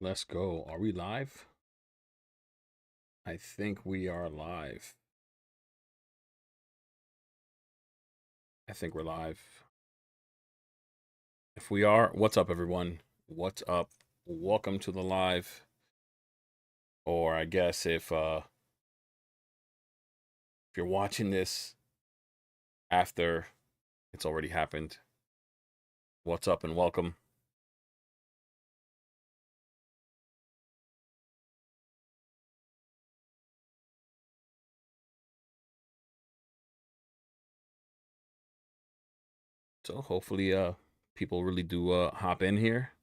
Let's go. Are we live? I think we are live. I think we're live. If we are, what's up, everyone? What's up? Welcome to the live. Or I guess if you're watching this after it's already happened, what's up and welcome. So hopefully people really do hop in here.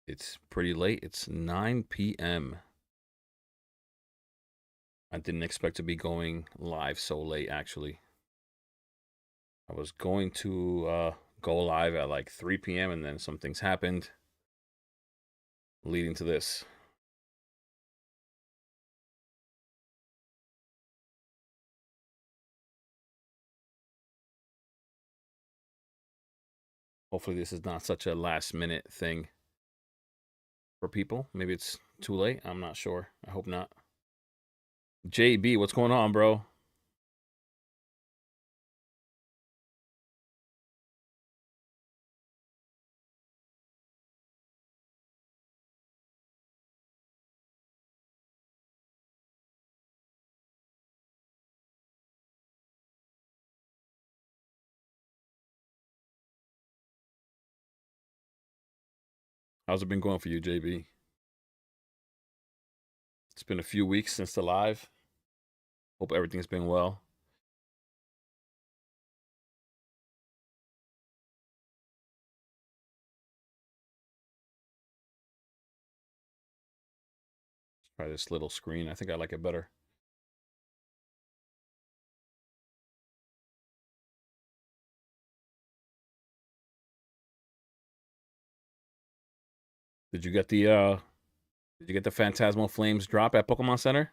It's pretty late. It's 9 p.m. I didn't expect to be going live so late, actually. I was going to go live at like 3 p.m. and then some things happened leading to this. Hopefully this is not such a last minute thing for people. Maybe it's too late. I'm not sure. I hope not. JB, what's going on, bro? How's it been going for you, JB? It's been a few weeks since the live. Hope everything's been well. Let's try this little screen. I think I like it better. Did you get the Phantasmal Flames drop at Pokemon Center?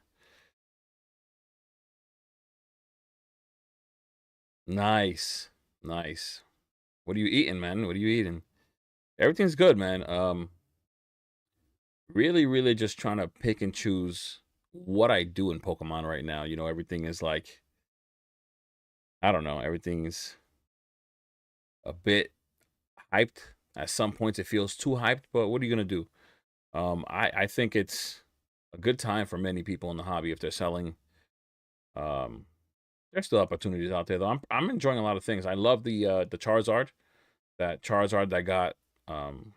Nice. Nice. What are you eating, man? What are you eating? Everything's good, man. Really just trying to pick and choose what I do in Pokemon right now. You know, everything is like, I don't know, everything's a bit hyped. At some points it feels too hyped, but what are you gonna do? I think it's a good time for many people in the hobby if they're selling. Um, there's still opportunities out there though. I'm enjoying a lot of things. I love the Charizard, that Charizard that got that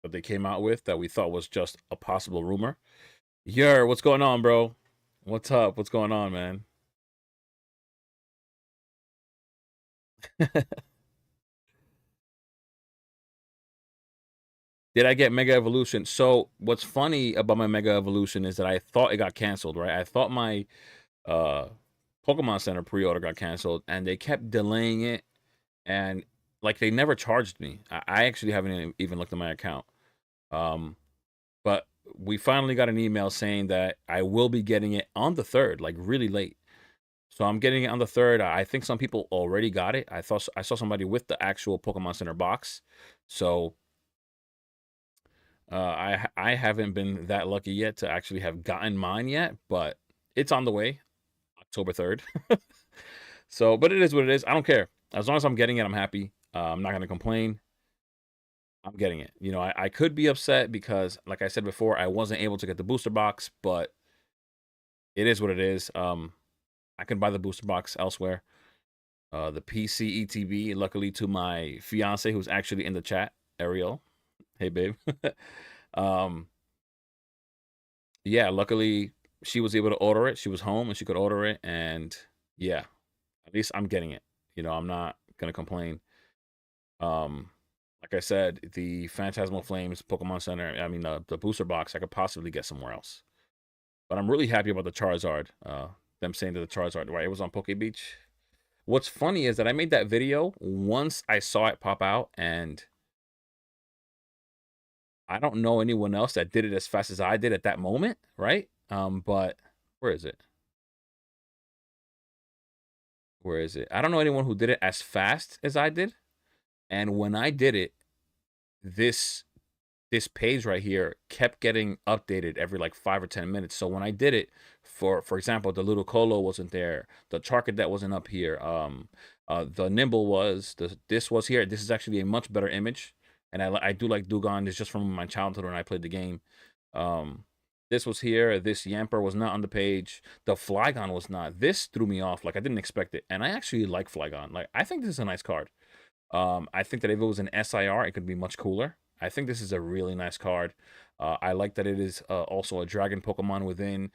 they came out with that we thought was just a possible rumor. Yer, what's going on, bro? What's up? What's going on, man? Did I get Mega Evolution? So what's funny about my Mega Evolution is that I thought it got canceled, right? I thought my uh Pokemon Center pre-order got canceled and they kept delaying it, and like they never charged me. I actually haven't even looked at my account. Um but we finally got an email saying that I will be getting it on the 3rd, like really late. So I'm getting it on the 3rd. I think some people already got it. I saw somebody with the actual Pokemon Center box. So I haven't been that lucky yet to actually have gotten mine yet, but it's on the way, October 3rd. So, but it is what it is. I don't care. As long as I'm getting it, I'm happy. I'm not gonna complain. I'm getting it. You know, I could be upset because, like I said before, I wasn't able to get the booster box, but it is what it is. I can buy the booster box elsewhere. The PC ETB, luckily to my fiance who's actually in the chat, Ariel. Hey, babe. um, yeah, luckily she was able to order it. She was home and she could order it, and yeah, at least I'm getting it. You know, I'm not gonna complain. Um, like I said, the Phantasmal Flames Pokemon Center, I mean the booster box, I could possibly get somewhere else. But I'm really happy about the Charizard. Them saying that the Charizard, right? It was on Poke Beach. What's funny is that I made that video once I saw it pop out, and I don't know anyone else that did it as fast as I did at that moment, right? But where is it? Where is it? I don't know anyone who did it as fast as I did. And when I did it, this this page right here kept getting updated every like 5 or 10 minutes. So when I did it, for example, the little Colo wasn't there, the Charcadet wasn't up here, the Nimble was, this was here. This is actually a much better image, and I do like Dugon. It's just from my childhood when I played the game. Um, this was here. This Yamper was not on the page. The Flygon was not. This threw me off. Like I didn't expect it, and I actually like Flygon. Like I think this is a nice card. I think that if it was an SIR, it could be much cooler. I think this is a really nice card. I like that it is also a Dragon Pokemon within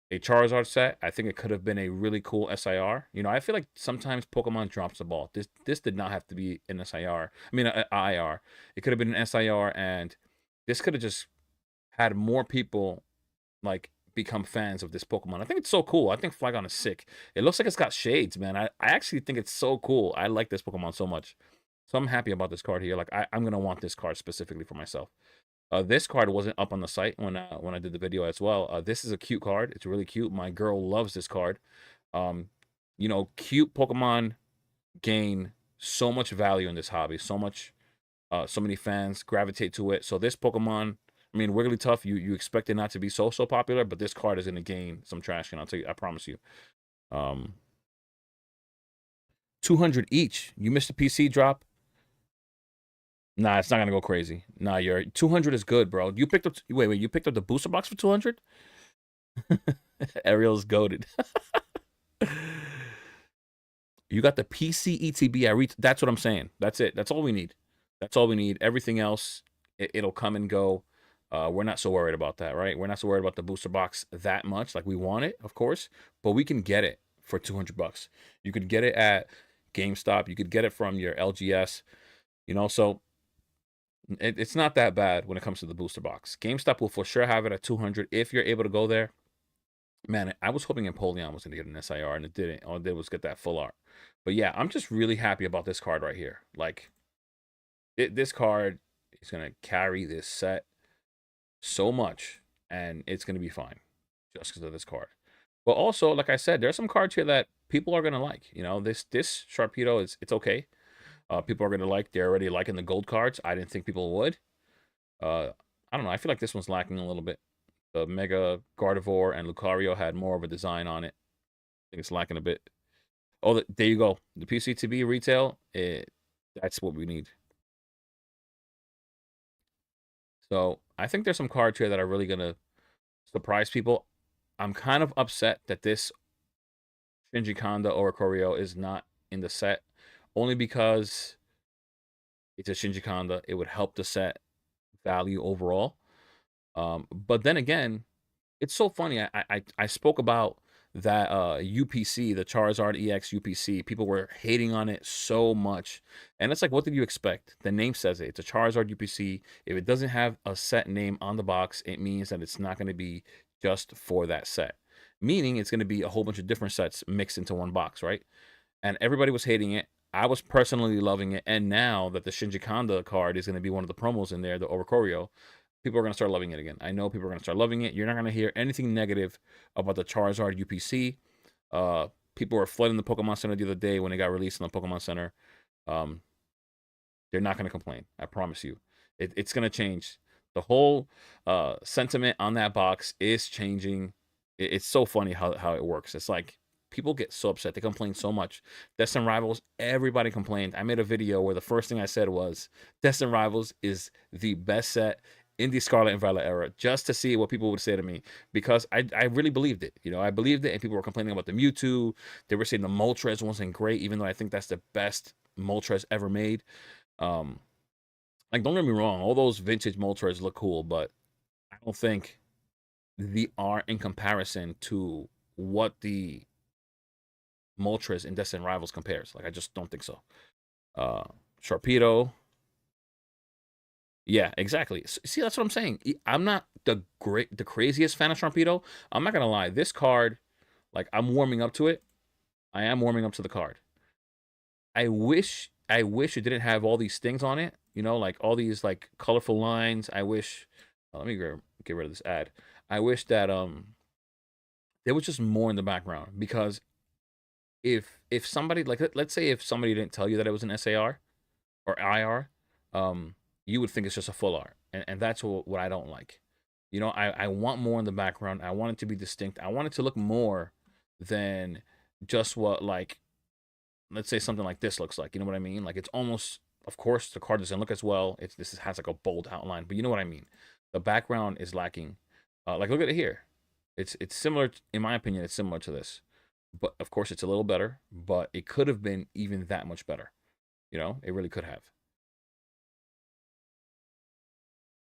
a Charizard set. I think it could have been a really cool SIR. You know, I feel like sometimes Pokemon drops the ball. This did not have to be an SIR. I mean, a IR. It could have been an SIR, and this could have just had more people like become fans of this Pokemon. I think it's so cool. I think Flygon is sick. It looks like it's got shades, man. I actually think it's so cool. I like this Pokemon so much. So I'm happy about this card here. Like I'm gonna want this card specifically for myself. This card wasn't up on the site when I did the video as well. This is a cute card. It's really cute. My girl loves this card. Um, you know, cute Pokemon gain so much value in this hobby. So many fans gravitate to it. So this Pokemon, I mean, Wigglytuff, you expect it not to be so popular, but this card is gonna gain some traction. I'll tell you, I promise you. 200 each. You missed a PC drop. Nah, it's not gonna go crazy. Nah, your 200 is good, bro. You picked up. Wait. You picked up the booster box for 200? Ariel's goaded. You got the PC ETB. That's what I'm saying. That's it. That's all we need. That's all we need. Everything else, it'll come and go. We're not so worried about that, right? We're not so worried about the booster box that much. Like we want it, of course, but we can get it for 200 bucks. You could get it at GameStop. You could get it from your LGS. You know, so it's not that bad when it comes to the booster box. GameStop will for sure have it at 200 if you're able to go there. Man, I was hoping Paldea was going to get an SIR, and it didn't. All it did was get that full art. But yeah, I'm just really happy about this card right here. Like, this card is going to carry this set so much, and it's going to be fine just because of this card. But also, like I said, there's some cards here that people are going to like. You know, this Sharpedo, it's okay. People are going to like. They're already liking the gold cards. I didn't think people would. I don't know. I feel like this one's lacking a little bit. The Mega Gardevoir and Lucario had more of a design on it. I think it's lacking a bit. Oh, there you go. The PCTB retail, that's what we need. So I think there's some cards here that are really going to surprise people. I'm kind of upset that this Shinji Kanda Oricorio is not in the set, only because it's a Shinji Kanda. It would help the set value overall. But then again, it's so funny. I spoke about that UPC, the Charizard EX UPC. People were hating on it so much. And it's like, what did you expect? The name says it. It's a Charizard UPC. If it doesn't have a set name on the box, it means that it's not going to be just for that set. Meaning it's going to be a whole bunch of different sets mixed into one box, right? And everybody was hating it. I was personally loving it. And now that the Shinji Kanda card is going to be one of the promos in there, the Oricorio, people are going to start loving it again. I know people are going to start loving it. You're not going to hear anything negative about the Charizard UPC. People were flooding the Pokemon Center the other day when it got released in the Pokemon Center. They're not going to complain. I promise you. It's going to change. The whole sentiment on that box is changing. It's so funny how it works. It's like people get so upset. They complain so much. Destined Rivals, everybody complained. I made a video where the first thing I said was Destined Rivals is the best set in the Scarlet and Violet era, just to see what people would say to me, because I really believed it. You know, I believed it, and people were complaining about the Mewtwo. They were saying the Moltres wasn't great, even though I think that's the best Moltres ever made. Like, don't get me wrong, all those vintage Moltres look cool, but I don't think the art in comparison to what the Moltres in Destined Rivals compares. Like, I just don't think so. Sharpedo. Yeah, exactly. See, that's what I'm saying. I'm not the craziest fan of Sharpedo. I'm not gonna lie. This card, like, I'm warming up to it. I am warming up to the card. I wish it didn't have all these things on it. You know, like all these like colorful lines. I wish. Let me get rid of this ad. I wish that there was just more in the background, because if somebody, like, let's say if somebody didn't tell you that it was an SAR or IR, you would think it's just a full art. And that's what I don't like. You know, I want more in the background. I want it to be distinct. I want it to look more than just what, like, let's say something like this looks like. You know what I mean? Like, it's almost, of course, the card doesn't look as well. Has like a bold outline, but you know what I mean. The background is lacking. Like, look at it here. It's similar, in my opinion. It's similar to this, but of course, it's a little better. But it could have been even that much better. You know, it really could have.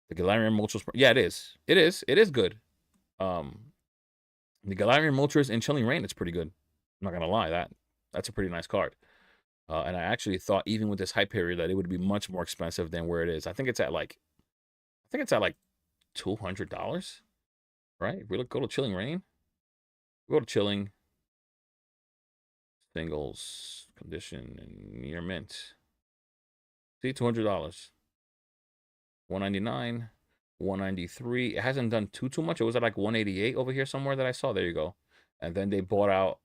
The Galarian Moltres, yeah, it is. It is. It is good. Um, the Galarian Moltres in Chilling Reign, it's pretty good. I'm not gonna lie, that's a pretty nice card. And I actually thought even with this hype period that it would be much more expensive than where it is. I think it's at like $200, right? If we go to Chilling Reign, we go to Chilling Singles Condition and Near Mint. See, $200, 199, 193. It hasn't done too much. It was at like 188 over here somewhere that I saw. There you go. And then they bought out.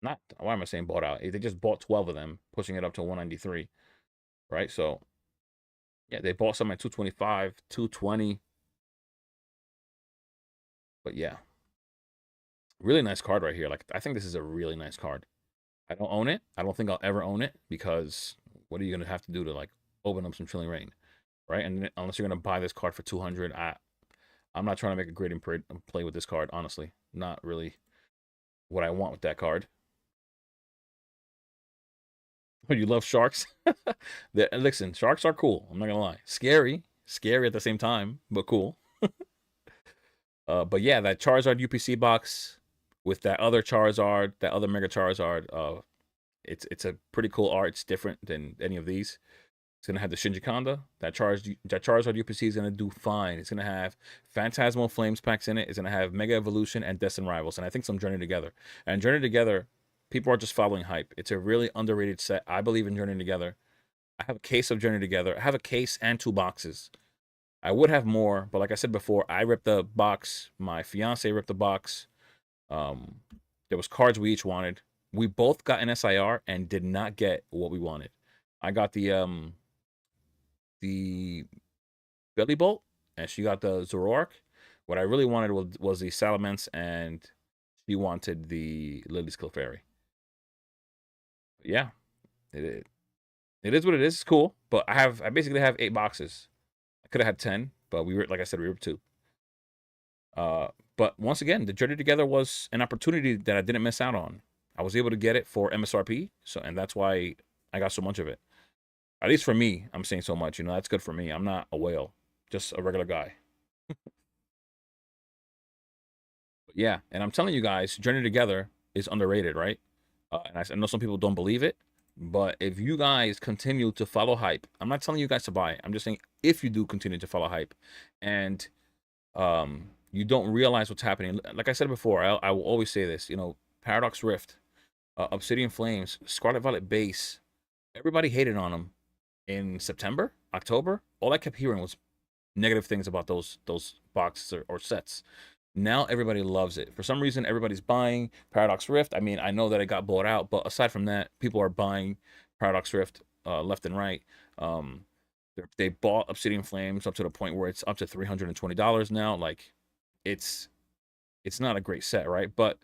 Not why am I saying bought out? They just bought 12 of them, pushing it up to 193. Right? So yeah, they bought some at 225, 220. But yeah, really nice card right here. Like, I think this is a really nice card. I don't own it. I don't think I'll ever own it because what are you gonna have to do to like open up some Chilling Reign, right? And unless you're gonna buy this card for 200, I'm not trying to make a grading play with this card. Honestly, not really what I want with that card. Oh, you love sharks? Listen, sharks are cool. I'm not gonna lie. Scary at the same time, but cool. But yeah, that Charizard UPC box with that other Charizard, that other Mega Charizard, it's a pretty cool art. It's different than any of these. It's gonna have the Shinji Kanda. That Charizard UPC is gonna do fine. It's gonna have Phantasmal Flames packs in it. It's gonna have Mega Evolution and Destined Rivals, and I think some Journey Together. And Journey Together, people are just following hype. It's a really underrated set. I believe in Journey Together. I have a case of Journey Together. I have a case and 2 boxes. I would have more, but like I said before, I ripped the box. My fiance ripped the box. Um, there was cards we each wanted. We both got an SIR and did not get what we wanted. I got the Belly Bolt, and she got the Zoroark. What I really wanted was the Salamence, and she wanted the Lily's Clefairy. Yeah, it is what it is. It's cool, but I basically have 8 boxes. I could have had 10, but we were, like I said, we were 2. But once again, the Journey Together was an opportunity that I didn't miss out on. I was able to get it for MSRP, and that's why I got so much of it. At least for me, I'm saying so much. You know, that's good for me. I'm not a whale, just a regular guy. But yeah, and I'm telling you guys, Journey Together is underrated, right? And I know some people don't believe it, but if you guys continue to follow hype, I'm not telling you guys to buy it. I'm just saying if you do continue to follow hype, and you don't realize what's happening. Like I said before, I will always say this. You know, Paradox Rift, Obsidian Flames, Scarlet Violet Base. Everybody hated on them in September, October. All I kept hearing was negative things about those boxes or sets. Now everybody loves it. For some reason, everybody's buying Paradox Rift. I mean, I know that it got bought out, but aside from that, people are buying Paradox Rift left and right. They bought Obsidian Flames up to the point where it's up to $320 now. Like, it's not a great set, right? But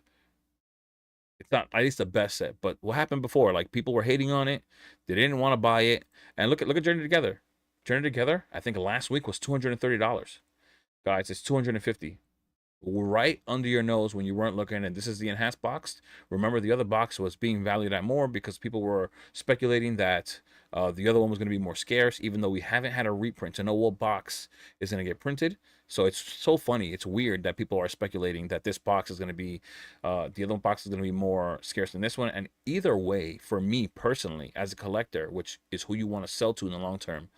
it's not at least the best set. But what happened before? Like, people were hating on it. They didn't want to buy it. And look at Journey Together. Journey Together, I think last week was $230. Guys, it's $250. Right under your nose when you weren't looking, and this is the enhanced box. Remember, the other box was being valued at more because people were speculating that the other one was going to be more scarce, even though we haven't had a reprint to know what box is going to get printed. So it's so funny. It's weird that people are speculating that this box is going to be, the other box is going to be more scarce than this one. And either way, for me personally, as a collector, which is who you want to sell to in the long term,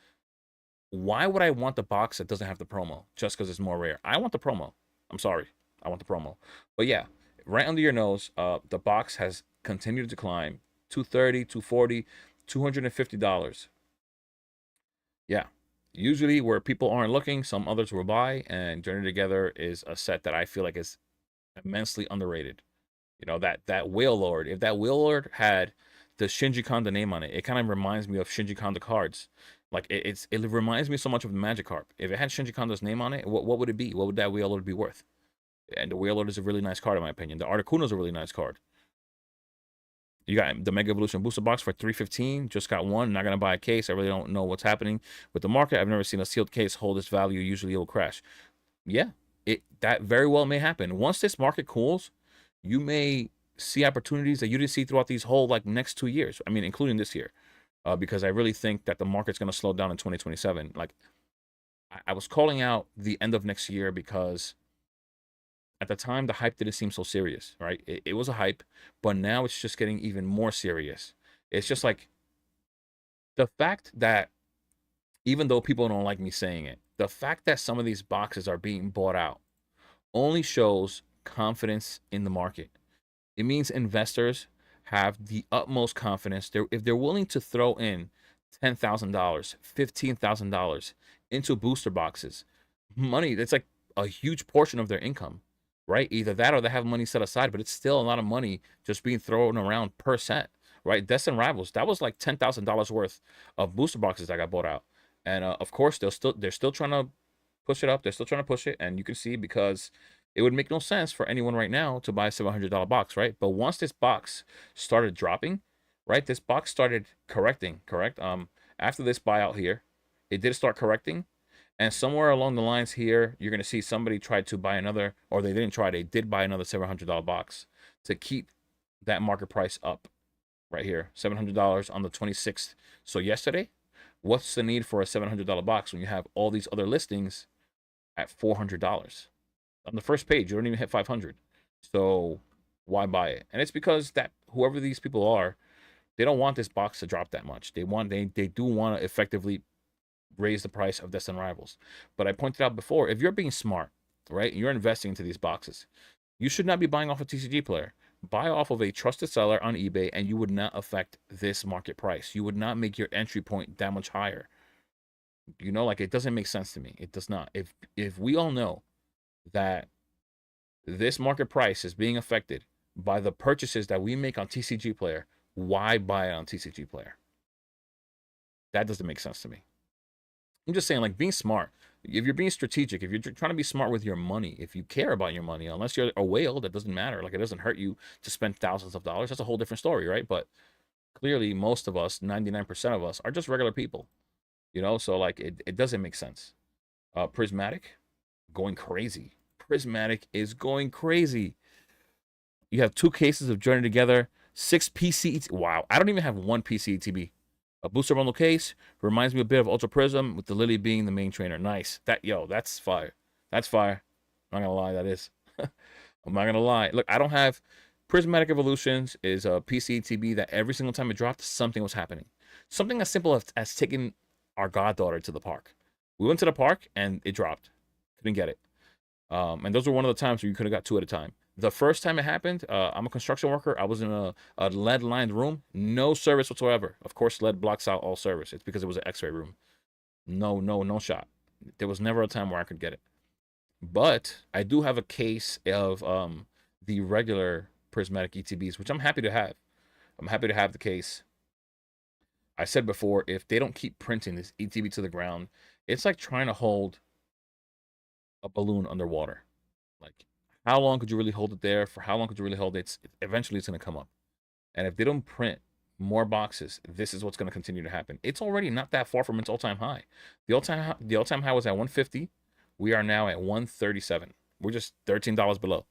why would I want the box that doesn't have the promo just because it's more rare? I want the promo. I'm sorry. I want the promo. But yeah, right under your nose, the box has continued to climb. $230, $240, $250. Yeah. Usually where people aren't looking, some others will buy, and Journey Together is a set that I feel like is immensely underrated. You know, that Whale Lord, if that Whale Lord had the Shinji Kanda name on it, it kind of reminds me of Shinji Kanda cards. Like it reminds me so much of the Magikarp. If it had Shinji Kondo's name on it, what would it be? What would that Wailord be worth? And the Wailord is a really nice card in my opinion. The Articuno is a really nice card. You got the Mega Evolution booster box for 315. Just got one. Not gonna buy a case. I really don't know what's happening with the market. I've never seen a sealed case hold its value. Usually it will crash. Yeah, that very well may happen. Once this market cools, you may see opportunities that you didn't see throughout these whole like next 2 years. I mean, including this year, because I really think that the market's gonna slow down in 2027. Like I was calling out the end of next year because at the time the hype didn't seem so serious, right? It was a hype, but now it's just getting even more serious. It's just like the fact that even though people don't like me saying it, the fact that some of these boxes are being bought out only shows confidence in the market. It means investors have the utmost confidence. If they're willing to throw in $10,000, $15,000 into booster boxes, money that's like a huge portion of their income, right? Either that or they have money set aside, but it's still a lot of money just being thrown around per set, right? Destined Rivals, that was like $10,000 worth of booster boxes that got bought out, and of course they're still trying to push it up. They're still trying to push it, and you can see because it would make no sense for anyone right now to buy a $700 box, right? But once this box started dropping, right, this box started correcting, correct? After this buyout here, it did start correcting, and somewhere along the lines here, you're gonna see somebody tried to buy another, or they didn't try, they did buy another $700 box to keep that market price up, right here, $700 on the 26th. So yesterday, what's the need for a $700 box when you have all these other listings at $400? On the first page, you don't even hit 500. So why buy it? And it's because that whoever these people are, they don't want this box to drop that much. They do want to effectively raise the price of Destined Rivals. But I pointed out before, if you're being smart, right, you're investing into these boxes, you should not be buying off a TCG player. Buy off of a trusted seller on eBay, and you would not affect this market price. You would not make your entry point that much higher. You know, like it doesn't make sense to me. It does not. If we all know that this market price is being affected by the purchases that we make on TCG Player, why buy it on TCG Player? That doesn't make sense to me. I'm just saying, like, being smart. If you're being strategic, if you're trying to be smart with your money, if you care about your money, unless you're a whale, that doesn't matter. Like, it doesn't hurt you to spend thousands of dollars. That's a whole different story, right? But clearly, most of us, 99% of us, are just regular people, you know? So, like, it doesn't make sense. Prismatic, going crazy. Prismatic is going crazy. You have 2 cases of Journey Together, 6 PC. Wow, I don't even have 1 PC ETB. A booster bundle case reminds me a bit of Ultra Prism, with the Lily being the main trainer. Nice. That's fire. That's fire. I'm not gonna lie, that is. I'm not gonna lie. Look, I don't have Prismatic Evolutions is a PC ETB that every single time it dropped, something was happening. Something as simple as taking our goddaughter to the park. We went to the park and it dropped. Couldn't get it. And those were one of the times where you could have got 2 at a time. The first time it happened, I'm a construction worker. I was in a lead lined room, no service whatsoever. Of course, lead blocks out all service. It's because it was an X-ray room. No shot. There was never a time where I could get it. But I do have a case of the regular prismatic ETBs, which I'm happy to have. I'm happy to have the case. I said before, if they don't keep printing this ETB to the ground, it's like trying to hold a balloon underwater. Like, how long could you really hold it there? For how long could you really hold it? Eventually, it's going to come up. And if they don't print more boxes, this is what's going to continue to happen. It's already not that far from its all-time high. The all-time high was at 150. We are now at 137. We're just $13 below.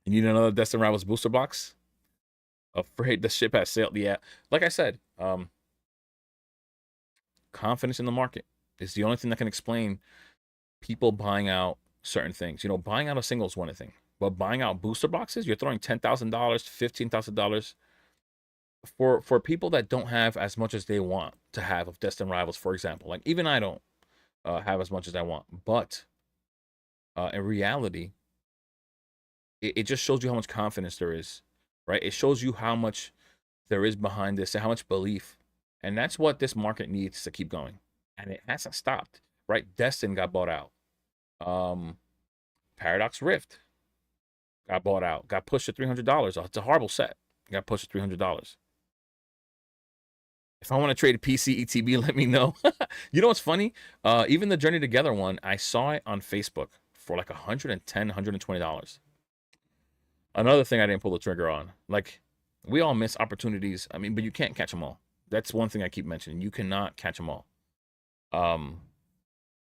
You need another Destined Rivals booster box? Afraid the ship has sailed. Yeah, like I said, confidence in the market is the only thing that can explain people buying out certain things. You know, buying out a single is one thing, but buying out booster boxes, you're throwing $10,000, $15,000 for people that don't have as much as they want to have of Destined Rivals, for example. Like, even I don't have as much as I want, but in reality, it just shows you how much confidence there is, right? It shows you how much there is behind this and how much belief. And that's what this market needs to keep going. And it hasn't stopped, right? Destin got bought out. Paradox Rift got bought out, got pushed to $300. It's a horrible set. Got pushed to $300. If I want to trade a PC ETB, let me know. You know what's funny? Even the Journey Together one, I saw it on Facebook for like $110, $120. Another thing I didn't pull the trigger on. Like, we all miss opportunities. I mean, but you can't catch them all. That's one thing I keep mentioning. You cannot catch them all. Um,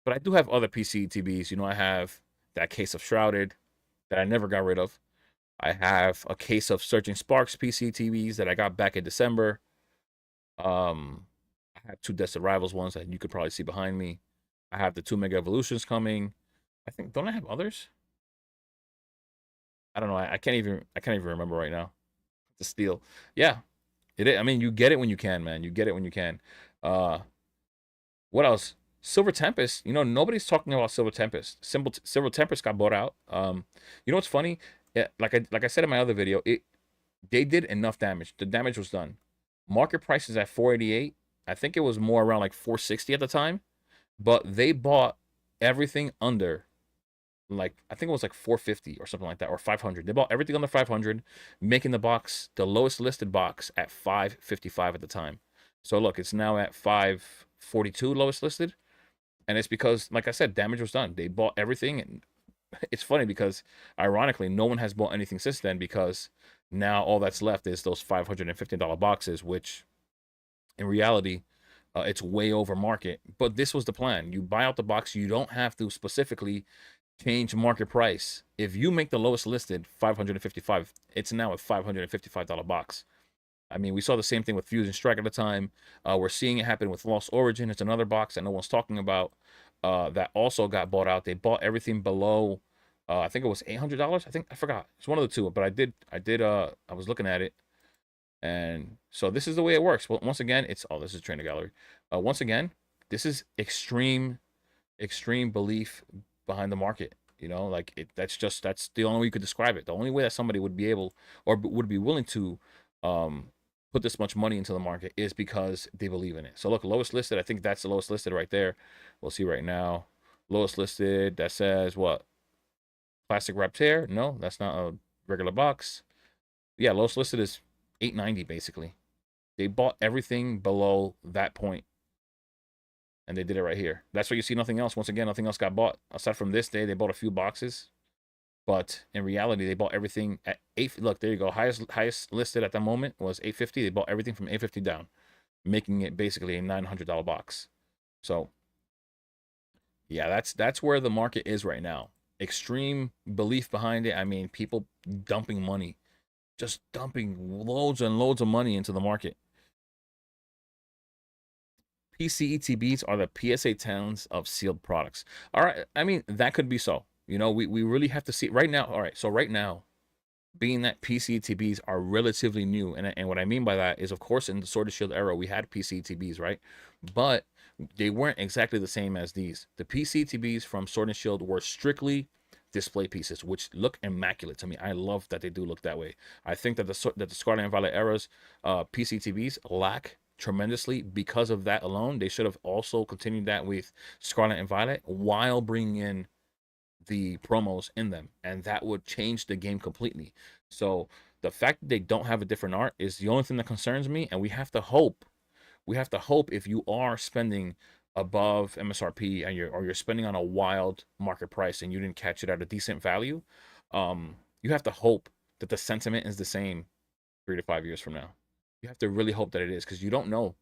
but I do have other PC ETBs. You know, I have that case of Shrouded that I never got rid of. I have a case of Searching Sparks PC ETBs that I got back in December. I have two Destined Rivals ones that you could probably see behind me. I have the two Mega Evolutions coming. I think, don't I have others? I don't know. I can't even remember right now. To steal. Yeah, it is. I mean, you get it when you can, man. You get it when you can. Uh, what else? Silver Tempest. You know, nobody's talking about Silver Tempest. Silver Tempest got bought out. You know what's funny? Yeah, like I said in my other video, they did enough damage. The damage was done. Market price is at 488. I think it was more around like 460 at the time, but they bought everything under, like, I think it was like 450 or something like that, or 500. They bought everything under 500, making the box the lowest listed box at 555 at the time. So look, it's now at 542 lowest listed, and it's because, like I said, damage was done. They bought everything, and it's funny because ironically, no one has bought anything since then, because now all that's left is those $515 boxes, which in reality, it's way over market. But this was the plan. You buy out the box. You don't have to specifically change market price. If you make the lowest listed 555, it's now a $555 box. I mean, we saw the same thing with Fusion Strike at the time. We're seeing it happen with Lost Origin. It's another box that no one's talking about, that also got bought out. They bought everything below, I think it was $800. I forgot. It's one of the two, but I was looking at it. And so this is the way it works. Well, once again, this is Trainer Gallery. Once again, this is extreme belief behind the market. You know, like that's the only way you could describe it. The only way that somebody would be able, or would be willing to put this much money into the market, is because they believe in it. So look, lowest listed, I think that's the lowest listed right there. We'll see right now. Lowest listed, that says what? Plastic wrap tear? No, that's not a regular box. Yeah, lowest listed is 890 basically. They bought everything below that point, and they did it right here. That's why you see nothing else. Once again, nothing else got bought aside from this day. They bought a few boxes, but in reality, they bought everything at 8. Look, there you go. Highest listed at the moment was 850. They bought everything from 850 down, making it basically a $900 box. So yeah, that's where the market is right now. Extreme belief behind it. I mean, people dumping money, just dumping loads and loads of money into the market. PC ETBs are the PSA 10s of sealed products. All right, I mean, that could be so. You know, we really have to see right now. All right, so right now, being that PC ETBs are relatively new, and what I mean by that is, of course, in the Sword and Shield era, we had PC ETBs, right? But they weren't exactly the same as these. The PC ETBs from Sword and Shield were strictly display pieces, which look immaculate to me. I love that they do look that way. I think that the Scarlet and Violet eras PC ETBs lack tremendously. Because of that alone, they should have also continued that with Scarlet and Violet while bringing in the promos in them, and that would change the game completely. So the fact that they don't have a different art is the only thing that concerns me, and we have to hope, if you are spending above MSRP and you're spending on a wild market price and you didn't catch it at a decent value, you have to hope that the sentiment is the same 3 to 5 years from now. You have to really hope that it is, because you don't know.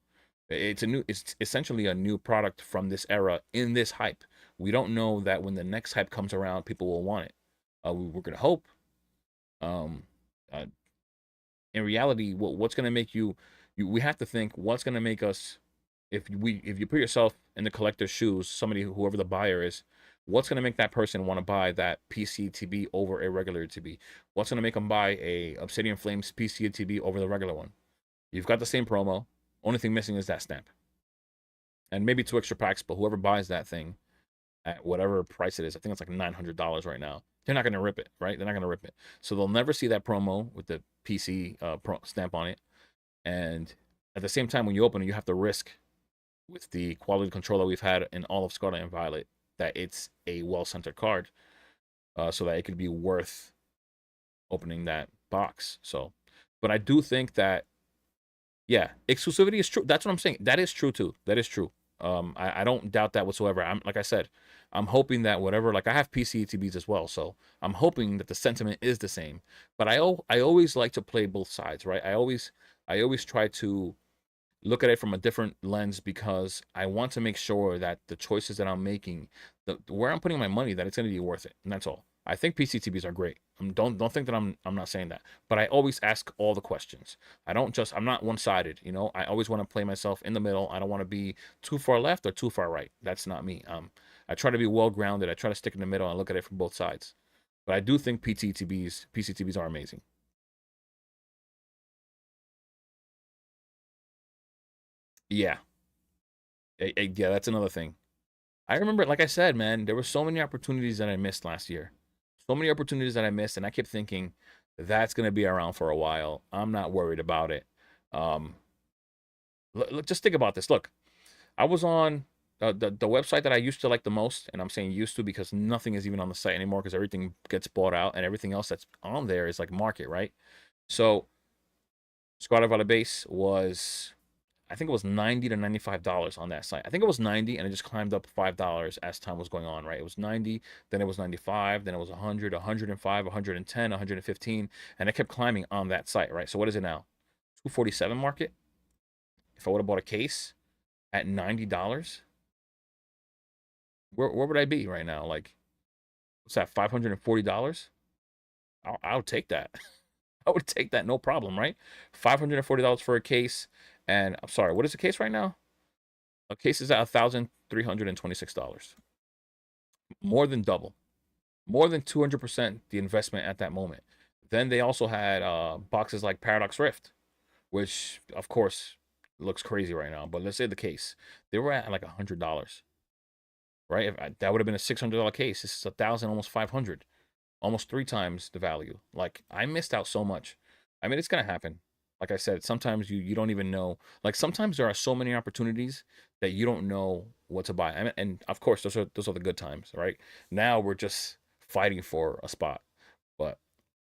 It's essentially a new product from this era in this hype. We don't know that when the next hype comes around, people will want it. We're gonna hope. Um, uh, in reality, what's gonna make we have to think what's gonna make us, if you put yourself in the collector's shoes, whoever the buyer is, what's gonna make that person want to buy that PC TB over a regular TB? What's gonna make them buy a Obsidian Flames PC TB over the regular one? You've got the same promo. Only thing missing is that stamp, and maybe 2 extra packs. But whoever buys that thing at whatever price it is, I think it's like $900 right now, they're not going to rip it, right? They're not going to rip it. So they'll never see that promo with the PC stamp on it. And at the same time, when you open it, you have to risk, with the quality control that we've had in all of Scarlet and Violet, that it's a well-centered card, so that it could be worth opening that box. So, but I do think that Yeah, exclusivity is true. That's what I'm saying. That is true too. That is true. I don't doubt that whatsoever. I'm like I said, I'm hoping that whatever, like I have PC ETBs as well, so I'm hoping that the sentiment is the same. But I always like to play both sides, right? I always try to look at it from a different lens because I want to make sure that the choices that I'm making, where I'm putting my money, that it's going to be worth it, and that's all. I think PCTBs are great. Don't think that I'm not saying that, but I always ask all the questions. I'm not one sided. I always want to play myself in the middle. I don't want to be too far left or too far right. That's not me. I try to be well grounded. I try to stick in the middle and look at it from both sides. But I do think PCTBs are amazing. Yeah, yeah, that's another thing. I remember, like I said, man, there were so many opportunities that I missed last year. So many opportunities that I missed, and I kept thinking that's going to be around for a while. I'm not worried about it. Um, look, just think about this. Look, I was on the website that I used to like the most, and I'm saying used to because nothing is even on the site anymore because everything gets bought out, and everything else that's on there is like market, right? So Squad Valley Base was, I think it was $90 to $95 on that site. I think it was 90, and it just climbed up $5 as time was going on, right? It was 90, then it was 95, then it was 100, 105, 110, 115, and it kept climbing on that site, right? So what is it now? 247 market. If I would have bought a case at $90, where would I be right now? Like, what's that? $540? I'll take that. I would take that, no problem, right? $540 for a case, and I'm sorry, what is the case right now? A case is at $1,326. More than double, more than 200% the investment at that moment. Then they also had boxes like Paradox Rift, which of course looks crazy right now. But let's say the case, they were at like $100, right? That would have been a $600 case. This is 1,000, almost 500, almost three times the value. Like I missed out so much. I mean, it's gonna happen. Like I said, sometimes you don't even know. Like sometimes there are so many opportunities that you don't know what to buy. And of course, those are the good times, right? Now we're just fighting for a spot, but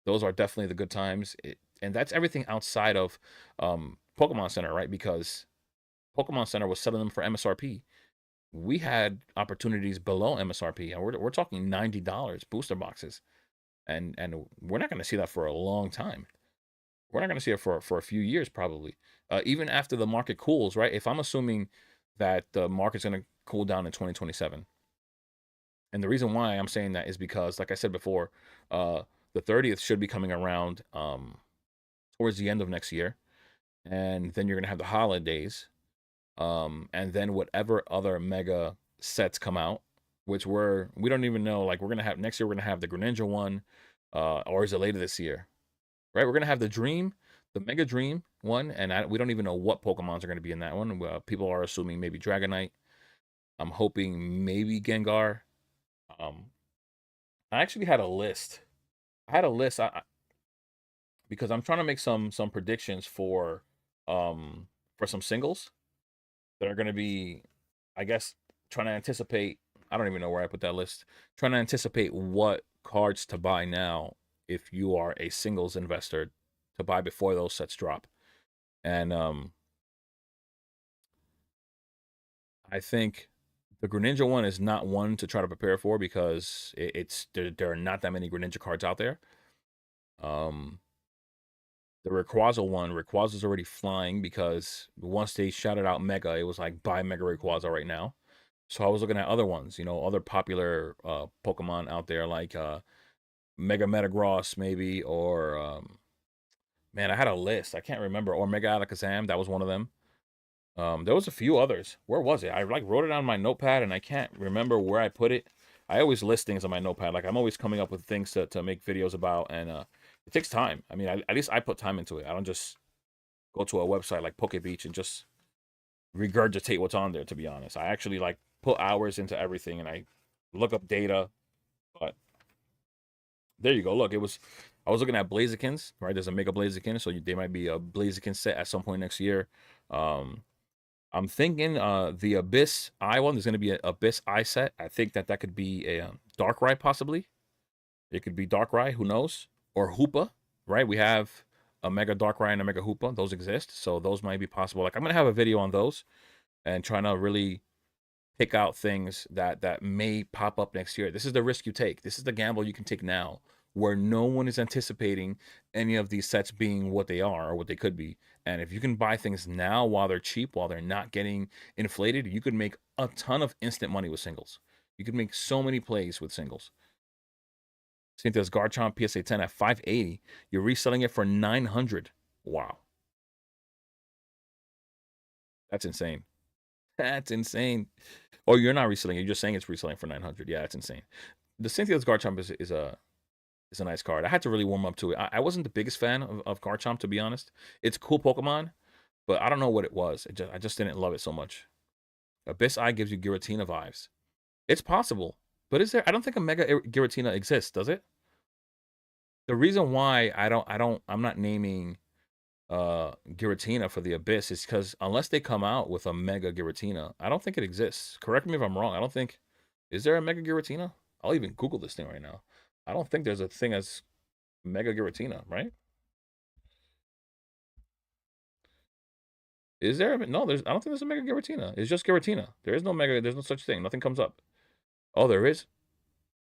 those are definitely the good times. And that's everything outside of Pokemon Center, right? Because Pokemon Center was selling them for MSRP. We had opportunities below MSRP, and we're talking $90 booster boxes, and we're not going to see that for a long time. We're not going to see it for a few years probably. Even after the market cools, right? If I'm assuming that the market's going to cool down in 2027, and the reason why I'm saying that is because, like I said before, the 30th should be coming around towards the end of next year, and then you're going to have the holidays, and then whatever other mega sets come out, which we don't even know. Like we're going to have next year, we're going to have the Greninja one, or is it later this year? Right, we're gonna have the Dream, the Mega Dream one, and we don't even know what Pokemons are gonna be in that one. People are assuming maybe Dragonite. I'm hoping maybe Gengar. Um, I actually had a list. I had a list because I'm trying to make some predictions for some singles that are gonna be, I guess, trying to anticipate. I don't even know where I put that list. Trying to anticipate what cards to buy now if you are a singles investor to buy before those sets drop. And I think the Greninja one is not one to try to prepare for because there are not that many Greninja cards out there. Um, the Rayquaza's already flying because once they shouted out Mega, it was like buy Mega Rayquaza right now. So I was looking at other ones, other popular Pokemon out there like Mega Metagross maybe, or man, I had a list. I can't remember. Or Mega Alakazam, that was one of them. There was a few others. Where was it? I like wrote it on my notepad and I can't remember where I put it. I always list things on my notepad. Like I'm always coming up with things to make videos about, and it takes time. I mean, at least I put time into it. I don't just go to a website like Poke Beach and just regurgitate what's on there. To be honest, I actually like put hours into everything and I look up data. But there you go. Look, I was looking at Blazikins. Right, there's a Mega Blaziken, so there might be a Blaziken set at some point next year. Um, I'm thinking the Abyss Eye one. There's going to be an Abyss Eye set. I think that could be a Darkrai possibly. It could be Darkrai. Who knows? Or Hoopa. Right. We have a Mega Darkrai and a Mega Hoopa. Those exist, so those might be possible. Like I'm gonna have a video on those and trying to really pick out things that may pop up next year. This is the risk you take. This is the gamble you can take now, where no one is anticipating any of these sets being what they are or what they could be. And if you can buy things now while they're cheap, while they're not getting inflated, you could make a ton of instant money with singles. You could make so many plays with singles. Cynthia's Garchomp PSA 10 at 580. You're reselling it for 900. Wow. That's insane. That's insane. Oh, you're not reselling it. You're just saying it's reselling for 900. Yeah, that's insane. The Cynthia's Garchomp is a nice card. I had to really warm up to it. I wasn't the biggest fan of Garchomp, to be honest. It's a cool Pokemon, but I don't know what it was. I just didn't love it so much. Abyss Eye gives you Giratina vibes. It's possible, but is there? I don't think a Mega Giratina exists, does it? The reason why I'm not naming Giratina for the Abyss is because unless they come out with a Mega Giratina, I don't think it exists. Correct me if I'm wrong. I don't think. Is there a Mega Giratina? I'll even Google this thing right now. I don't think there's a thing as Mega Giratina, right? Is there? No, there's. I don't think there's a Mega Giratina. It's just Giratina. There is no Mega. There's no such thing. Nothing comes up. Oh, there is.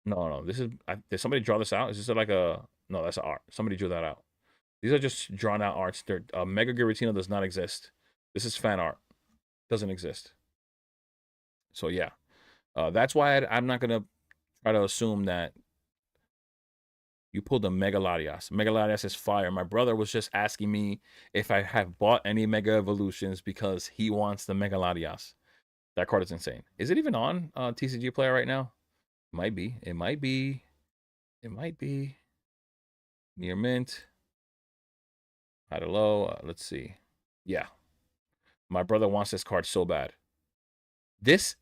No, no. This is. Did somebody draw this out? Is this like a? No, that's art. Somebody drew that out. These are just drawn out arts. Mega Giratina does not exist. This is fan art. Doesn't exist. So yeah, that's why I'm not gonna try to assume that you pulled a Mega Latias. Mega Latias is fire. My brother was just asking me if I have bought any Mega Evolutions because he wants the Mega Latias. That card is insane. Is it even on TCG Player right now? Might be. It might be. It might be. Near mint. High to low. Let's see. Yeah. My brother wants this card so bad. This,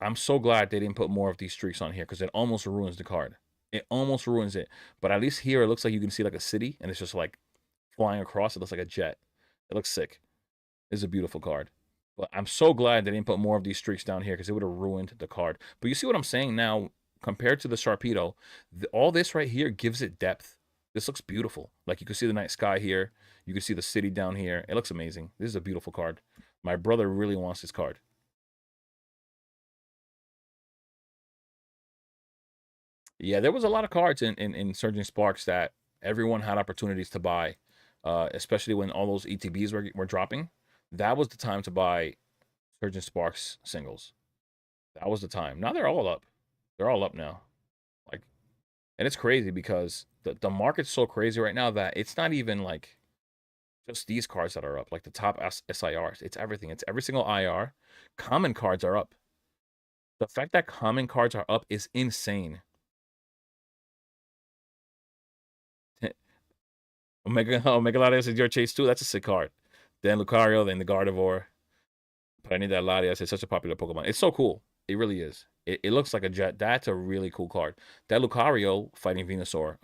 I'm so glad they didn't put more of these streaks on here because it almost ruins the card. It almost ruins it. But at least here it looks like you can see like a city and it's just like flying across. It looks like a jet. It looks sick. It's a beautiful card. But I'm so glad they didn't put more of these streaks down here because it would have ruined the card. But you see what I'm saying now compared to the Sharpedo, all this right here gives it depth. This looks beautiful. Like you can see the night sky here. You can see the city down here. It looks amazing. This is a beautiful card. My brother really wants this card. Yeah, there was a lot of cards in Surging Sparks that everyone had opportunities to buy, especially when all those ETBs were dropping. That was the time to buy Surging Sparks singles. That was the time. Now they're all up. They're all up now. Like, and it's crazy because the market's so crazy right now that it's not even like just these cards that are up, like the top SIRs. It's everything. It's every single IR. Common cards are up. The fact that common cards are up is insane. Omega Latias is your chase too. That's a sick card. Then Lucario, then the Gardevoir. But I need that Latias. It's such a popular Pokemon. It's so cool. It really is. It looks like a jet. That's a really cool card. That Lucario fighting Venusaur.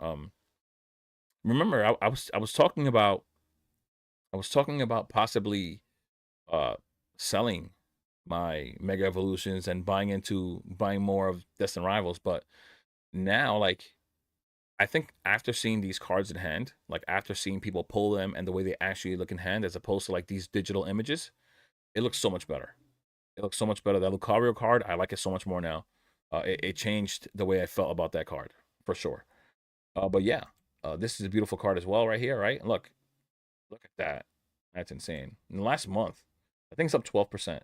Remember I was talking about possibly selling my Mega Evolutions and buying more of Destined Rivals, but now like I think after seeing these cards in hand, like after seeing people pull them and the way they actually look in hand, as opposed to like these digital images, it looks so much better. It looks so much better. That Lucario card, I like it so much more now. It changed the way I felt about that card for sure. But yeah, this is a beautiful card as well right here, right? Look at that. That's insane. In the last month, I think it's up 12%.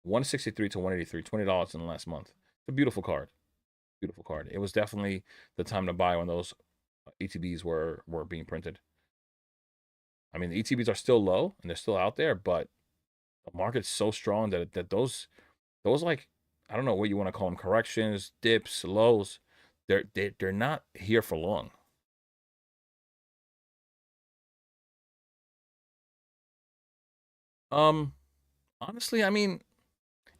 163 to 183, $20 in the last month. It's a beautiful card. Beautiful card. It was definitely the time to buy when those ETBs were being printed. I mean, the ETBs are still low and they're still out there, but the market's so strong that those like I don't know what you want to call them, corrections, dips, lows, they're not here for long. Um, honestly, I mean,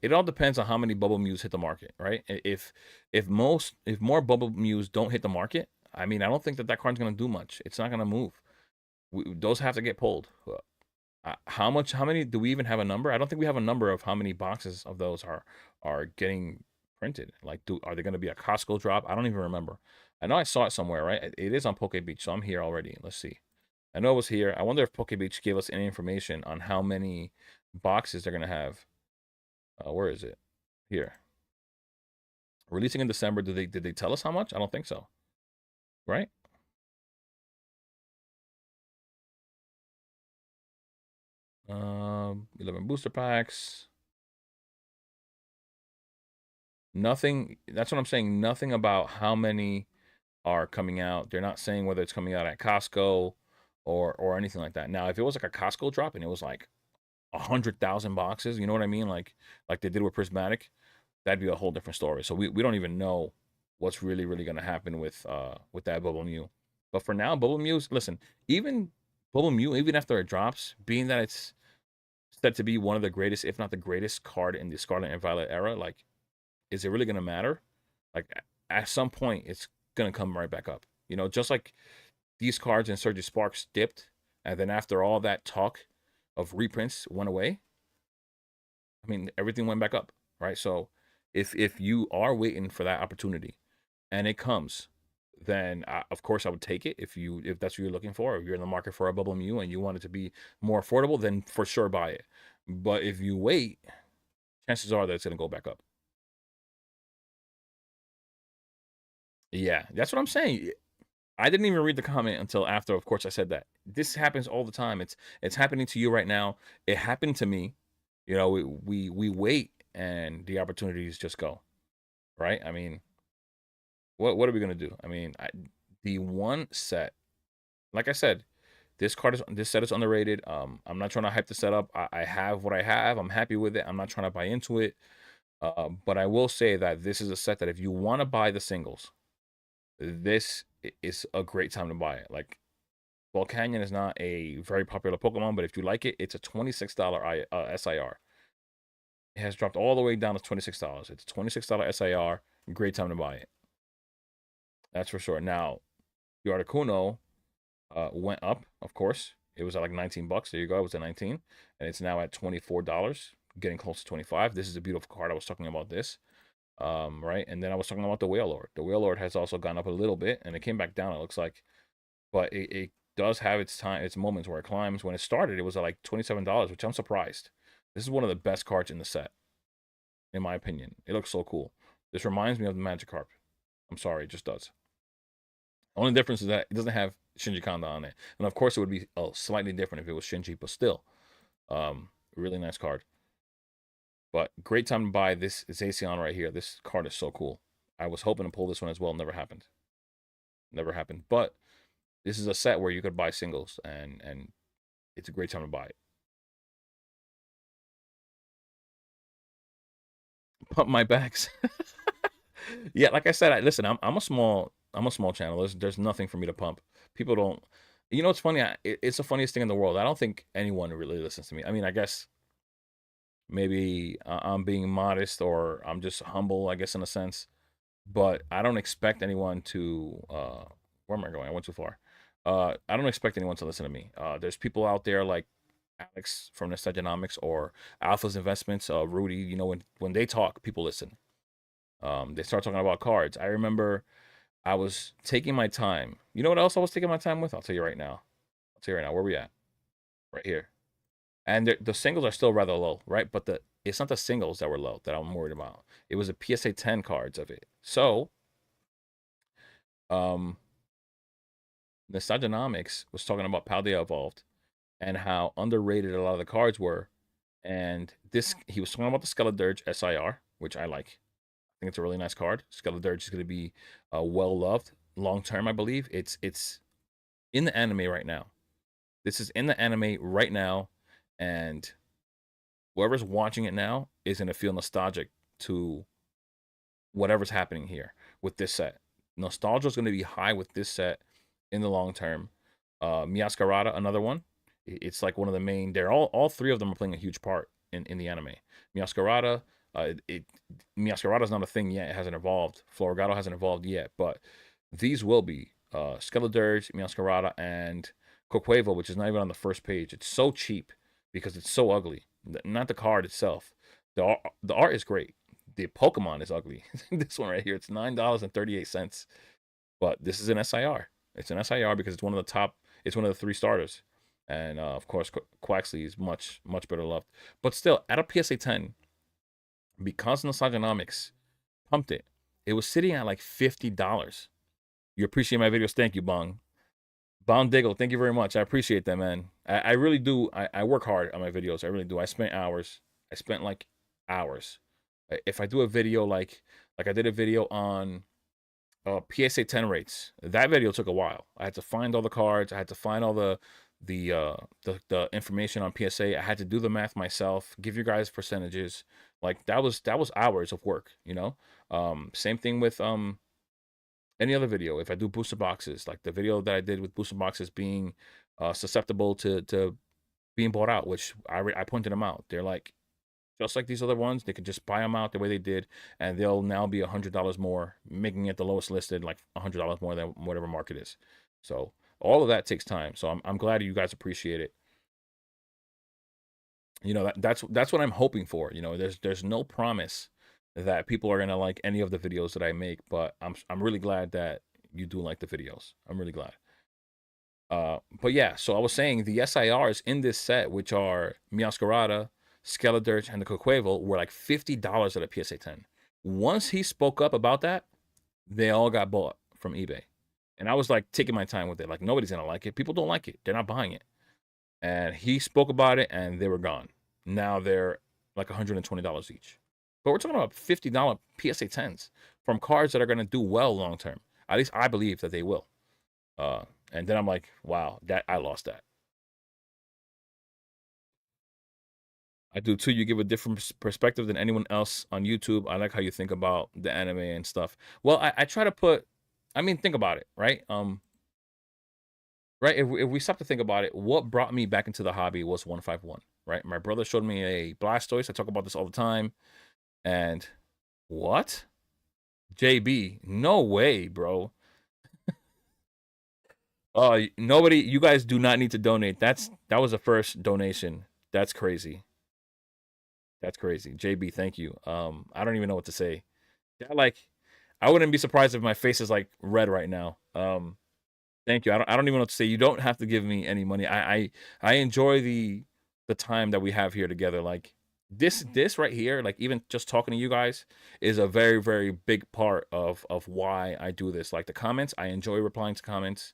it all depends on how many bubble mews hit the market, right? If more bubble mews don't hit the market, I mean, I don't think that card's gonna do much. It's not gonna move. Those have to get pulled. How much? How many? Do we even have a number? I don't think we have a number of how many boxes of those are getting printed. Like, are they going to be a Costco drop? I don't even remember. I know I saw it somewhere, right? It is on Poke Beach, so I'm here already. Let's see. I know it was here. I wonder if PokeBeach gave us any information on how many boxes they're gonna have. Where is it? Here. Releasing in December. Did they tell us how much? I don't think so. Right? 11 booster packs. Nothing. That's what I'm saying. Nothing about how many are coming out. They're not saying whether it's coming out at Costco or anything like that. Now, if it was like a Costco drop and it was like 100,000 boxes, you know what I mean? Like they did with Prismatic, that'd be a whole different story. So we don't even know what's really gonna happen with that Bubble Mew. But for now, Bubble Mew's listen, even Bubble Mew, even after it drops, being that it's said to be one of the greatest, if not the greatest card in the Scarlet and Violet era, like, is it really gonna matter? Like at some point, it's gonna come right back up. You know, just like these cards in Surge Sparks dipped, and then after all that talk of reprints went away, I mean, everything went back up, right? So if you are waiting for that opportunity and it comes, then of course I would take it. If that's what you're looking for, if you're in the market for a Bubble Mew and you want it to be more affordable, then for sure buy it. But if you wait, chances are that it's gonna go back up. Yeah, that's what I'm saying. I didn't even read the comment until after, of course, I said that. This happens all the time. It's happening to you right now. It happened to me. You know, we wait and the opportunities just go, right? I mean, what are we gonna do? I mean, the one set, like I said, this set is underrated. I'm not trying to hype the setup. I have what I have. I'm happy with it. I'm not trying to buy into it. But I will say that this is a set that if you want to buy the singles, this is a great time to buy it. Like, Volcanion is not a very popular Pokemon, but if you like it, it's a $26 SIR. It has dropped all the way down to $26. It's a $26 SIR. Great time to buy it. That's for sure. Now, the Articuno went up, of course. It was at like 19 bucks. There you go. It was at 19, and it's now at $24, getting close to 25. This is a beautiful card. I was talking about this, right? And then I was talking about the Whale Lord. The Whale Lord has also gone up a little bit, and it came back down. It looks like, but it does have its moments where it climbs. When it started, it was at like $27, which I'm surprised. This is one of the best cards in the set, in my opinion. It looks so cool. This reminds me of the Magikarp. I'm sorry, it just does. Only difference is that it doesn't have Shinji Kanda on it. And of course, it would be slightly different if it was Shinji, but still, really nice card. But great time to buy this Zacian right here. This card is so cool. I was hoping to pull this one as well. Never happened. Never happened. But this is a set where you could buy singles, and it's a great time to buy it. Pump my bags. Yeah, like I said, listen. I'm a small channel. There's nothing for me to pump. People don't. You know, it's funny. It's the funniest thing in the world. I don't think anyone really listens to me. I mean, I guess maybe I'm being modest or I'm just humble, I guess, in a sense. But I don't expect anyone to. Where am I going? I went too far. I don't expect anyone to listen to me. There's people out there like Alex from Nostalgianomics or Alpha's Investments, Rudy. You know, when they talk, people listen. They start talking about cards. I remember I was taking my time. You know what else I was taking my time with? I'll tell you right now. I'll tell you right now. Where we at? Right here. And the singles are still rather low, right? But it's not the singles that were low that I'm worried about. It was the PSA 10 cards of it. So, um, Nostalgianomics was talking about Paldea Evolved and how underrated a lot of the cards were. And he was talking about the Skeledirge SIR, which I like. I think it's a really nice card. Skeledirge is going to be well loved long term, I believe. It's in the anime right now. This is in the anime right now, and whoever's watching it now is going to feel nostalgic to whatever's happening here with this set. Nostalgia is going to be high with this set in the long term. Miascarada, another one. It's like one of the main. They're all three of them are playing a huge part in the anime. Miascarada, Miascarada's not a thing yet. It hasn't evolved. Floragato hasn't evolved yet, but these will be Skeledirge, Miascarada, and Coquevo, which is not even on the first page. It's so cheap because it's so ugly. Not the card itself. The art is great. The Pokemon is ugly. This one right here, it's $9.38. But this is an SIR. It's an SIR because it's one of the top. It's one of the 3 starters. And of course, Quaxley is much better loved. But still, at a PSA 10, because Nostalgianomics pumped it, it was sitting at like $50. You appreciate my videos? Thank you, Bong. Bong Diggle, thank you very much. I appreciate that, man. I really do. I work hard on my videos. I really do. I spent hours. I spent like hours. If I do a video like I did a video on PSA 10 rates, that video took a while. I had to find all the cards. I had to find all the information on PSA. I had to do the math myself, give you guys percentages. Like that was hours of work, you know. Same thing with any other video. If I do booster boxes, like the video that I did with booster boxes being susceptible to being bought out, which I pointed them out. They're like just like these other ones. They could just buy them out the way they did, and they'll now be $100 more, making it the lowest listed, like $100 more than whatever market is. So all of that takes time. So I'm glad you guys appreciate it. You know, that's what I'm hoping for. You know, there's no promise that people are gonna like any of the videos that I make, but I'm really glad that you do like the videos. I'm really glad. But yeah, so I was saying the SIRs in this set, which are Miascarada, Skeledirge, and the Coqueval, were like $50 at a PSA 10. Once he spoke up about that, they all got bought from eBay. And I was like taking my time with it. Like nobody's gonna like it. People don't like it. They're not buying it. And he spoke about it and they were gone. Now they're like $120 each. But we're talking about $50 PSA 10s from cards that are gonna do well long term. At least I believe that they will. And then I'm like, wow, that I lost that. I do too. You give a different perspective than anyone else on YouTube. I like how you think about the anime and stuff. Well, I try to put, I mean, think about it, right? Right. If we stop to think about it, what brought me back into the hobby was 151. Right. My brother showed me a Blastoise. I talk about this all the time. And what? JB? No way, bro. Nobody. You guys do not need to donate. That was the first donation. That's crazy. That's crazy. JB, thank you. I don't even know what to say. Yeah, like I wouldn't be surprised if my face is like red right now. Thank you. I don't even know what to say. You don't have to give me any money. I enjoy the time that we have here together. Like this right here, like even just talking to you guys is a very big part of why I do this. Like the comments, I enjoy replying to comments.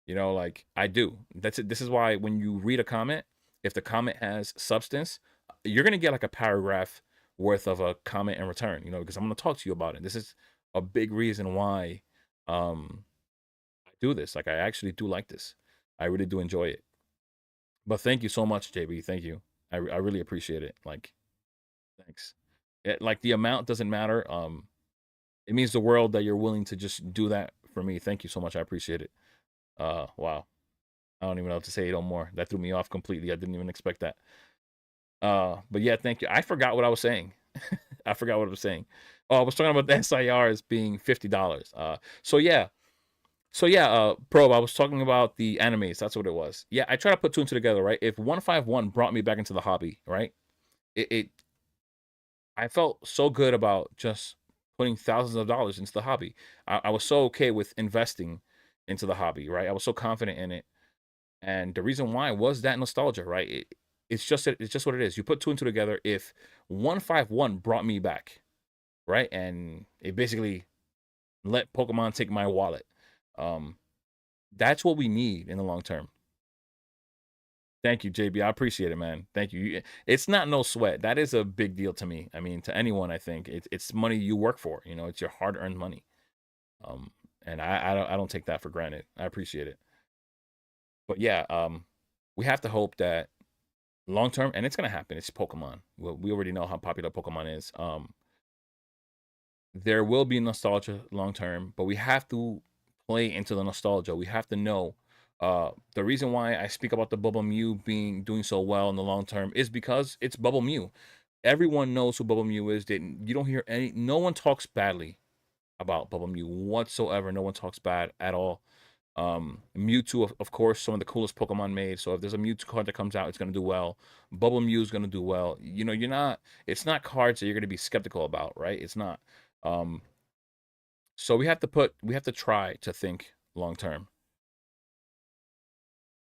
You know, like I do. That's it. This is why when you read a comment, if the comment has substance, you're gonna get like a paragraph worth of a comment in return. You know, because I'm gonna talk to you about it. This is a big reason why I do this. Like I actually do like this. I really do enjoy it. But thank you so much, JB. Thank you. I really appreciate it. Like, thanks. Like the amount doesn't matter. It means the world that you're willing to just do that for me. Thank you so much. I appreciate it. Wow. I don't even know what to say no more. That threw me off completely. I didn't even expect that. But yeah, thank you. I forgot what I was saying. I forgot what I was saying. Oh, I was talking about the SIRs being $50. Probe, I was talking about the animes. That's what it was. Yeah, I try to put two and two together, right? If 151 brought me back into the hobby, right? It I felt so good about just putting thousands of dollars into the hobby. I was so okay with investing into the hobby, right? I was so confident in it. And the reason why was that nostalgia, right? It's just what it is. You put two and two together. If 151 brought me back, right? And it basically let Pokemon take my wallet. Um, that's what we need in the long term. Thank you, JB. I appreciate it, man. Thank you. It's not no sweat. That is a big deal to me. I mean, to anyone, I think it's money you work for. You know, it's your hard-earned money. Um, and I don't take that for granted. I appreciate it. But yeah, we have to hope that long term, and it's gonna happen. It's Pokemon. Well, we already know how popular Pokemon is. There will be nostalgia long term, but we have to play into the nostalgia. We have to know the reason why I speak about the Bubble Mew being doing so well in the long term is because it's Bubble Mew. Everyone knows who Bubble Mew is. You don't hear no one talks badly about Bubble Mew whatsoever. No one talks bad at all. Mewtwo, of course, some of the coolest Pokemon made. So if there's a Mewtwo card that comes out, it's gonna do well. Bubble Mew is gonna do well. You know, it's not cards that you're gonna be skeptical about, right? It's not. Um, so we have to try to think long term.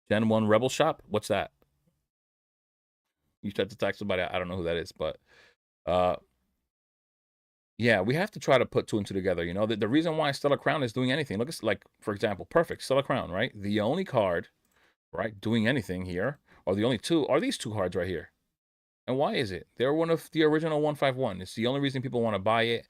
Gen 1 Rebel Shop? What's that? You tried to text somebody. I don't know who that is, but uh, yeah, we have to try to put two and two together. You know, the reason why Stellar Crown is doing anything. Look at, like, for example, perfect Stellar Crown, right? The only card, right, doing anything here, or the only two, are these two cards right here. And why is it? They're one of the original 151. It's the only reason people want to buy it.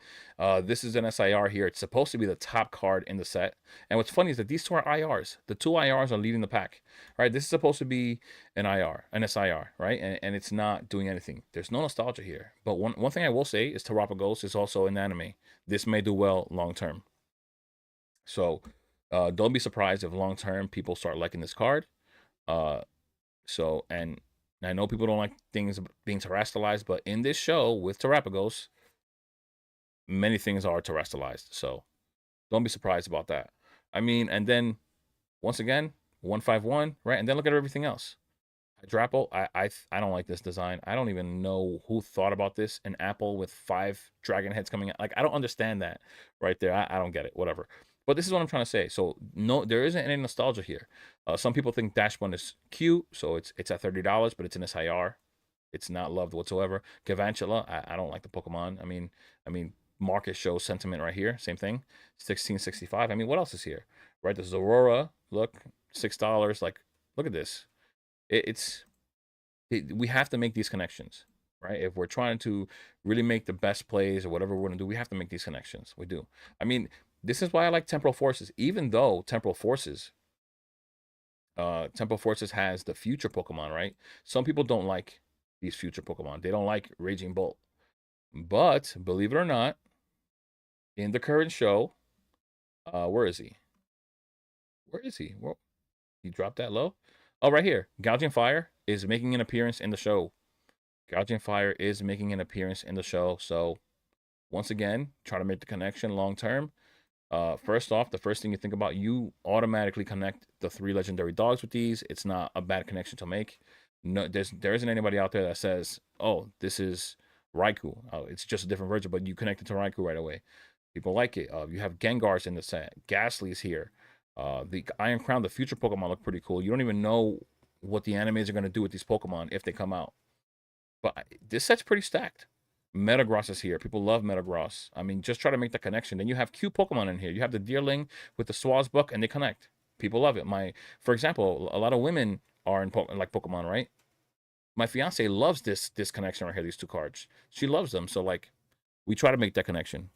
This is an SIR here. It's supposed to be the top card in the set. And what's funny is that these two are IRs. The two IRs are leading the pack, right? This is supposed to be an IR, an SIR, right? And it's not doing anything. There's no nostalgia here. But one thing I will say is Tarapa Ghost is also an anime. This may do well long term. So don't be surprised if long term people start liking this card. And I know people don't like things being terrestrialized, but in this show with Terrapagos, many things are terrestrialized. So don't be surprised about that. I mean, and then once again, 151, right? And then look at everything else. Hydrapple, I don't like this design. I don't even know who thought about this. An apple with 5 dragon heads coming out. Like, I don't understand that right there. I don't get it. Whatever. But this is what I'm trying to say. So no, there isn't any nostalgia here. Some people think Dash One is cute, so it's at $30, but it's an SIR. It's not loved whatsoever. Gavantula, I don't like the Pokemon. I mean, market shows sentiment right here. Same thing. 1665. I mean, what else is here? Right? There's Aurora. Look, $6. Like, look at this. We have to make these connections, right? If we're trying to really make the best plays or whatever we're gonna do, we have to make these connections. We do. I mean, this is why I like Temporal Forces, even though Temporal Forces has the future Pokemon, right? Some people don't like these future Pokemon. They don't like Raging Bolt. But believe it or not, in the current show, where is he? Where is he? Well, he dropped that low. Oh, right here. Gouging Fire is making an appearance in the show. Gouging Fire is making an appearance in the show. So once again, try to make the connection long term. First off, the first thing you think about, you automatically connect the 3 legendary dogs with these. It's not a bad connection to make. No, there isn't anybody out there that says, "Oh, this is Raikou." Oh, it's just a different version, but you connect it to Raikou right away. People like it. You have Gengars in the set. Ghastly's here. The Iron Crown, the future Pokemon look pretty cool. You don't even know what the animes are going to do with these Pokemon if they come out. But this set's pretty stacked. Metagross is here. People love Metagross. I mean, just try to make the connection. Then you have cute Pokemon in here. You have the Deerling with the Swazbuck, and they connect. People love it. For example, a lot of women are like Pokemon, right? My fiance loves this connection right here. These two cards, she loves them. So like, we try to make that connection.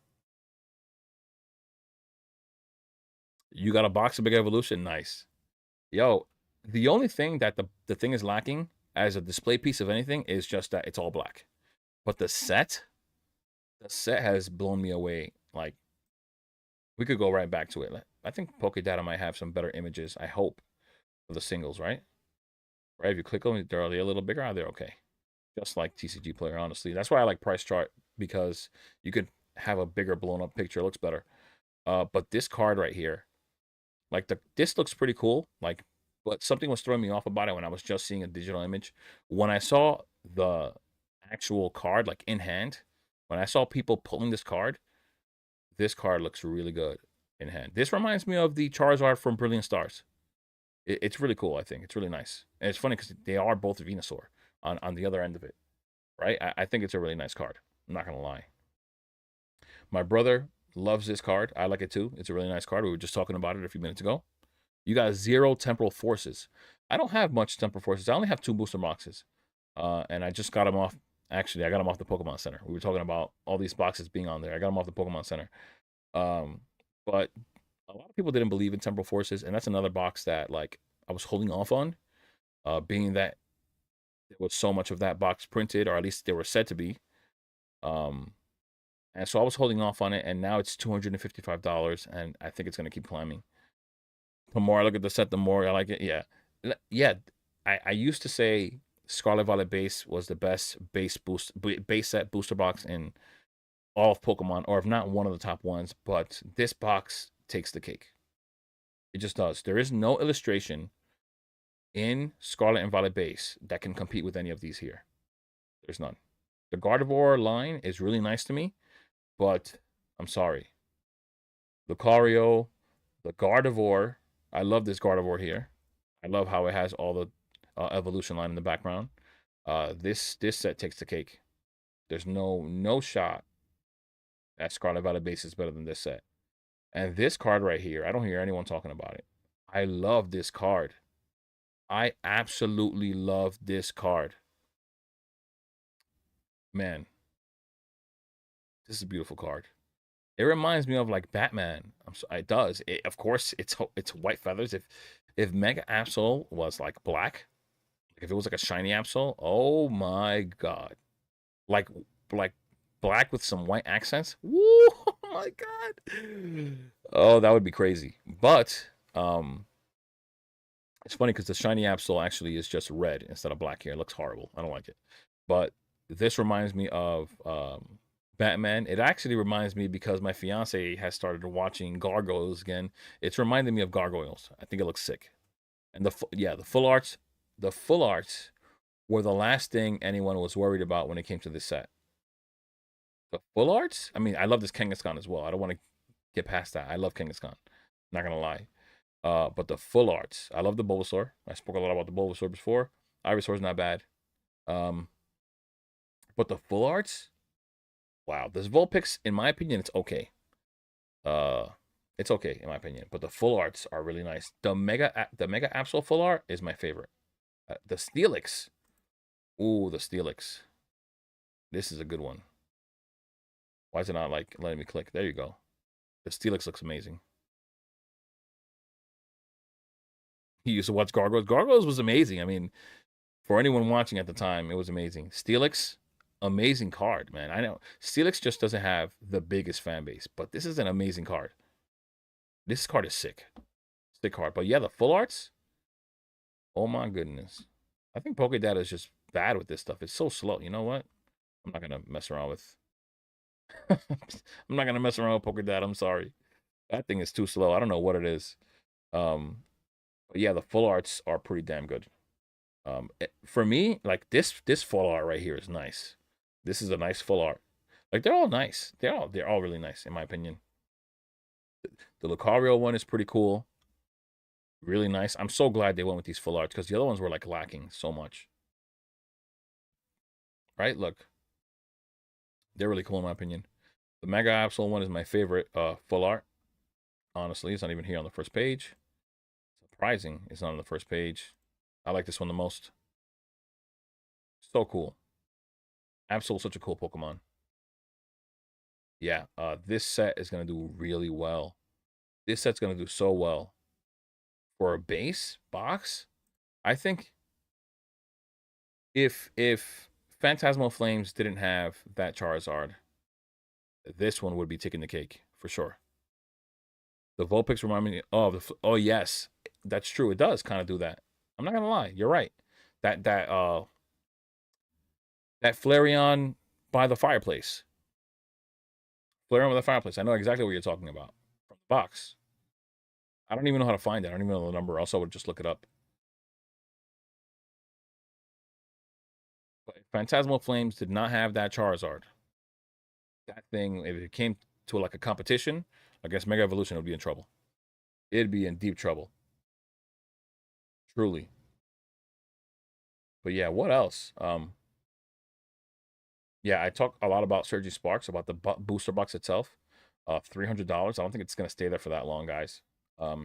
You got a box of Big Evolution, nice. Yo, the only thing that the thing is lacking as a display piece of anything is just that it's all black. But the set has blown me away. Like, we could go right back to it. I think Pokédata might have some better images, I hope, for the singles, right? Right, if you click on them, they're a little bigger. They're okay. Just like TCG Player, honestly. That's why I like Price Chart, because you could have a bigger blown up picture. It looks better. But this card right here, like, this looks pretty cool. Like, but something was throwing me off about it when I was just seeing a digital image. When I saw the actual card, like, in hand, when I saw people pulling this card looks really good in hand. This reminds me of the Charizard from Brilliant Stars. It's really cool, I think. It's really nice. And it's funny because they are both Venusaur on the other end of it, right? I think it's a really nice card. I'm not going to lie. My brother loves this card. I like it too. It's a really nice card. We were just talking about it a few minutes ago. You got 0 Temporal Forces. I don't have much Temporal Forces. I only have 2 booster boxes. And I just got them off. Actually, I got them off the Pokemon Center. We were talking about all these boxes being on there. I got them off the Pokemon Center. But a lot of people didn't believe in Temporal Forces, and that's another box that, like, I was holding off on, being that there was so much of that box printed, or at least they were said to be. And so I was holding off on it, and now it's $255, and I think it's going to keep climbing. The more I look at the set, the more I like it. Yeah. I used to say Scarlet Violet Base was the best base set booster box in all of Pokemon, or if not one of the top ones, but this box takes the cake. It just does. There is no illustration in Scarlet and Violet Base that can compete with any of these here. There's none. The Gardevoir line is really nice to me, but I'm sorry. Lucario, the Gardevoir, I love this Gardevoir here. I love how it has all the evolution line in the background. This set takes the cake. There's no shot that Scarlet Violet base is better than this set. And this card right here, I don't hear anyone talking about it. I love this card. I absolutely love this card. Man, this is a beautiful card. It reminds me of like Batman. It does. Of course, it's white feathers. If Mega Absol was like black, if it was like a shiny Absol, oh my god, like like black with some white accents. Woo! Oh my god. Oh, that would be crazy. But it's funny because the shiny Absol actually is just red instead of black here. It looks horrible. I don't like it. But this reminds me of Batman. It actually reminds me because my fiance has started watching Gargoyles again. It's reminding me of Gargoyles. I think it looks sick. And the full arts were the last thing anyone was worried about when it came to this set. The full arts? I mean, I love this Kangaskhan as well. I don't want to get past that. I love Kangaskhan. Not gonna lie. But the full arts, I love the Bulbasaur. I spoke a lot about the Bulbasaur before. Ivysaur's not bad. But the full arts, wow. This Vulpix, in my opinion, it's okay. It's okay in my opinion. But the full arts are really nice. The Mega Absol full art is my favorite. The Steelix, ooh, the Steelix. This is a good one. Why is it not like letting me click? There you go. The Steelix looks amazing. He used to watch Gargoyles. Gargoyles was amazing. I mean, for anyone watching at the time, it was amazing. Steelix, amazing card, man. I know Steelix just doesn't have the biggest fan base, but this is an amazing card. This card is sick. Sick card. But yeah, the full arts, oh my goodness. I think Pokédata is just bad with this stuff. It's so slow. You know what? I'm not gonna mess around with I'm not gonna mess around with Pokédata. I'm sorry. That thing is too slow. I don't know what it is. But yeah, the full arts are pretty damn good. For me, like this full art right here is nice. This is a nice full art. Like they're all nice. They're all really nice in my opinion. The Lucario one is pretty cool. Really nice. I'm so glad they went with these full arts because the other ones were like lacking so much. Right? Look, they're really cool in my opinion. The Mega Absol one is my favorite full art. Honestly, it's not even here on the first page. Surprising, it's not on the first page. I like this one the most. So cool. Absol, such a cool Pokemon. Yeah, this set is gonna do really well. This set's gonna do so well. For a base box, I think if Phantasmal Flames didn't have that Charizard, this one would be taking the cake for sure. The Vulpix remind me oh yes, that's true. It does kind of do that. I'm not gonna lie, you're right. That Flareon by the fireplace. Flareon by the fireplace. I know exactly what you're talking about. From the box. I don't even know how to find it. I don't even know the number. Also, I would just look it up. But Phantasmal Flames did not have that Charizard. That thing, if it came to like a competition against Mega Evolution, it would be in trouble. It'd be in deep trouble. Truly. But yeah, what else? Yeah, I talk a lot about Surgy Sparks, about the booster box itself. $300. I don't think it's gonna stay there for that long, guys. I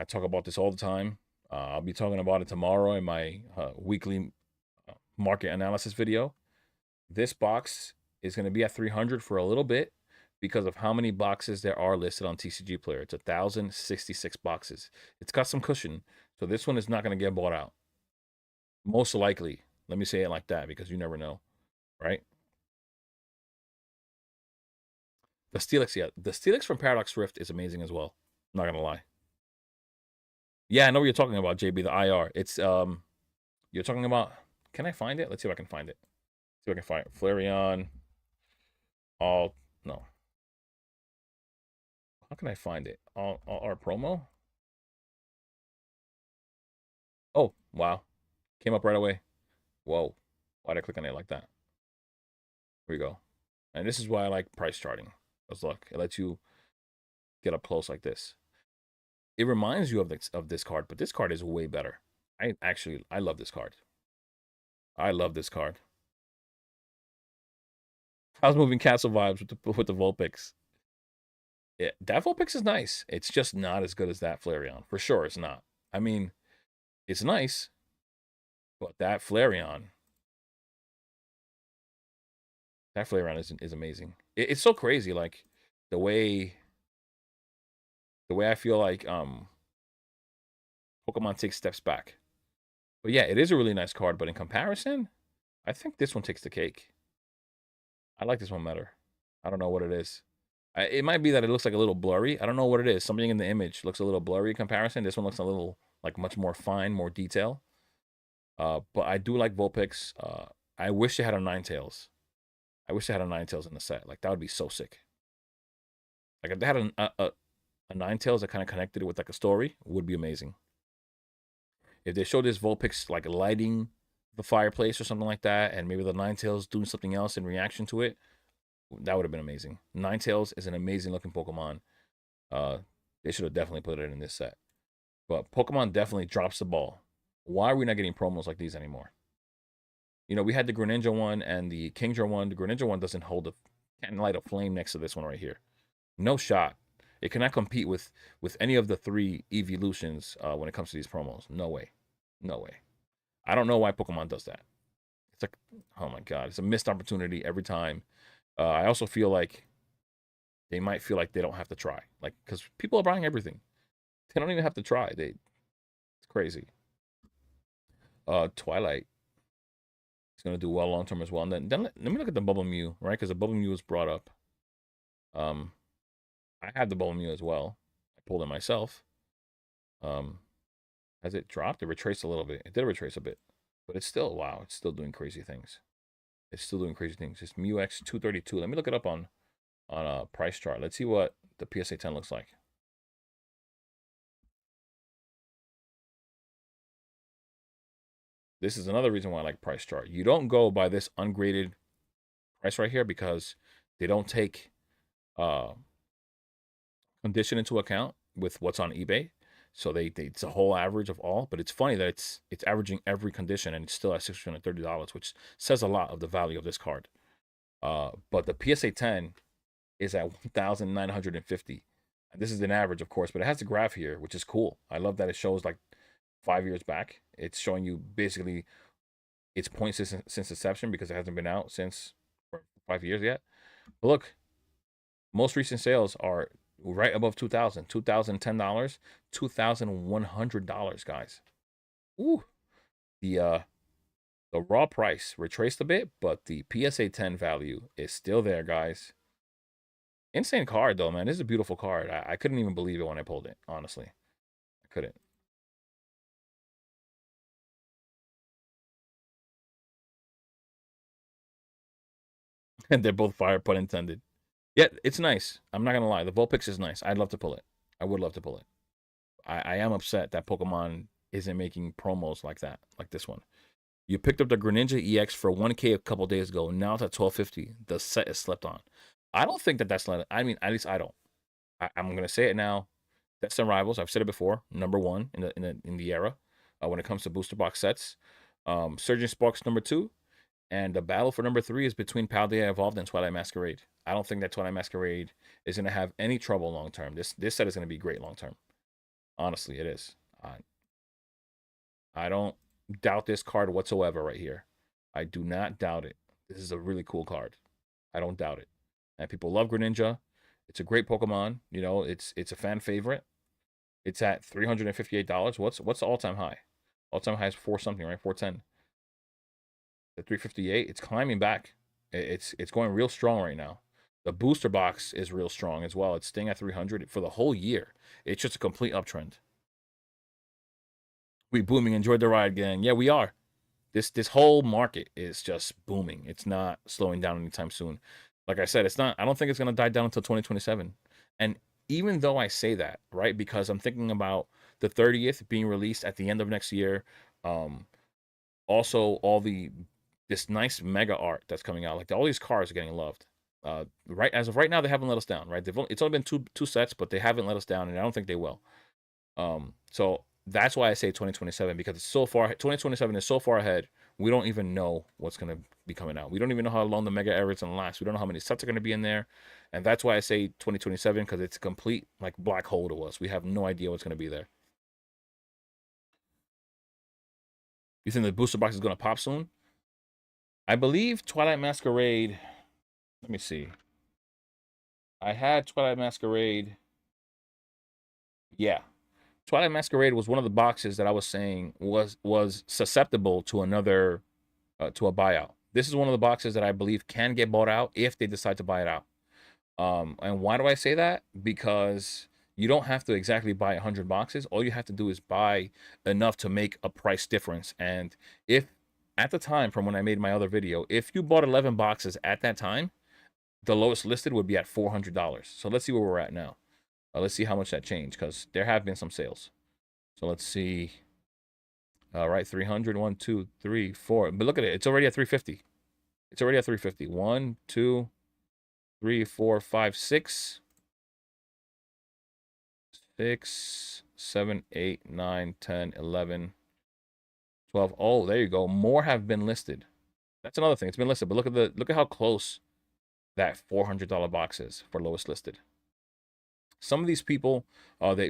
talk about this all the time. I'll be talking about it tomorrow in my weekly market analysis video. This box is going to be at 300 for a little bit because of how many boxes there are listed on TCG Player. It's 1,066 boxes. It's got some cushion, so this one is not going to get bought out. Most likely. Let me say it like that because you never know, right? The Steelix, yeah. The Steelix from Paradox Rift is amazing as well. I'm not going to lie. Yeah, I know what you're talking about, JB, the IR. It's, you're talking about, can I find it? Let's see if I can find it. See if I can find it. Flareon, all, no. How can I find it? Our promo? Oh, wow. Came up right away. Whoa. Why'd I click on it like that? Here we go. And this is why I like price charting. Because look, it lets you get up close like this. It reminds you of this card, but this card is way better. I love this card. I love this card. I was moving castle vibes with the Vulpix. Yeah, that Vulpix is nice. It's just not as good as that Flareon. For sure, it's not. I mean, it's nice, but that Flareon is amazing. It's so crazy, like the way I feel like Pokemon takes steps back. But yeah, it is a really nice card. But in comparison, I think this one takes the cake. I like this one better. I don't know what it is. It might be that it looks like a little blurry. I don't know what it is. Something in the image looks a little blurry in comparison. This one looks a little like much more fine, more detail. But I do like Vulpix. I wish they had a Ninetales. I wish they had a Ninetales in the set. Like that would be so sick. Like if they had a Ninetales that kind of connected it with like a story, would be amazing. If they showed this Vulpix like lighting the fireplace or something like that, and maybe the Ninetales doing something else in reaction to it, that would have been amazing. Ninetales is an amazing looking Pokemon. Uh, they should have definitely put it in this set. But Pokemon definitely drops the ball. Why are we not getting promos like these anymore? You know, we had the Greninja one and the Kingdra one. The Greninja one doesn't hold a can't light a flame next to this one right here. No shot. It cannot compete with any of the three evolutions when it comes to these promos. No way. No way. I don't know why Pokemon does that. It's like, oh my god, it's a missed opportunity every time. I also feel like they might feel like they don't have to try, like because people are buying everything. They don't even have to try. It's crazy. Twilight is gonna do well long term as well. And then let me look at the Bubble Mew, right? Because the Bubble Mew was brought up. Um, I had the Bubble Mew as well. I pulled it myself. Um, has it dropped? It retraced a little bit. It did retrace a bit, but it's still wow. It's still doing crazy things. It's still doing crazy things. It's Mew X 232. Let me look it up on a price chart. Let's see what the PSA 10 looks like. This is another reason why I like price chart. You don't go by this ungraded price right here because they don't take uh, condition into account with what's on eBay. So they it's a whole average of all, but it's funny that it's averaging every condition and it's still at $630, which says a lot of the value of this card. But the PSA 10 is at 1,950. And this is an average, of course, but it has a graph here, which is cool. I love that it shows like 5 years back. It's showing you basically its points since inception because it hasn't been out since 5 years yet. But look, most recent sales are right above 2,000, $2,010, $2,100, guys. Ooh, the raw price retraced a bit, but the PSA 10 value is still there, guys. Insane card though, man. This is a beautiful card. I couldn't even believe it when I pulled it. Honestly, I couldn't. And they're both fire, pun intended. Yeah, it's nice. I'm not gonna lie. The Vulpix is nice. I'd love to pull it. I would love to pull it. I am upset that Pokemon isn't making promos like that, like this one. You picked up the Greninja EX for 1K a couple days ago. Now it's at 1250. The set is slept on. I don't think that that's let. I mean, at least I don't. I'm gonna say it now. Destined Rivals. I've said it before. Number one in the era when it comes to booster box sets. Surging Sparks number two, and the battle for number three is between Paldea Evolved and Twilight Masquerade. I don't think that Twilight Masquerade is gonna have any trouble long term. This set is gonna be great long term. Honestly, it is. I don't doubt this card whatsoever right here. I do not doubt it. This is a really cool card. I don't doubt it. And people love Greninja. It's a great Pokemon. You know, it's a fan favorite. It's at $358. What's the all-time high? All-time high is 4 something, right? 410. The 358. It's climbing back. It's going real strong right now. The booster box is real strong as well. It's staying at 300 for the whole year. It's just a complete uptrend. We booming. Enjoyed the ride, gang. Yeah, we are. This whole market is just booming. It's not slowing down anytime soon. Like I said, it's not. I don't think it's gonna die down until 2027. And even though I say that, right, because I'm thinking about the 30th being released at the end of next year. Also, all this nice mega art that's coming out. Like all these cars are getting loved. Right as of right now, they haven't let us down. Right, it's only been two sets, but they haven't let us down, and I don't think they will. So that's why I say 2027, because it's so far. 2027 is so far ahead. We don't even know what's gonna be coming out. We don't even know how long the mega era is gonna last. We don't know how many sets are gonna be in there, and that's why I say 2027, because it's a complete like black hole to us. We have no idea what's gonna be there. You think the booster box is gonna pop soon? I believe Twilight Masquerade. Let me see. I had Twilight Masquerade. Yeah, Twilight Masquerade was one of the boxes that I was saying was susceptible to another to a buyout. This is one of the boxes that I believe can get bought out if they decide to buy it out. And why do I say that? Because you don't have to exactly buy 100 boxes. All you have to do is buy enough to make a price difference. And if at the time from when I made my other video, if you bought 11 boxes at that time, the lowest listed would be at $400. So let's see where we're at now. Let's see how much that changed, because there have been some sales. So let's see. All right, 300, 1, 2, 3, 4. But look at it. It's already at 350. It's already at 350. 1, 2, 3, 4, 5, 6. 6, 7, 8, 9, 10, 11, 12. Oh, there you go. More have been listed. That's another thing. It's been listed, but look at how close that $400 box is for lowest listed. Some of these people,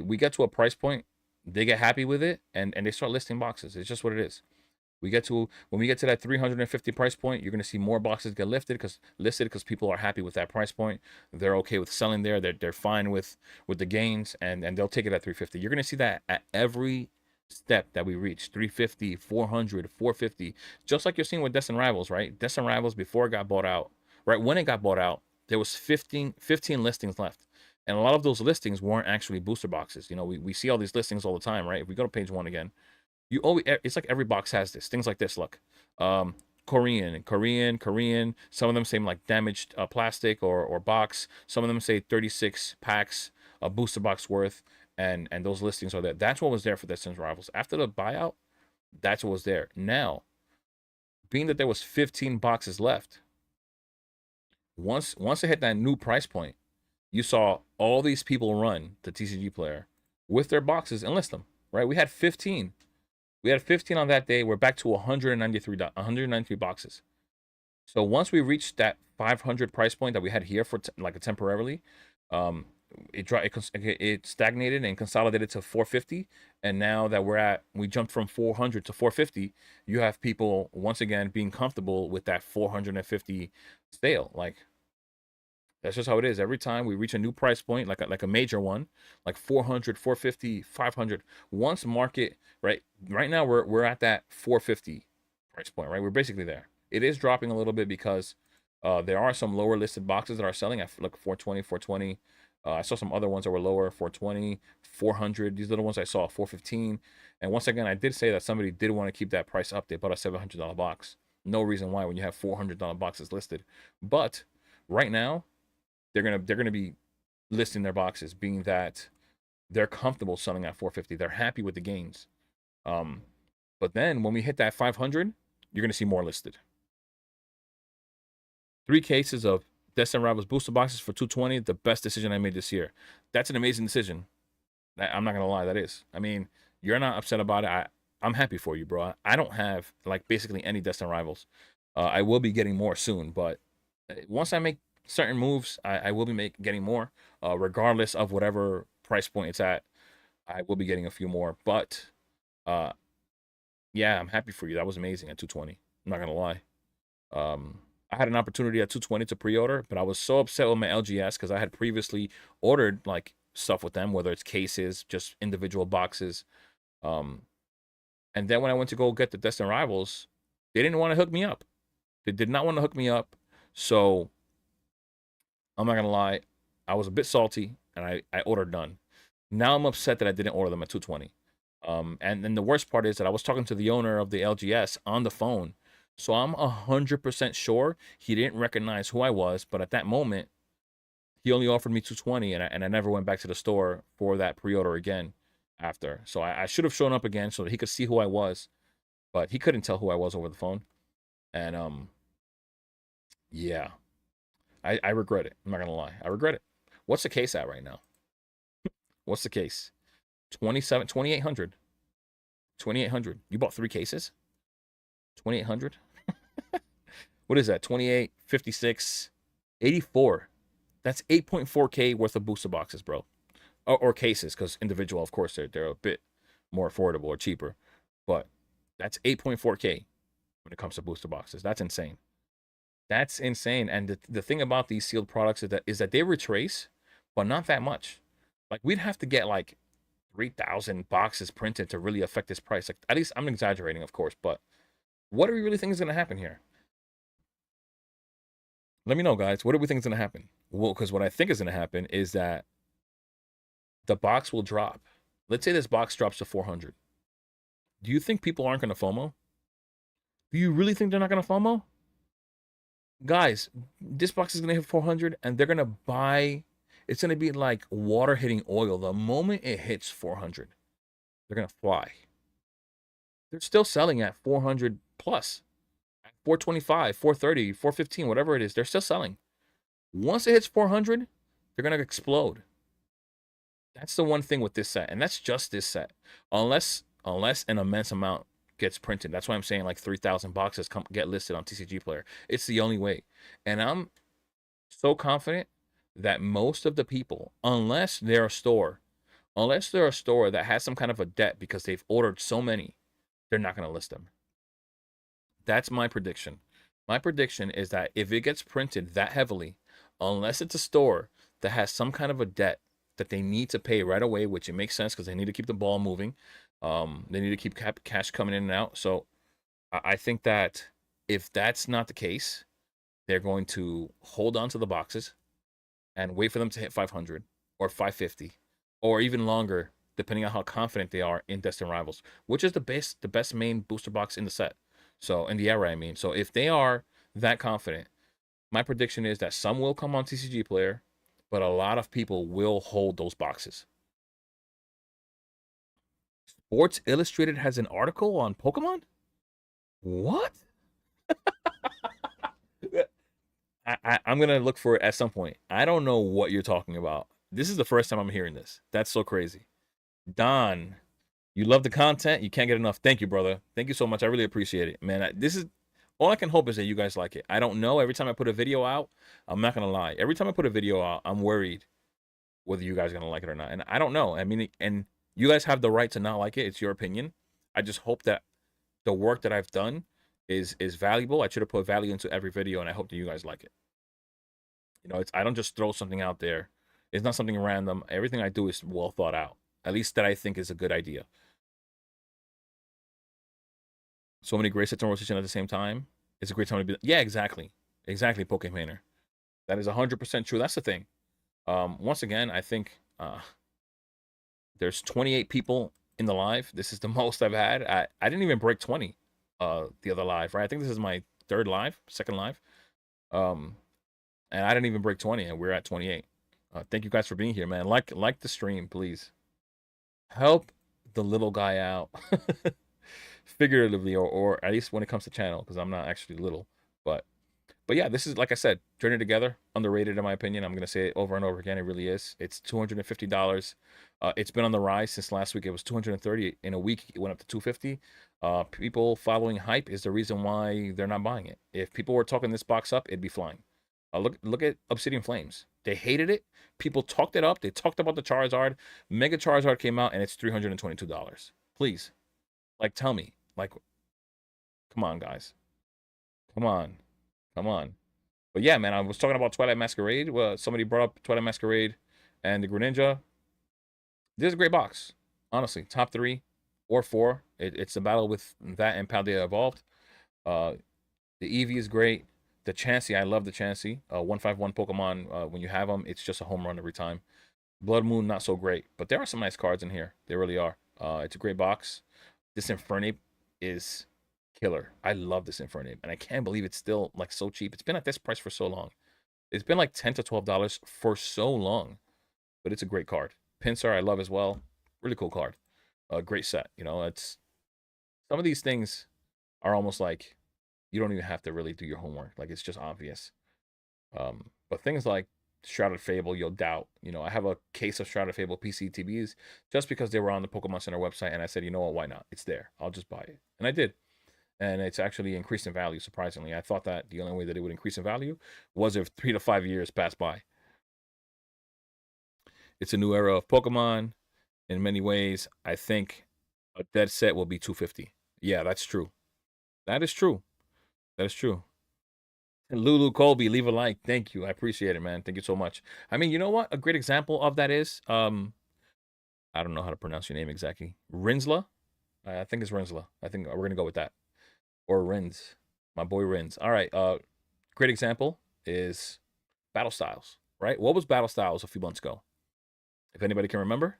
we get to a price point, they get happy with it, and they start listing boxes. It's just what it is. When we get to that 350 price point, you're going to see more boxes get listed because people are happy with that price point. They're okay with selling there. They're fine with the gains, and they'll take it at 350. You're going to see that at every step that we reach: 350, 400, 450. Just like you're seeing with Destined Rivals, right? Destined Rivals, before it got bought out, right when it got bought out, there was 15 listings left. And a lot of those listings weren't actually booster boxes. You know, we see all these listings all the time, right? If we go to page 1 again, you always, it's like every box has this, things like this. Look, Korean, some of them say like damaged plastic or box, some of them say 36 packs, a booster box worth, and those listings are there. That's what was there for Destined Rivals. After the buyout, that's what was there. Now, being that there was 15 boxes left, once it hit that new price point, you saw all these people run the TCG player with their boxes and list them, right? We had 15 on that day. We're back to 193 boxes. So once we reached that 500 price point that we had here for like a temporarily, um, it stagnated and consolidated to 450. And now that we jumped from 400 to 450, you have people once again being comfortable with that 450 sale. Like, that's just how it is. Every time we reach a new price point, like a major one, like 400, 450, 500. Once market, right now we're at that 450 price point, right? We're basically there. It is dropping a little bit because there are some lower listed boxes that are selling at like 420, 420. I saw some other ones that were lower, 420, 400. These little ones I saw 415. And once again, I did say that somebody did want to keep that price up. They bought a $700 box. No reason why when you have $400 boxes listed. But right now, they're gonna be listing their boxes, being that they're comfortable selling at 450. They're happy with the gains. But then when we hit that 500, you're gonna see more listed. 3 cases of Destined Rivals booster boxes for 220. The best decision I made this year. That's an amazing decision. I'm not gonna lie, that is. I mean, you're not upset about it. I'm happy for you, bro. I don't have like basically any Destined Rivals. I will be getting more soon, but once I make certain moves, I will be getting more, regardless of whatever price point it's at. I will be getting a few more, but uh, yeah, I'm happy for you. That was amazing at 220. I'm not gonna lie. I had an opportunity at 220 to pre-order, but I was so upset with my LGS because I had previously ordered like stuff with them, whether it's cases, just individual boxes. Um, and then when I went to go get the Destined Rivals, they didn't want to hook me up. They did not want to hook me up. So I'm not gonna lie, I was a bit salty, and I ordered none. Now I'm upset that I didn't order them at 220. And then the worst part is that I was talking to the owner of the LGS on the phone, so I'm 100% sure he didn't recognize who I was. But at that moment, he only offered me 220, and I never went back to the store for that pre-order again after. So I should have shown up again so that he could see who I was, but he couldn't tell who I was over the phone. And yeah, I regret it. I'm not gonna lie, I regret it. What's the case at right now? What's the case? 2800. 2800. You bought 3 cases? 2800? What is that? 28, 56, 84. That's 8.4K worth of booster boxes, bro. Or cases, because individual, of course, they're a bit more affordable or cheaper. But that's 8.4K when it comes to booster boxes. That's insane. That's insane. And the thing about these sealed products is that they retrace, but not that much. Like, we'd have to get like 3,000 boxes printed to really affect this price. Like, at least I'm exaggerating, of course, but what do we really think is going to happen here? Let me know, guys. What do we think is going to happen? Well, because what I think is going to happen is that the box will drop. Let's say this box drops to 400. Do you think people aren't going to FOMO? Do you really think they're not going to FOMO? Guys, this box is going to hit 400 and they're going to buy. It's going to be like water hitting oil. The moment it hits 400, they're going to fly. They're still selling at 400 plus, 425, 430, 415, whatever it is. They're still selling. Once it hits 400, they're going to explode. That's the one thing with this set, and that's just this set. Unless an immense amount gets printed. That's why I'm saying like 3,000 boxes get listed on TCG Player. It's the only way. And I'm so confident that most of the people, unless they're a store that has some kind of a debt because they've ordered so many, they're not going to list them. That's my prediction. My prediction is that if it gets printed that heavily, unless it's a store that has some kind of a debt that they need to pay right away, which it makes sense because they need to keep the ball moving. They need to keep cash coming in and out. So I think that if that's not the case, they're going to hold on to the boxes and wait for them to hit 500 or 550 or even longer, depending on how confident they are in Destined Rivals, which is the best main booster box in the set. So in the era, I mean. So if they are that confident, my prediction is that some will come on TCG Player, but a lot of people will hold those boxes. Sports Illustrated has an article on Pokemon? What? I'm going to look for it at some point. I don't know what you're talking about. This is the first time I'm hearing this. That's so crazy. Don, you love the content. You can't get enough. Thank you, brother. Thank you so much. I really appreciate it, man. This is all I can hope is that you guys like it. I don't know. Every time I put a video out, I'm not going to lie. Every time I put a video out, I'm worried whether you guys are going to like it or not. And I don't know. I mean, and you guys have the right to not like it. It's your opinion. I just hope that the work that I've done is valuable. I should have put value into every video, and I hope that you guys like it. You know, I don't just throw something out there. It's not something random. Everything I do is well thought out. At least that I think is a good idea. So many great sets in rotation at the same time. It's a great time to be. Yeah, exactly. Exactly, Pokemaner. That is 100% true. That's the thing. Once again, I think there's 28 people in the live. This is the most I've had. I didn't even break 20 the other live, right? I think this is my second live. And I didn't even break 20, and we're at 28. Thank you guys for being here, man. Like the stream, please. Help the little guy out. Figuratively, or at least when it comes to channel, because I'm not actually little. But yeah, this is, like I said, Journey Together, underrated in my opinion. I'm going to say it over and over again. It really is. It's $250. It's been on the rise since last week. It was $230. In a week, it went up to $250. People following hype is the reason why they're not buying it. If people were talking this box up, it'd be flying. Look at Obsidian Flames. They hated it. People talked it up. They talked about the Charizard. Mega Charizard came out, and it's $322. Please. Like, tell me. Like, come on, guys. Come on. Come on. But yeah, man, I was talking about Twilight Masquerade. Well, somebody brought up Twilight Masquerade and the Greninja. This is a great box. Honestly, top 3 or 4. It's a battle with that and Paldea Evolved. The Eevee is great. The Chansey, I love the Chansey. 151 Pokemon, when you have them, it's just a home run every time. Blood Moon, not so great. But there are some nice cards in here. They really are. It's a great box. This Infernape is killer. I love this Infernape, and I can't believe it's still like so cheap. It's been at this price for so long. It's been like $10 to $12 for so long, but it's a great card. Pinsir I love as well. Really cool card. Great set. You know, it's some of these things are almost like you don't even have to really do your homework. Like, it's just obvious. But things like Shrouded Fable, you'll doubt. I have a case of Shrouded Fable PC ETBs just because they were on the Pokemon Center website, and I said, you know what, why not? It's there. I'll just buy it, and I did. And it's actually increased in value. Surprisingly, I thought that the only way that it would increase in value was if 3 to 5 years passed by. It's a new era of Pokemon. In many ways, I think a dead set will be 250. Yeah, that's true. That is true. That is true. And Lulu Colby, leave a like. Thank you. I appreciate it, man. Thank you so much. I mean, you know what? A great example of that is I don't know how to pronounce your name exactly. Rinsla? I think it's Rinsla. I think we're gonna go with that. Or Rins. My boy Rins. All right. Great example is Battle Styles, right? What was Battle Styles a few months ago? If anybody can remember,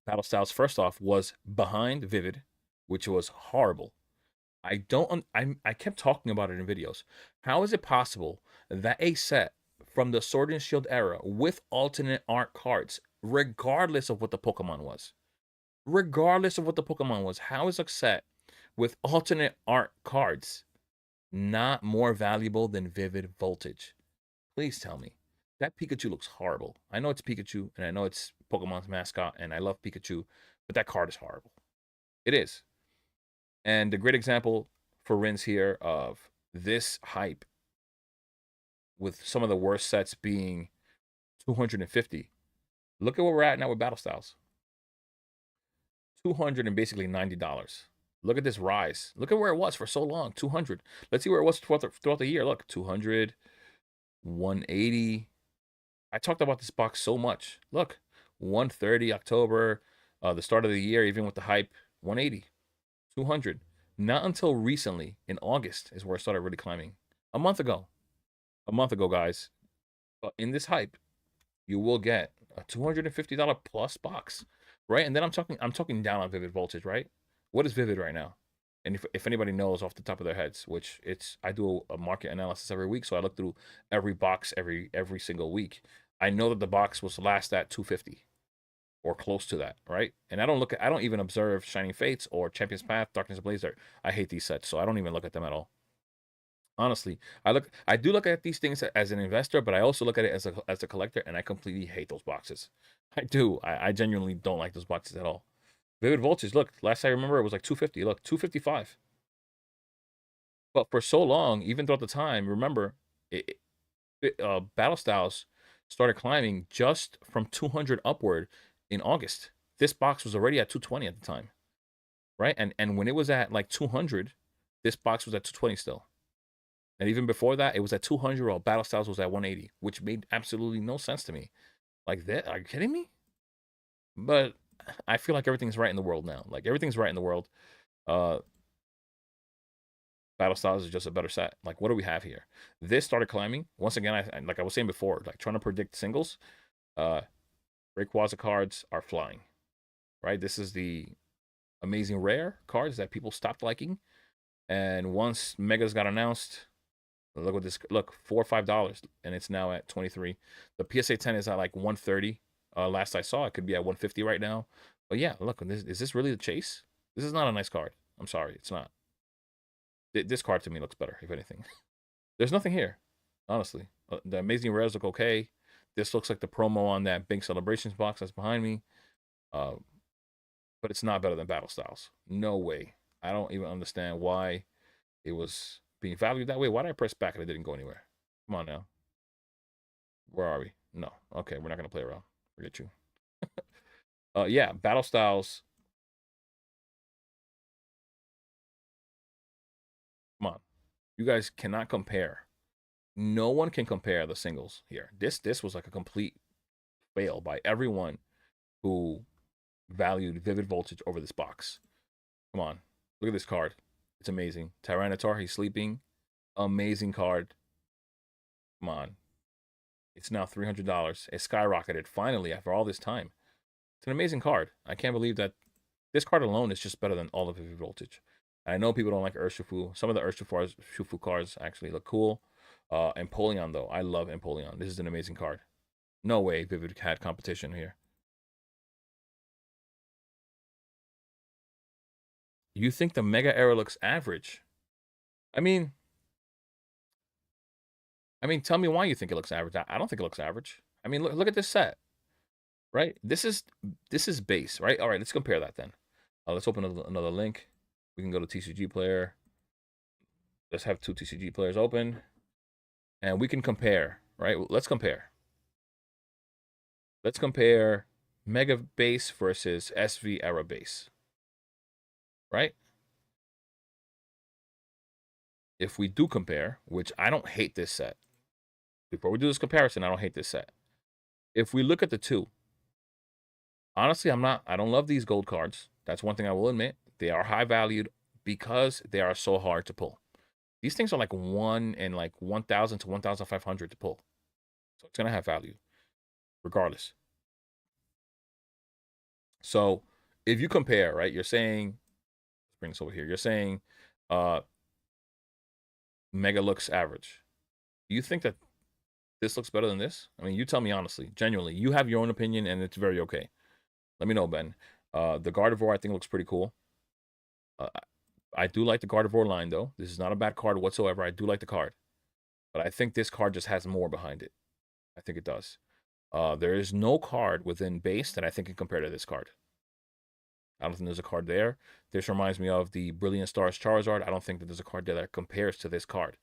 Battle Styles first off was behind Vivid, which was horrible. I kept talking about it in videos. How is it possible that a set from the Sword and Shield era with alternate art cards, regardless of what the Pokemon was, how is a set with alternate art cards not more valuable than Vivid Voltage? Please tell me. That Pikachu looks horrible. I know it's Pikachu, and I know it's Pokemon's mascot, and I love Pikachu, but that card is horrible. It is. And the great example for Rins here of this hype with some of the worst sets being 250. Look at where we're at now with Battle Styles. 200 and basically $90. Look at this rise. Look at where it was for so long. 200. Let's see where it was throughout the year. Look, 200, 180. I talked about this box so much. Look, 130 October, the start of the year, even with the hype, 180, 200. Not until recently, in August, is where it started really climbing. A month ago, guys. But in this hype, you will get a $250 plus box, right? And then I'm talking down on Vivid Voltage, right? What is Vivid right now? And if anybody knows off the top of their heads, which I do a market analysis every week, so I look through every box every single week. I know that the box was last at 250 or close to that, right? And I don't even observe Shining Fates or Champion's Path, Darkness Ablaze. I hate these sets, so I don't even look at them at all. Honestly, I do look at these things as an investor, but I also look at it as a collector, and I completely hate those boxes. I do. I genuinely don't like those boxes at all. Vivid Voltage, look, last I remember it was like 250. Look, 255. But for so long, even throughout the time, remember, Battle Styles started climbing just from 200 upward in August. This box was already at 220 at the time, right? And when it was at like 200, this box was at 220 still. And even before that, it was at 200 while Battle Styles was at 180, which made absolutely no sense to me. Like that? Are you kidding me? But I feel like everything's right in the world now. Like everything's right in the world. Battle Styles is just a better set. Like, what do we have here? This started climbing. Once again, like I was saying before, like trying to predict singles. Rayquaza cards are flying, right? This is the amazing rare cards that people stopped liking. And once Megas got announced, look what this, look, $4 or $5, and it's now at 23. The PSA 10 is at like 130. Last I saw, it could be at 150 right now. But yeah, look, is this really the chase? This is not a nice card. I'm sorry, it's not. This card to me looks better, if anything. There's nothing here, honestly. The amazing rares look okay. This looks like the promo on that big celebrations box that's behind me. But it's not better than Battle Styles. No way. I don't even understand why it was being valued that way. Why did I press back and it didn't go anywhere? Come on now. Where are we? No. Okay, we're not going to play around. Forget you. Yeah, Battle Styles. Come on. You guys cannot compare. No one can compare the singles here. This was like a complete fail by everyone who valued Vivid Voltage over this box. Come on. Look at this card. It's amazing. Tyranitar, he's sleeping. Amazing card. Come on. It's now $300. It skyrocketed finally after all this time. It's an amazing card. I can't believe that this card alone is just better than all of Vivid Voltage. I know people don't like Urshifu. Some of the Urshifu cards actually look cool. Empoleon, though. I love Empoleon. This is an amazing card. No way Vivid had competition here. You think the Mega Era looks average? I mean, tell me why you think it looks average. I don't think it looks average. I mean, look at this set, right? This is base, right? All right, let's compare that then. Let's open another link. We can go to TCG player. Let's have 2 TCG players open, and we can compare, right? Let's compare. Let's compare Mega Base versus SV Era Base, right? If we do compare, which I don't hate this set. Before we do this comparison, I don't hate this set. If we look at the two, honestly, I don't love these gold cards. That's one thing I will admit. They are high valued because they are so hard to pull. These things are like 1 in like 1,000 to 1,500 to pull. So it's going to have value regardless. So if you compare, right, you're saying, let's bring this over here. You're saying Mega looks average. Do you think that this looks better than this? I mean, you tell me honestly, genuinely. You have your own opinion, and it's very okay. Let me know, Ben. The Gardevoir, I think, looks pretty cool. I do like the Gardevoir line, though. This is not a bad card whatsoever. I do like the card. But I think this card just has more behind it. I think it does. There is no card within base that I think can compare to this card. I don't think there's a card there. This reminds me of the Brilliant Stars Charizard. I don't think that there's a card there that compares to this card.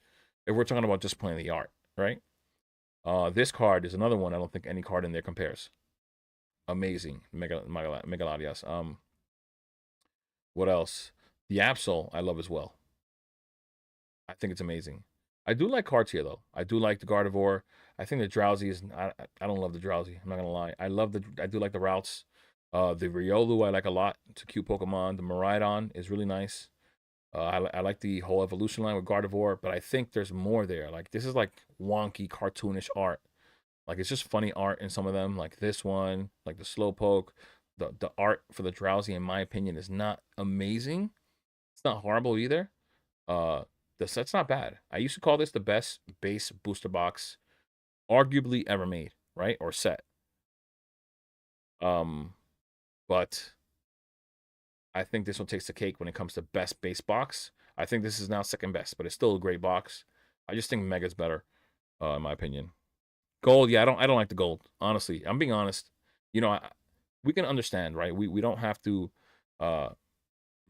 If we're talking about just playing the art, right? This card is another one I don't think any card in there compares. Amazing. Megaladias. What else? The Absol I love as well. I think it's amazing. I do like cards here, though. I do like the Gardevoir. I think the Drowsy is... I don't love the Drowsy. I'm not going to lie. I do like the routes. The Riolu I like a lot. It's a cute Pokemon. The Miraidon is really nice. I like the whole evolution line with Gardevoir, but I think there's more there. Like, this is like wonky, cartoonish art. Like, it's just funny art in some of them. Like this one, like the Slowpoke. The art for the Drowsy, in my opinion, is not amazing. It's not horrible either. The set's not bad. I used to call this the best base booster box arguably ever made, right? Or set. But I think this one takes the cake when it comes to best base box. I think this is now second best, but it's still a great box. I just think Mega's better, in my opinion. Gold, yeah, I don't like the gold. Honestly, I'm being honest. You know, we can understand, right? We don't have to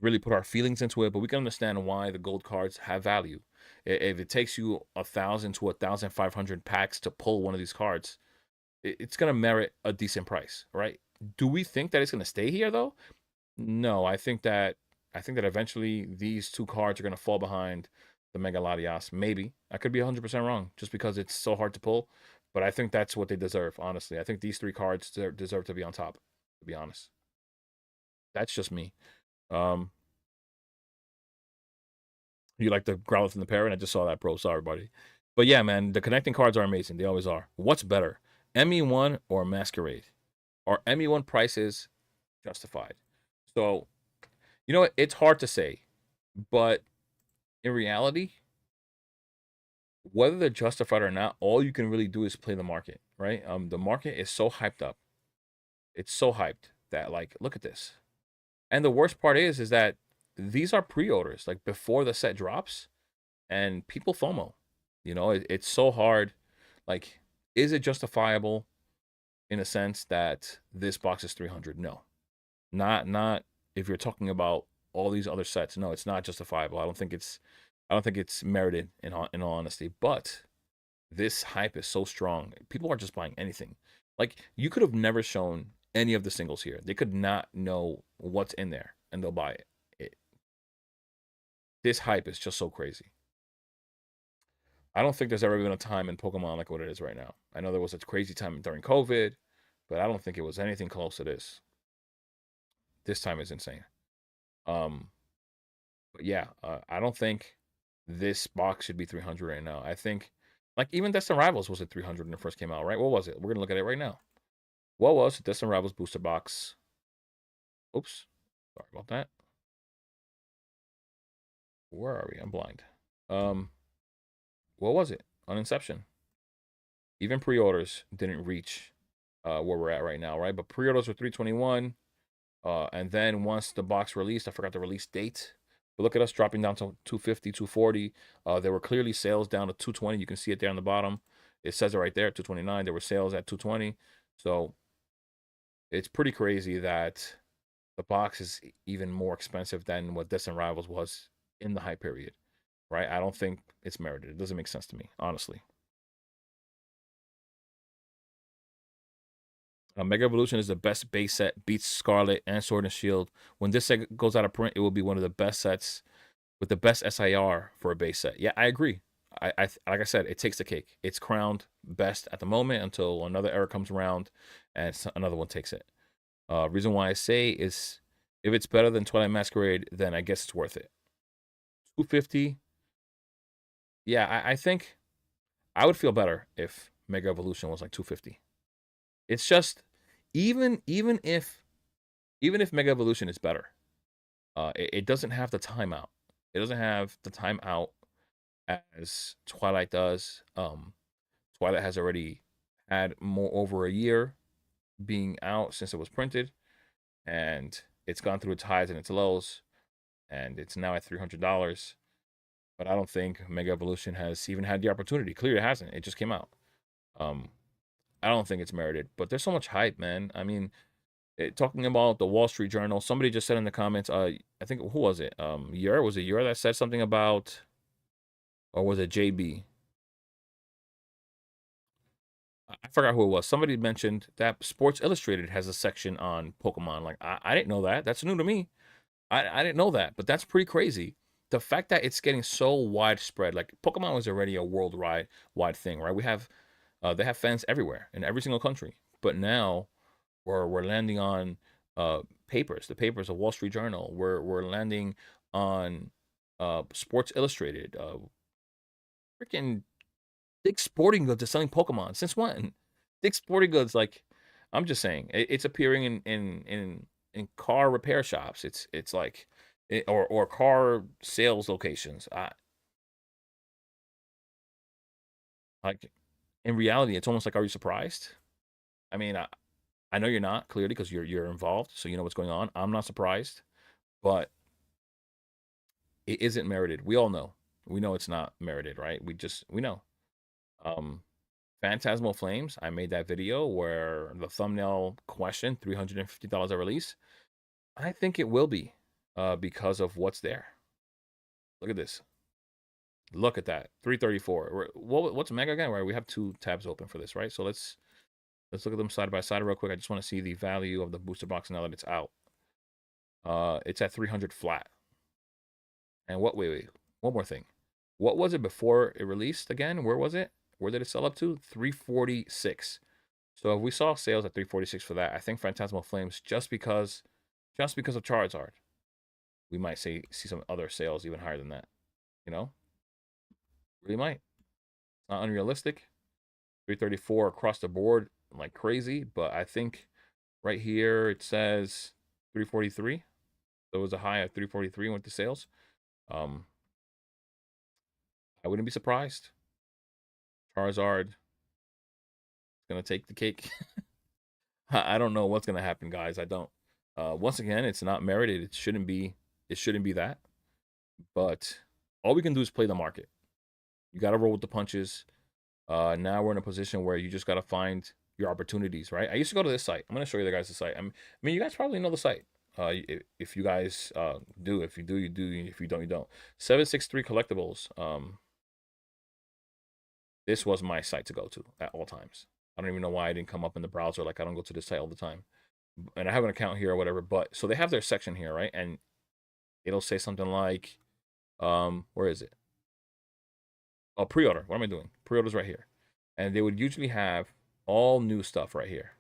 really put our feelings into it, but we can understand why the gold cards have value. If it takes you 1,000 to 1,500 packs to pull one of these cards, it's gonna merit a decent price, right? Do we think that it's gonna stay here though? No, I think that eventually these two cards are gonna fall behind the Mega Latias. Maybe I could be 100% wrong, just because it's so hard to pull. But I think that's what they deserve. Honestly, I think these 3 cards deserve to be on top. To be honest, that's just me. You like the Growlithe and the Parrot? I just saw that, bro. Sorry, buddy. But yeah, man, the connecting cards are amazing. They always are. What's better, ME1 or Masquerade? Are ME1 prices justified? So, you know what? It's hard to say, but in reality, whether they're justified or not, all you can really do is play the market, right? The market is so hyped up. It's so hyped that, like, look at this. And the worst part is that these are pre-orders, like before the set drops, and people FOMO. You know, it's so hard. Like, is it justifiable in a sense that this box is 300? No, not if you're talking about all these other sets. No, it's not justifiable. I don't think it's merited in all honesty. But this hype is so strong. People are just buying anything. Like, you could have never shown any of the singles here. They could not know what's in there, and they'll buy it. This hype is just so crazy. I don't think there's ever been a time in Pokemon like what it is right now. I know there was a crazy time during COVID, but I don't think it was anything close to this. This time is insane. But yeah, I don't think this box should be 300 right now. I think, like, even Destined Rivals was at 300 when it first came out, right? What was it? We're gonna look at it right now. What was Destined Rivals booster box? Oops, sorry about that. Where are we? I'm blind. What was it on Inception? Even pre-orders didn't reach where we're at right now, right? But pre-orders were 321. And then once the box released, I forgot the release date. But look at us dropping down to 250, 240. There were clearly sales down to 220. You can see it there on the bottom. It says it right there, 229. There were sales at 220. So it's pretty crazy that the box is even more expensive than what Destined Rivals was in the hype period, right? I don't think it's merited. It doesn't make sense to me, honestly. Mega Evolution is the best base set, beats Scarlet and Sword and Shield. When this set goes out of print, it will be one of the best sets with the best SIR for a base set. Yeah, I agree. Like I said, it takes the cake. It's crowned best at the moment until another era comes around and another one takes it. Reason why I say is if it's better than Twilight Masquerade, then I guess it's worth it. 250. Yeah, I think I would feel better if Mega Evolution was like 250. It's just even if Mega Evolution is better, it doesn't have the timeout. It doesn't have the timeout as Twilight does. Twilight has already had more over a year being out since it was printed, and it's gone through its highs and its lows, and it's now at $300. But I don't think Mega Evolution has even had the opportunity. Clearly, it hasn't. It just came out. Um, I don't think it's merited, but there's so much hype, man. I mean, talking about the Wall Street Journal, somebody just said in the comments, I think who was it? Was it Yer that said something about, or was it JB? I forgot who it was. Somebody mentioned that Sports Illustrated has a section on Pokemon. Like I didn't know that. That's new to me. I didn't know that, but that's pretty crazy. The fact that it's getting so widespread, like Pokemon was already a worldwide wide thing, right? They have fans everywhere in every single country, but now we're landing on papers, the papers of Wall Street Journal. We're landing on Sports Illustrated. Freaking Dick's Sporting Goods is selling Pokemon. Since when? Dick's Sporting Goods, like, I'm just saying, it's appearing in car repair shops. It's like, or car sales locations. Like in reality, it's almost like, are you surprised? I mean, I know you're not clearly because you're involved, so you know what's going on. I'm not surprised, but it isn't merited. We all know. We know it's not merited, right? We know. Um, Phantasmal Flames. I made that video where the thumbnail question $350 a release. I think it will be, because of what's there. Look at this. Look at that. 334. What's Mega again? Right, we have two tabs open for this, right? So let's look at them side by side real quick. I just want to see the value of the booster box now that it's out. It's at 300 flat. And wait, one more thing. What was it before it released again? Where was it? Where did it sell up to? 346. So if we saw sales at 346 for that, I think Phantasmal Flames, just because of Charizard, we might see some other sales even higher than that. You know? We might. It's not unrealistic. 334 across the board, like crazy, but I think right here it says 343. So it was a high of 343 went to sales. Um, I wouldn't be surprised. Charizard is gonna take the cake. I don't know what's gonna happen, guys. I don't. Once again, it's not merited. It shouldn't be. It shouldn't be that. But all we can do is play the market. You got to roll with the punches. Now we're in a position where you just got to find your opportunities, right? I used to go to this site. I'm gonna show you guys the site. I mean, you guys probably know the site. If you guys do, if you do, you do. If you don't, you don't. 763 collectibles. This was my site to go to at all times. I don't even know why I didn't come up in the browser. Like I don't go to this site all the time, and I have an account here or whatever. But so they have their section here, right? And it'll say something like, where is it? Oh, pre-order. What am I doing? Pre-order's right here, and they would usually have all new stuff right here.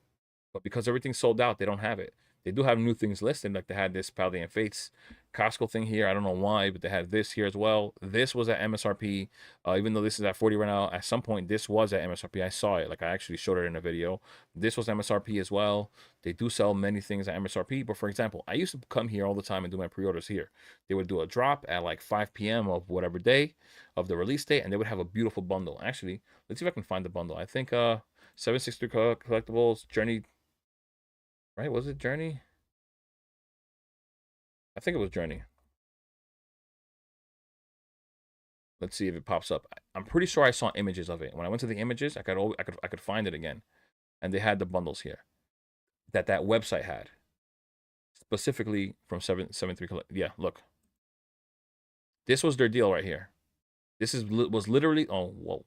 But because everything's sold out, they don't have it. They do have new things listed, like they had this Paldean Fates Costco thing here. I don't know why, but they had this here as well. This was at MSRP, even though this is at 40 right now. At some point, this was at MSRP. I saw it, like I actually showed it in a video. This was MSRP as well. They do sell many things at MSRP, but for example, I used to come here all the time and do my pre-orders here. They would do a drop at like 5 p.m. of whatever day of the release date, and they would have a beautiful bundle. Actually, let's see if I can find the bundle. I think 763 collectibles, Journey, right? Was it Journey? I think it was Journey. Let's see if it pops up. I'm pretty sure I saw images of it. When I went to the images, I could find it again, and they had the bundles here that website had specifically from 773. Yeah, look, this was their deal right here. This was literally. Oh, whoa.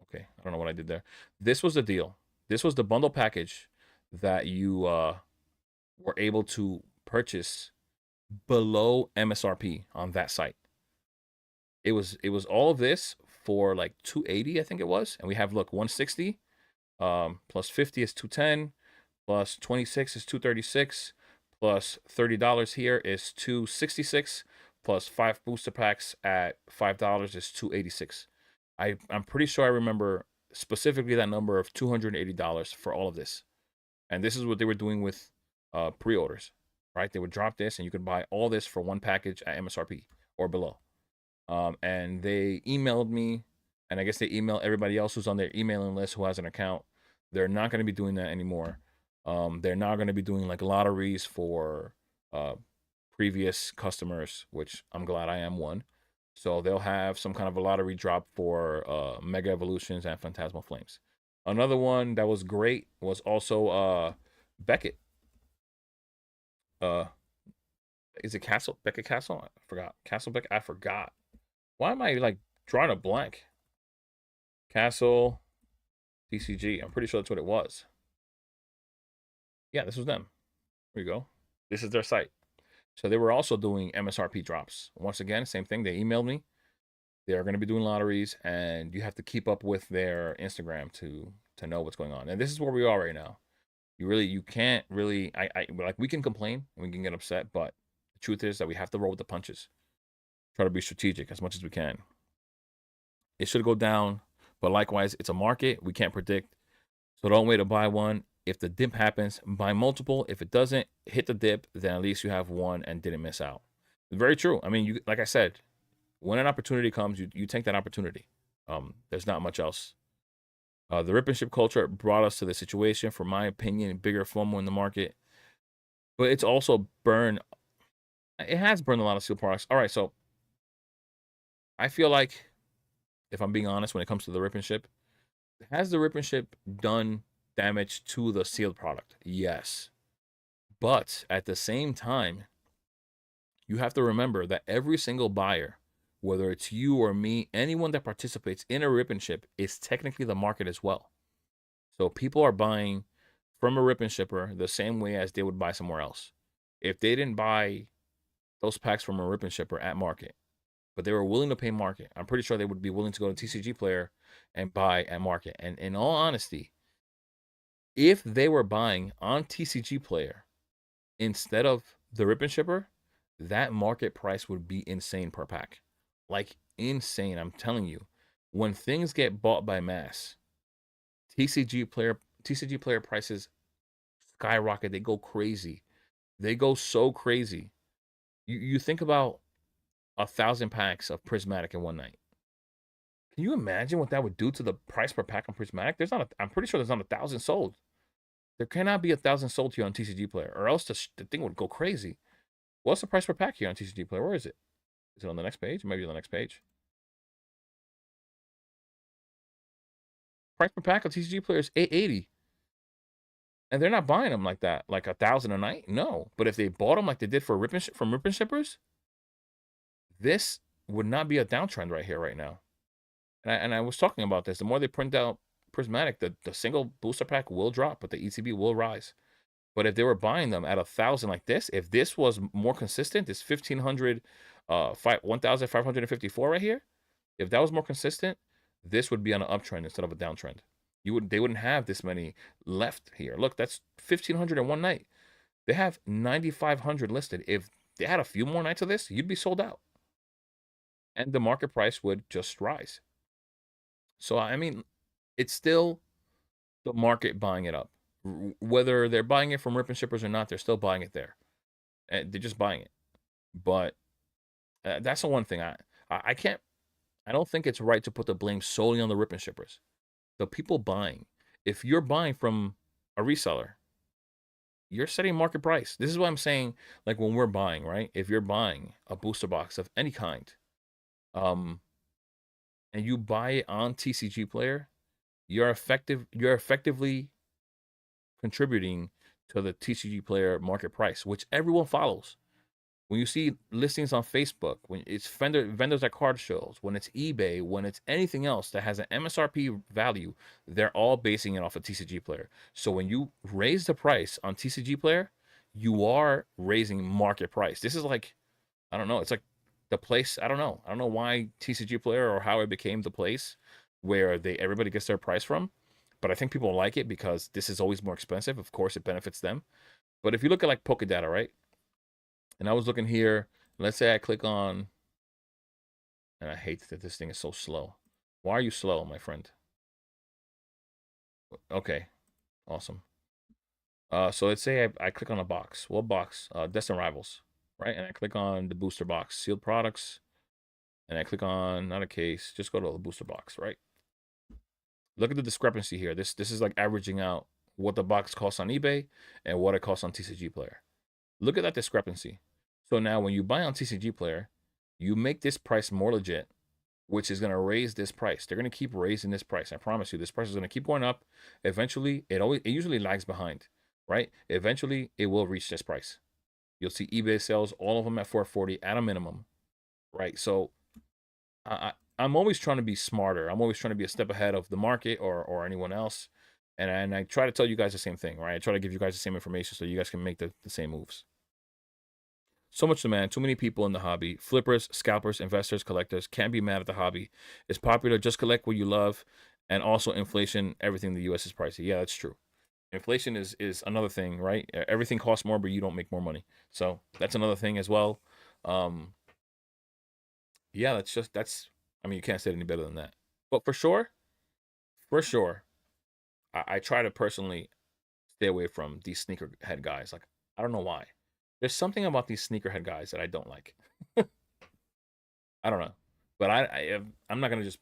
Okay, I don't know what I did there. This was the deal. This was the bundle package that you were able to purchase below MSRP on that site. It was all of this for like 280, I think it was, and we have, look, 160 plus 50 is 210 plus 26 is 236 plus $30 here is 266 plus 5 booster packs at $5 is 286. I'm pretty sure I remember specifically that number of $280 for all of this. And this is what they were doing with pre-orders, right? They would drop this and you could buy all this for one package at MSRP or below. And they emailed me, and I guess they email everybody else who's on their emailing list who has an account. They're not going to be doing that anymore. They're not going to be doing like lotteries for previous customers, which I'm glad I am one. So they'll have some kind of a lottery drop for Mega Evolutions and Phantasmal Flames. Another one that was great was also Beckett. Uh, is it Castle? Beckett Castle? I forgot. Castle Beckett? I forgot. Why am I like drawing a blank? Castle TCG. I'm pretty sure that's what it was. Yeah, this was them. Here you go. This is their site. So they were also doing MSRP drops. Once again, same thing. They emailed me. They are going to be doing lotteries, and you have to keep up with their Instagram to know what's going on. And this is where we are right now. You can't really. I like, we can complain and we can get upset, but the truth is that we have to roll with the punches. Try to be strategic as much as we can. It should go down, but likewise, it's a market. We can't predict. So don't wait to buy one. If the dip happens, buy multiple. If it doesn't hit the dip, then at least you have one and didn't miss out. Very true. I mean, you, like I said, when an opportunity comes, you take that opportunity. There's not much else. The rip and ship culture brought us to the situation, for my opinion, bigger FOMO in the market. But it's also burned. It has burned a lot of sealed products. All right, so I feel like, if I'm being honest, when it comes to the rip and ship, has the rip and ship done damage to the sealed product? Yes. But at the same time, you have to remember that every single buyer, whether it's you or me, anyone that participates in a rip and ship, is technically the market as well. So people are buying from a rip and shipper the same way as they would buy somewhere else. If they didn't buy those packs from a rip and shipper at market, but they were willing to pay market, I'm pretty sure they would be willing to go to TCG Player and buy at market. And in all honesty, if they were buying on TCG Player instead of the rip and shipper, that market price would be insane per pack. Like, insane. I'm telling you. When things get bought by mass, TCG player prices skyrocket. They go crazy. They go so crazy. You think about 1,000 packs of Prismatic in one night. Can you imagine what that would do to the price per pack on Prismatic? I'm pretty sure there's not 1,000 sold. There cannot be 1,000 sold here on TCG Player, or else the thing would go crazy. What's the price per pack here on TCG Player? Where is it? Is it on the next page? Maybe on the next page. Price per pack on TCG Player is $880. And they're not buying them like that, like 1,000 a night. No, but if they bought them like they did for from rip and shippers, this would not be a downtrend right here, right now. And I was talking about this. The more they print out Prismatic, the single booster pack will drop, but the ETB will rise. But if they were buying them at 1,000 like this, if this was more consistent, this 1,500, 1,554 right here, if that was more consistent, this would be on an uptrend instead of a downtrend. They wouldn't have this many left here. Look, that's 1,500 in one night. They have 9,500 listed. If they had a few more nights of this, you'd be sold out, and the market price would just rise. So I mean, it's still the market buying it up. Whether they're buying it from rip and shippers or not, they're still buying it there. And they're just buying it. But that's the one thing I can't. I don't think it's right to put the blame solely on the rip and shippers. The people buying. If you're buying from a reseller, you're setting market price. This is what I'm saying. Like, when we're buying, right? If you're buying a booster box of any kind, and you buy it on TCG Player, you're effectively contributing to the TCG Player market price, which everyone follows. When you see listings on Facebook, when it's vendors at card shows, when it's eBay, when it's anything else that has an MSRP value, they're all basing it off a TCG Player. So when you raise the price on TCG Player, you are raising market price. This is like, I don't know, it's like the place. I don't know why TCG Player or how it became the place where everybody gets their price from, but I think people like it because this is always more expensive. Of course, it benefits them. But if you look at like Poké Data, right? And I was looking here. Let's say I click on, and I hate that this thing is so slow. Why are you slow, my friend? Okay, awesome. So let's say I click on a box. What box? Destined Rivals, right? And I click on the booster box, sealed products, and I click on not a case. Just go to the booster box, right? Look at the discrepancy here. This is like averaging out what the box costs on eBay and what it costs on TCG Player. Look at that discrepancy. So now when you buy on TCG Player, you make this price more legit, which is going to raise this price. They're going to keep raising this price. I promise you, this price is going to keep going up. Eventually, it usually lags behind, right? Eventually, it will reach this price. You'll see eBay sales, all of them at 440 at a minimum, right? So I'm always trying to be smarter. I'm always trying to be a step ahead of the market or anyone else. And I try to tell you guys the same thing, right? I try to give you guys the same information so you guys can make the same moves. So much demand, too many people in the hobby. Flippers, scalpers, investors, collectors can't be mad at the hobby. It's popular, just collect what you love. And also inflation, everything in the US is pricey. Yeah, that's true. Inflation is another thing, right? Everything costs more, but you don't make more money. So that's another thing as well. Um, yeah, that's I mean, you can't say it any better than that. But for sure, I try to personally stay away from these sneakerhead guys. Like, I don't know why. There's something about these sneakerhead guys that I don't like. I don't know, but I'm not gonna just.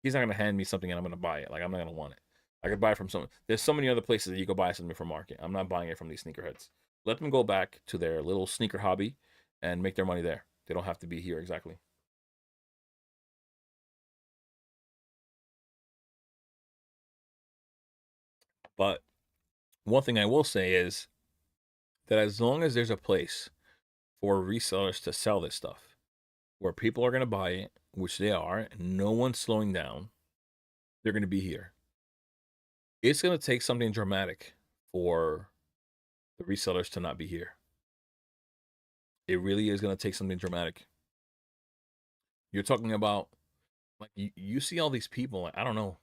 He's not gonna hand me something and I'm gonna buy it. Like, I'm not gonna want it. I could buy it from some. There's so many other places that you could buy something from market. I'm not buying it from these sneakerheads. Let them go back to their little sneaker hobby and make their money there. They don't have to be here exactly. But one thing I will say is that as long as there's a place for resellers to sell this stuff, where people are gonna buy it, which they are, no one's slowing down. They're gonna be here. It's gonna take something dramatic for the resellers to not be here. It really is going to take something dramatic. You're talking about, like, you see all these people. Like, I don't know.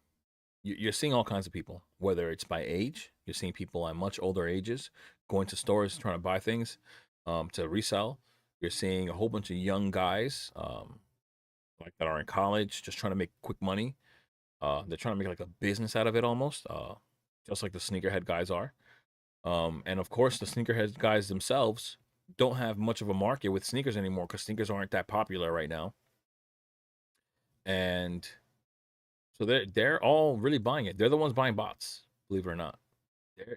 You're seeing all kinds of people, whether it's by age. You're seeing people at much older ages going to stores trying to buy things to resell. You're seeing a whole bunch of young guys like that are in college just trying to make quick money. They're trying to make like a business out of it almost, just like the sneakerhead guys are. And of course, the sneakerhead guys themselves don't have much of a market with sneakers anymore because sneakers aren't that popular right now. And so they're all really buying it. They're the ones buying bots, believe it or not.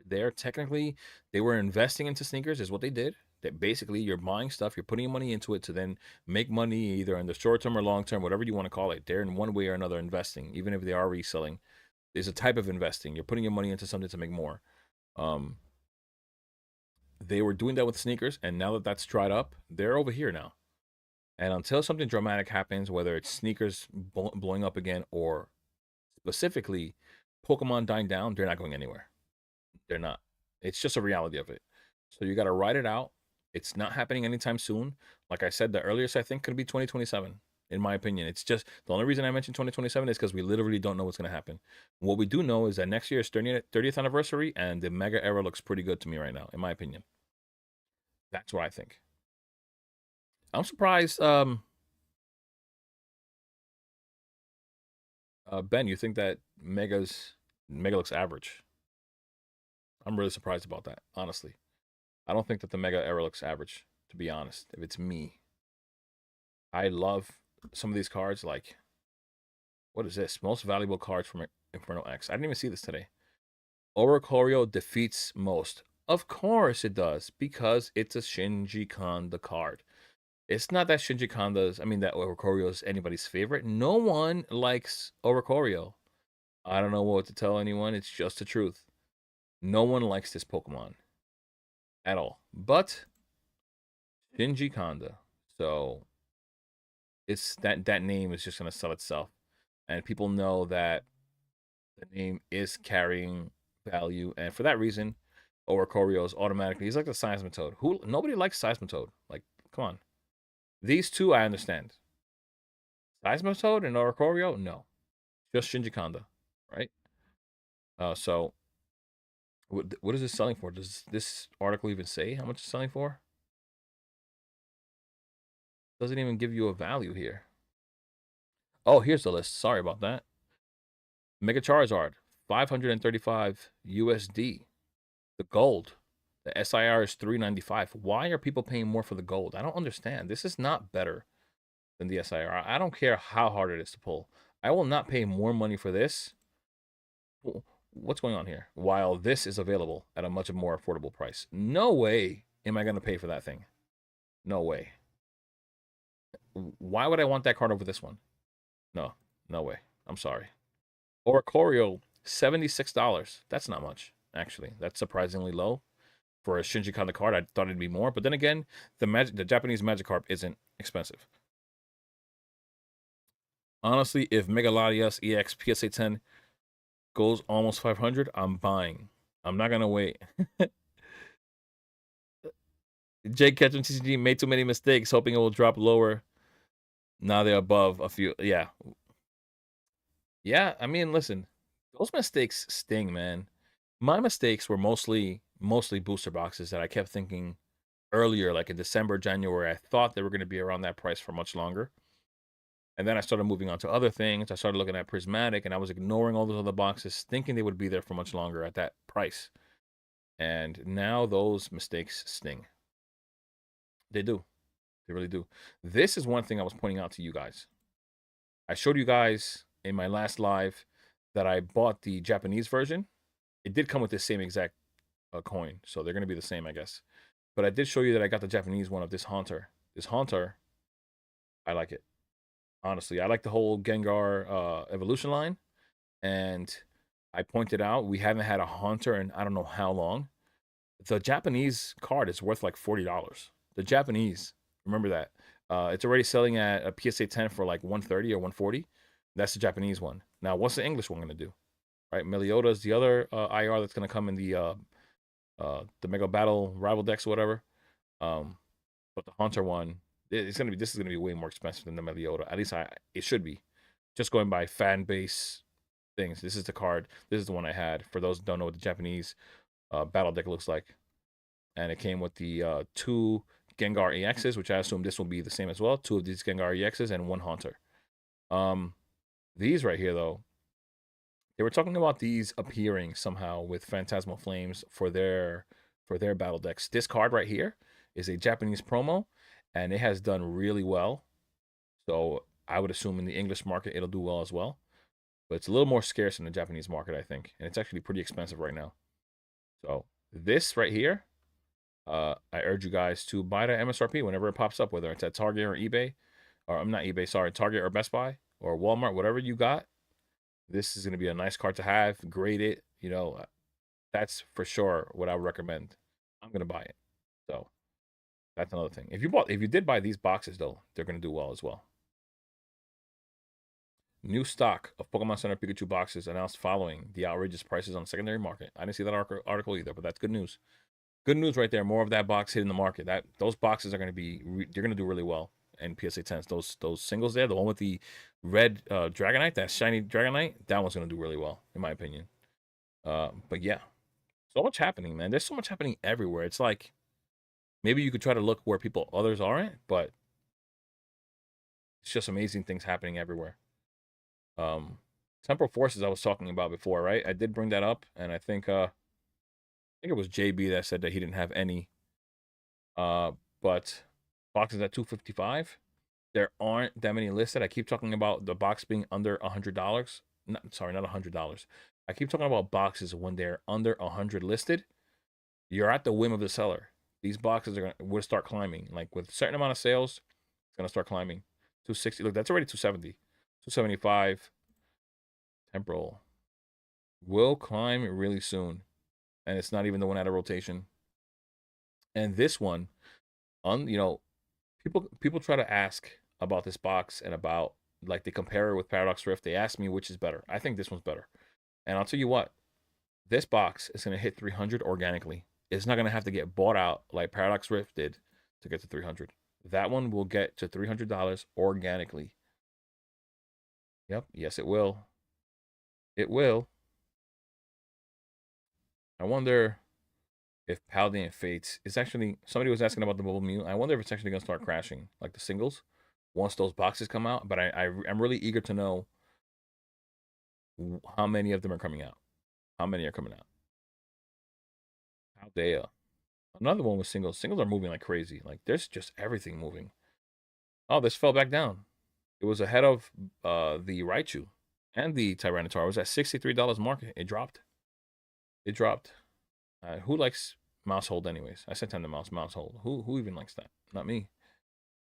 They're technically they were investing into sneakers is what they did. That basically you're buying stuff, you're putting money into it to then make money either in the short term or long term, whatever you want to call it. They're in one way or another investing, even if they are reselling. There's a type of investing. You're putting your money into something to make more. Um, they were doing that with sneakers, and now that that's dried up, they're over here now. And until something dramatic happens, whether it's sneakers blowing up again or specifically Pokemon dying down, they're not going anywhere. They're not. It's just a reality of it. So you got to ride it out. It's not happening anytime soon. Like I said, the earliest I think could be 2027, in my opinion. It's just the only reason I mentioned 2027 is because we literally don't know what's going to happen. What we do know is that next year is 30th anniversary, and the Mega Era looks pretty good to me right now, in my opinion. That's what I think. I'm surprised. Ben, you think that Mega looks average? I'm really surprised about that, honestly. I don't think that the Mega Era looks average, to be honest. If it's me, I love some of these cards. Like, what is this? Most valuable cards from Inferno X. I didn't even see this today. Oricorio defeats most. Of course it does, because it's a Shinji Kanda card. It's not that Shinji Konda's, I mean, that Oricorio is anybody's favorite. No one likes Oricorio. I don't know what to tell anyone. It's just the truth. No one likes this Pokemon at all. But Shinji Konda. So it's that name is just gonna sell itself. And people know that the name is carrying value. And for that reason, Oricorio is automatically, he's like the Seismitoad. Who nobody likes Seismitoad. Like, come on. These two I understand. Seismitoad and Oricorio, no. Just Shinji Konda, right? So what is this selling for? Does this article even say how much it's selling for? Doesn't even give you a value here. Oh, here's the list. Sorry about that. Mega Charizard, 535 USD. The gold, the SIR is 395. Why are people paying more for the gold? I don't understand. This is not better than the SIR. I don't care how hard it is to pull. I will not pay more money for this. What's going on here? While this is available at a much more affordable price. No way am I going to pay for that thing. No way. Why would I want that card over this one? No, no way. I'm sorry. Oricorio, $76. That's not much, actually. That's surprisingly low for a Shinji Kanda card. I thought it'd be more, but then again, the Japanese Magikarp isn't expensive. Honestly, if Mega Latias EX PSA 10 goes almost 500, I'm buying. I'm not gonna wait. Jake Ketchum TCG made too many mistakes, hoping it will drop lower. Now they're above a few. Yeah, yeah. I mean, listen, those mistakes sting, man. My mistakes were mostly booster boxes that I kept thinking earlier, like in December, January. I thought they were going to be around that price for much longer. And then I started moving on to other things. I started looking at Prismatic, and I was ignoring all those other boxes, thinking they would be there for much longer at that price. And now those mistakes sting. They do. They really do. This is one thing I was pointing out to you guys. I showed you guys in my last live that I bought the Japanese version. It did come with the same exact coin, so they're going to be the same, I guess. But I did show you that I got the Japanese one of this Haunter. This Haunter, I like it. Honestly, I like the whole Gengar evolution line. And I pointed out we haven't had a Haunter in I don't know how long. The Japanese card is worth like $40. The Japanese, remember that. It's already selling at a PSA 10 for like 130 or 140. That's the Japanese one. Now, what's the English one going to do? Right, Meliota is the other IR that's going to come in the Mega Battle rival decks or whatever. But the Haunter one, this is gonna be way more expensive than the Meliota. At least it should be. Just going by fan base things. This is the card. This is the one I had. For those who don't know what the Japanese battle deck looks like, and it came with the two Gengar EXs, which I assume this will be the same as well. Two of these Gengar EXs and one Haunter. These right here though, they were talking about these appearing somehow with Phantasmal Flames for their battle decks. This card right here is a Japanese promo, and it has done really well. So I would assume in the English market it'll do well as well. But it's a little more scarce in the Japanese market, I think, and it's actually pretty expensive right now. So this right here, I urge you guys to buy the MSRP whenever it pops up, whether it's at Target or eBay, or I'm not eBay, sorry, Target or Best Buy or Walmart, whatever you got. This is going to be a nice card to have. Grade it, that's for sure what I would recommend. I'm going to buy it. So that's another thing. If you did buy these boxes though, they're going to do well as well. New stock of Pokemon Center Pikachu boxes announced following the outrageous prices on the secondary market. I didn't see that article either, but that's good news. Good news right there. More of that box hitting the market. Those boxes are going to they're going to do really well in PSA 10s. Those singles there, the one with the red Dragonite, that shiny Dragonite, that one's going to do really well in my opinion. But yeah, so much happening, man. There's so much happening everywhere. It's like maybe you could try to look where others aren't, but it's just amazing things happening everywhere. Temporal Forces I was talking about before, right? I did bring that up, and I think it was JB that said that he didn't have any. But boxes at $255. There aren't that many listed. I keep talking about the box being under $100. Not $100. I keep talking about boxes when they're under 100 listed. You're at the whim of the seller. These boxes will start climbing. Like with a certain amount of sales, It's gonna start climbing. 260. Look, that's already 270. 275. Temporal will climb really soon, and it's not even the one out of rotation. And this one, people try to ask about this box and about like they compare it with Paradox Rift. They ask me which is better. I think this one's better. And I'll tell you what, this box is gonna hit 300 organically. It's not gonna have to get bought out like Paradox Rift did to get to 300. That one will get to $300 organically. Yep, yes it will. It will. I wonder if Paldean Fates is actually, somebody was asking about the mobile mute. I wonder if it's actually gonna start crashing like the singles once those boxes come out. But I'm really eager to know how many of them are coming out. How many are coming out? Paldea. Another one with singles. Singles are moving like crazy. Like there's just everything moving. Oh, this fell back down. It was ahead of the Raichu and the Tyranitar. It was at $63 market. It dropped. It dropped. Who likes mouse hold anyways? I said time to mouse hold. Who even likes that? Not me.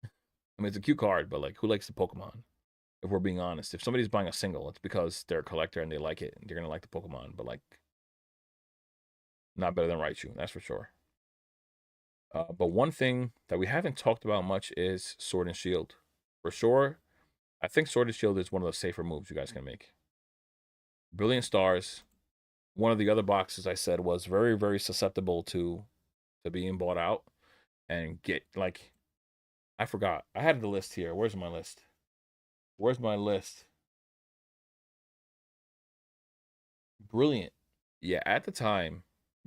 I mean, it's a cute card, but like, who likes the Pokemon? If we're being honest, if somebody's buying a single, it's because they're a collector and they like it. And they're gonna like the Pokemon, but like, not better than Raichu, that's for sure. But one thing that we haven't talked about much is Sword and Shield. For sure, I think Sword and Shield is one of the safer moves you guys can make. Brilliant Stars, one of the other boxes I said was very, very susceptible to being bought out and get like, I forgot. I had the list here. Where's my list? Where's my list? Brilliant. Yeah, at the time,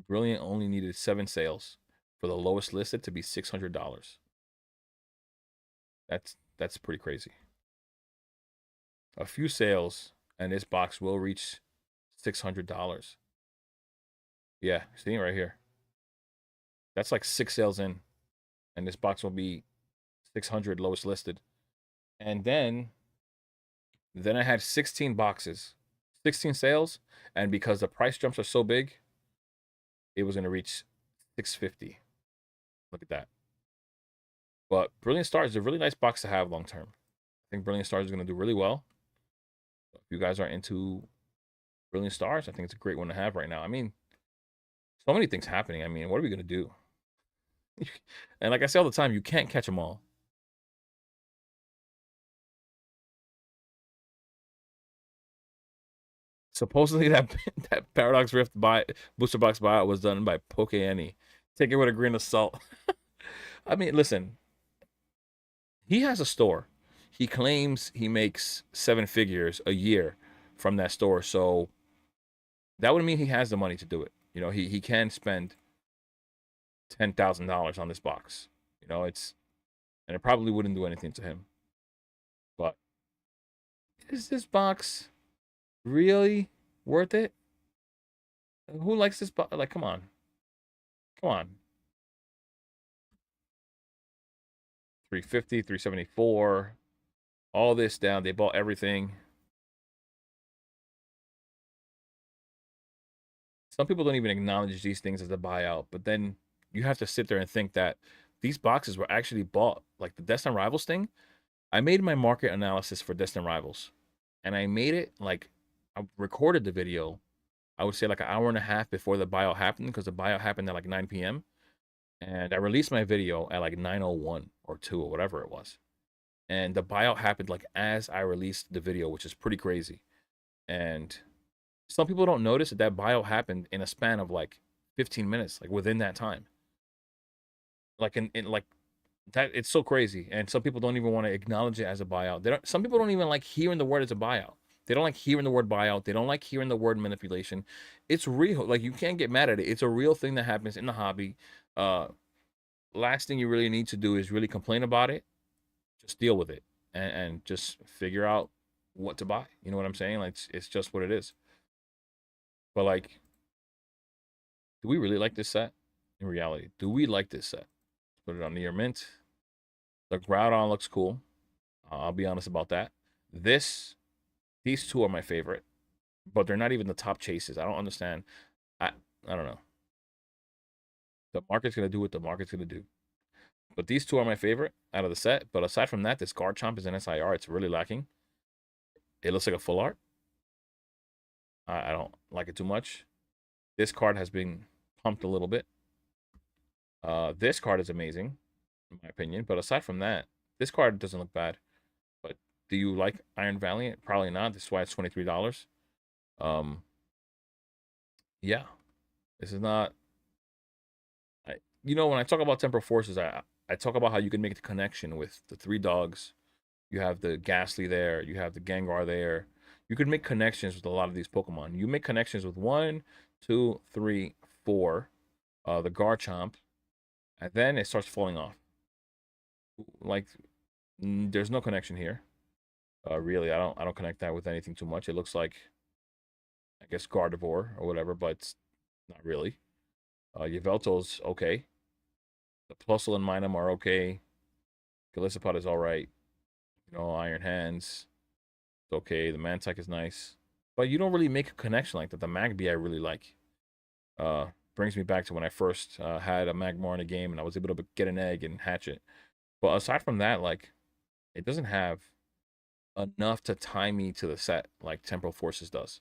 Brilliant only needed 7 sales for the lowest listed to be $600. That's pretty crazy. A few sales and this box will reach $600. Yeah, see it right here. That's like 6 sales in, and this box will be 600 lowest listed. And then I had 16 boxes, 16 sales, and because the price jumps are so big, it was gonna reach 650. Look at that. But Brilliant Stars is a really nice box to have long term. I think Brilliant Stars is gonna do really well. If you guys are into Brilliant Stars, I think it's a great one to have right now. I mean, so many things happening. I mean, what are we gonna do? And like I say all the time, you can't catch them all. Supposedly that that Paradox Rift booster box buyout was done by Poke Annie. Take it with a grain of salt. I mean, listen, he has a store. He claims he makes 7 figures a year from that store. So that would mean he has the money to do it. You know, he can spend $10,000 on this box. You know, and it probably wouldn't do anything to him. But is this box really worth it? Who likes this box? Like, come on. Come on. 350, 374. All this down. They bought everything. Some people don't even acknowledge these things as a buyout, but then you have to sit there and think that these boxes were actually bought. Like the Destined Rivals thing, I made my market analysis for Destined Rivals, and I made it like I recorded the video. I would say like an hour and a half before the buyout happened because the buyout happened at like 9 p.m. And I released my video at like 9:01 or 2 or whatever it was. And the buyout happened like as I released the video, which is pretty crazy. And some people don't notice that that buyout happened in a span of like 15 minutes, like within that time. Like in like that, it's so crazy. And some people don't even want to acknowledge it as a buyout. They don't. Some people don't even like hearing the word as a buyout. They don't like hearing the word buyout. They don't like hearing the word manipulation. It's real. Like you can't get mad at it. It's a real thing that happens in the hobby. Uh, Last thing you really need to do is really complain about it. Just deal with it and just figure out what to buy. You know what I'm saying? Like it's just what it is. But like, do we really like this set? In reality, do we like this set? Put it on near mint. The Groudon looks cool. I'll be honest about that. These two are my favorite, but they're not even the top chases. I don't understand. I I don't know. The market's gonna do what the market's gonna do. But these two are my favorite out of the set. But aside from that, this Garchomp is an SIR. It's really lacking. It looks like a full art. I don't like it too much. This card has been pumped a little bit. This card is amazing, in my opinion. But aside from that, this card doesn't look bad. But do you like Iron Valiant? Probably not. This is why it's $23. Yeah, this is not. When I talk about Temporal Forces, I talk about how you can make the connection with the three dogs. You have the Ghastly there. You have the Gengar there. You could make connections with a lot of these Pokemon. You make connections with 1, 2, 3, 4, the Garchomp, and then it starts falling off. Like, there's no connection here. Really, I don't connect that with anything too much. It looks like, I guess, Gardevoir or whatever, but it's not really. Yveltal's okay. The Plusle and Minum are okay. Golisopod is alright. Iron Hands. It's okay. The Mantic is nice. But you don't really make a connection like that. The Magby I really like. Brings me back to when I first had a Magmar in a game and I was able to get an egg and hatch it. But aside from that, like, it doesn't have enough to tie me to the set like Temporal Forces does.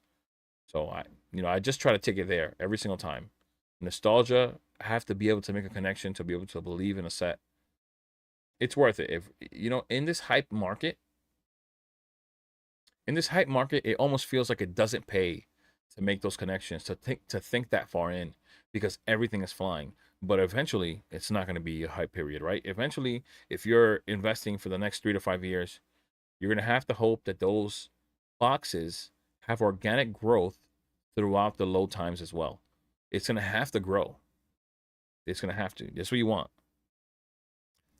So I just try to take it there every single time. Nostalgia, I have to be able to make a connection to be able to believe in a set. It's worth it. If in this hype market, it almost feels like it doesn't pay to make those connections, to think that far in, because everything is flying. But eventually, it's not going to be a hype period, right? Eventually, if you're investing for the next 3 to 5 years, you're going to have to hope that those boxes have organic growth throughout the low times as well. It's going to have to grow. It's going to have to. That's what you want.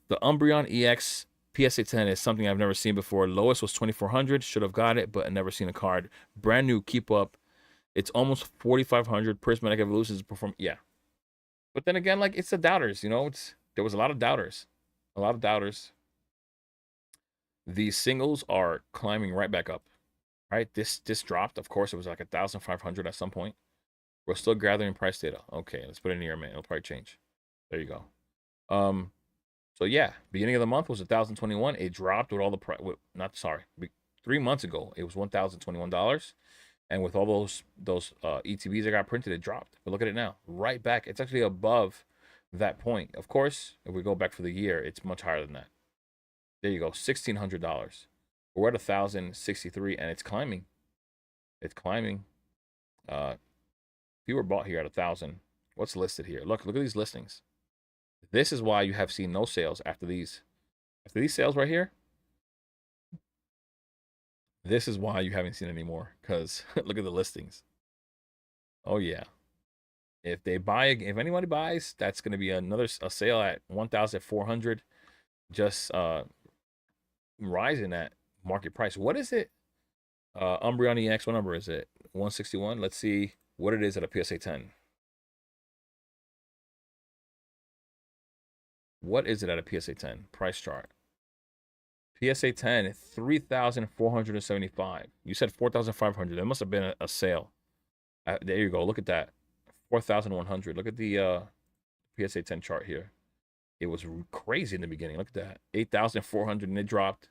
The Umbreon EX PSA 10 is something I've never seen before. Lowest was 2,400. Should have got it, but I never seen a card. Brand new. Keep up. It's almost 4,500. Prismatic Evolutions perform. Yeah. But then again, like, it's the doubters. There was a lot of doubters. A lot of doubters. These singles are climbing right back up. Right? This dropped. Of course, it was like 1,500 at some point. We're still gathering price data. Okay, let's put it in here, man. It'll probably change. There you go. So yeah, beginning of the month was 1,021. It dropped with all the price. Not sorry, 3 months ago it was $1,021, and with all those ETBs that got printed, it dropped. But look at it now, right back. It's actually above that point. Of course, if we go back for the year, it's much higher than that. There you go, $1,600. We're at 1,063, and it's climbing. It's climbing. If you were bought here at 1,000, what's listed here? Look at these listings. This is why you have seen no sales after these. After these sales right here, this is why you haven't seen any more. Because look at the listings. Oh yeah. If anybody buys, that's going to be a sale at 1,400. Just rising at market price. What is it? Umbreon EX, what number is it? 161. Let's see what it is at a PSA 10. What is it at a PSA 10? Price chart. PSA 10, 3,475. You said 4,500. That must have been a sale. There you go. Look at that. 4,100. Look at the PSA 10 chart here. It was crazy in the beginning. Look at that. 8,400 and it dropped.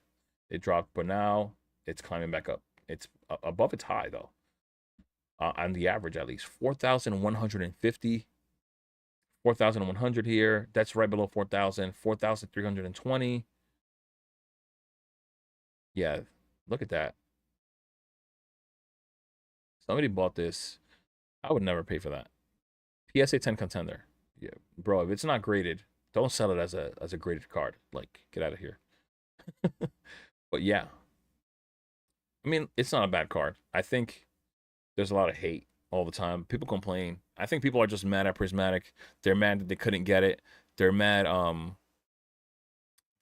It dropped, but now it's climbing back up. It's above its high, though. On the average, at least. 4,150. 4,100 here. That's right below 4,000. 4,320. Yeah, look at that. Somebody bought this. I would never pay for that. PSA 10 contender. Yeah, bro, if it's not graded, don't sell it as a graded card. Like, get out of here. But yeah. I mean, it's not a bad card. I think there's a lot of hate all the time. People complain. I think people are just mad at Prismatic. They're mad that they couldn't get it. They're mad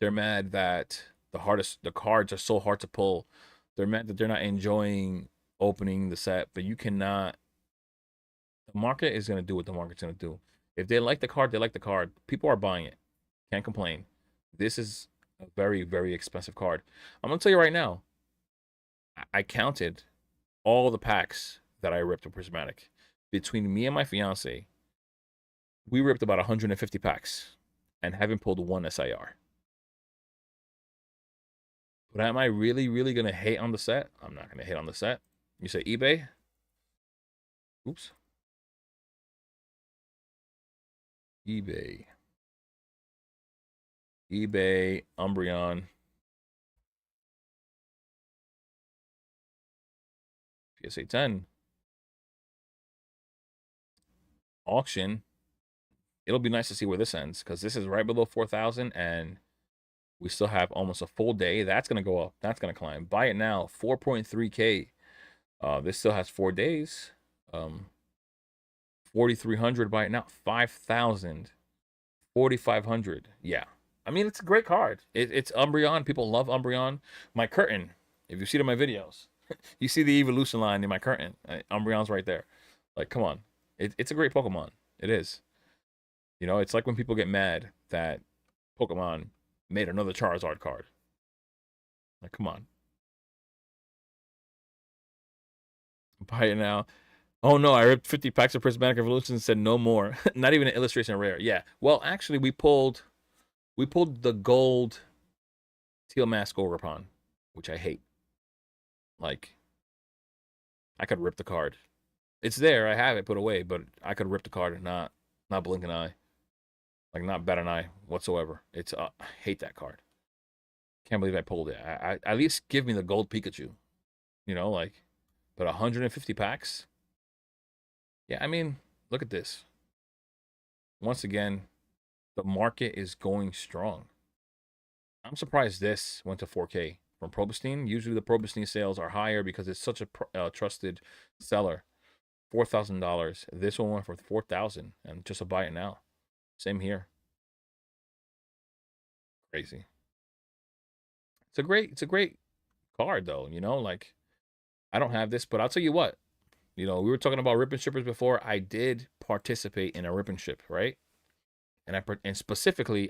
that the cards are so hard to pull. They're mad that they're not enjoying opening the set, but you cannot. The market is going to do what the market's going to do. If they like the card, they like the card. People are buying it. Can't complain. This is a very, very expensive card. I'm going to tell you right now, I counted all the packs that I ripped with Prismatic. Between me and my fiance, we ripped about 150 packs. and haven't pulled one SIR. But am I really, really going to hate on the set? I'm not going to hate on the set. You say eBay? Oops. eBay. eBay, Umbreon. PSA 10. Auction. It'll be nice to see where this ends, because this is right below 4,000, and we still have almost a full day. That's going to go up. That's going to climb. Buy it now, 4.3K. This still has 4 days. 4,300 buy it now, 5,000. 4,500. Yeah. I mean, it's a great card. It's Umbreon. People love Umbreon. My curtain, if you see it in my videos, you see the evolution line in my curtain. Umbreon's right there. Like, come on. It's a great Pokemon. It is. You know, it's like when people get mad that Pokemon made another Charizard card. Like, come on. Buy it now. Oh no, I ripped 50 packs of Prismatic Evolution and said no more. Not even an illustration rare. Yeah. Well, actually, we pulled the gold Teal Mask Ogerpon, which I hate. Like, I could rip the card. It's there, I have it put away, but I could rip the card and not blink an eye. Like, not bat an eye whatsoever. It's I hate that card. Can't believe I pulled it. I at least give me the gold Pikachu. You know, like, but 150 packs? Yeah, I mean, look at this. Once again, the market is going strong. I'm surprised this went to 4K from Probostine. Usually the Probostine sales are higher because it's such a trusted seller. $4,000. This one went for 4,000, and just a buy it now. Same here. Crazy. It's a great card though. You know, like, I don't have this, but I'll tell you what. You know, we were talking about rip and shippers before. I did participate in a rip and ship, right? And I specifically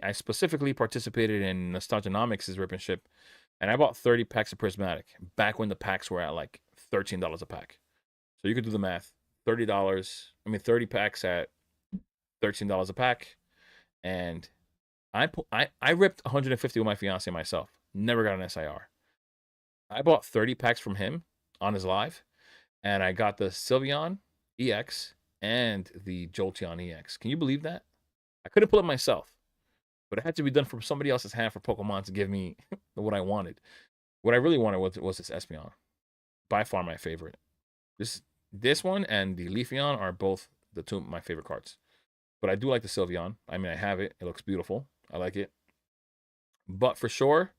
participated in Nostalgianomics' rip and ship, and I bought 30 packs of Prismatic back when the packs were at like $13 a pack. So you could do the math. $30. I mean, 30 packs at $13 a pack, and I ripped 150 with my fiance myself. Never got an SIR. I bought 30 packs from him on his live, and I got the Sylveon EX and the Jolteon EX. Can you believe that? I couldn't pull it myself, but it had to be done from somebody else's hand for Pokemon to give me what I wanted. What I really wanted was this Espeon. By far my favorite. This one and the Leafeon are both the two of my favorite cards. But I do like the Sylveon. I mean, I have it. It looks beautiful. I like it. But for sure,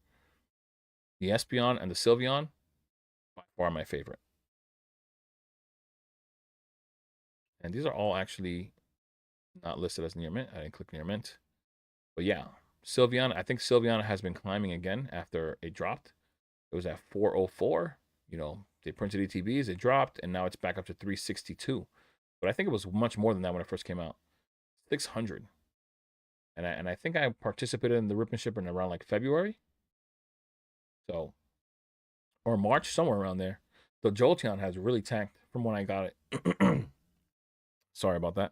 the Espeon and the Sylveon by far my favorite. And these are all actually not listed as near mint. I didn't click near mint. But yeah, Sylveon. I think Sylveon has been climbing again after it dropped. It was at 404. You know, they printed ETBs, it dropped, and now it's back up to 362. But I think it was much more than that when it first came out. 600. And I think I participated in the rip and ship in around like February. So, or March, somewhere around there. The Jolteon has really tanked from when I got it. Sorry about that.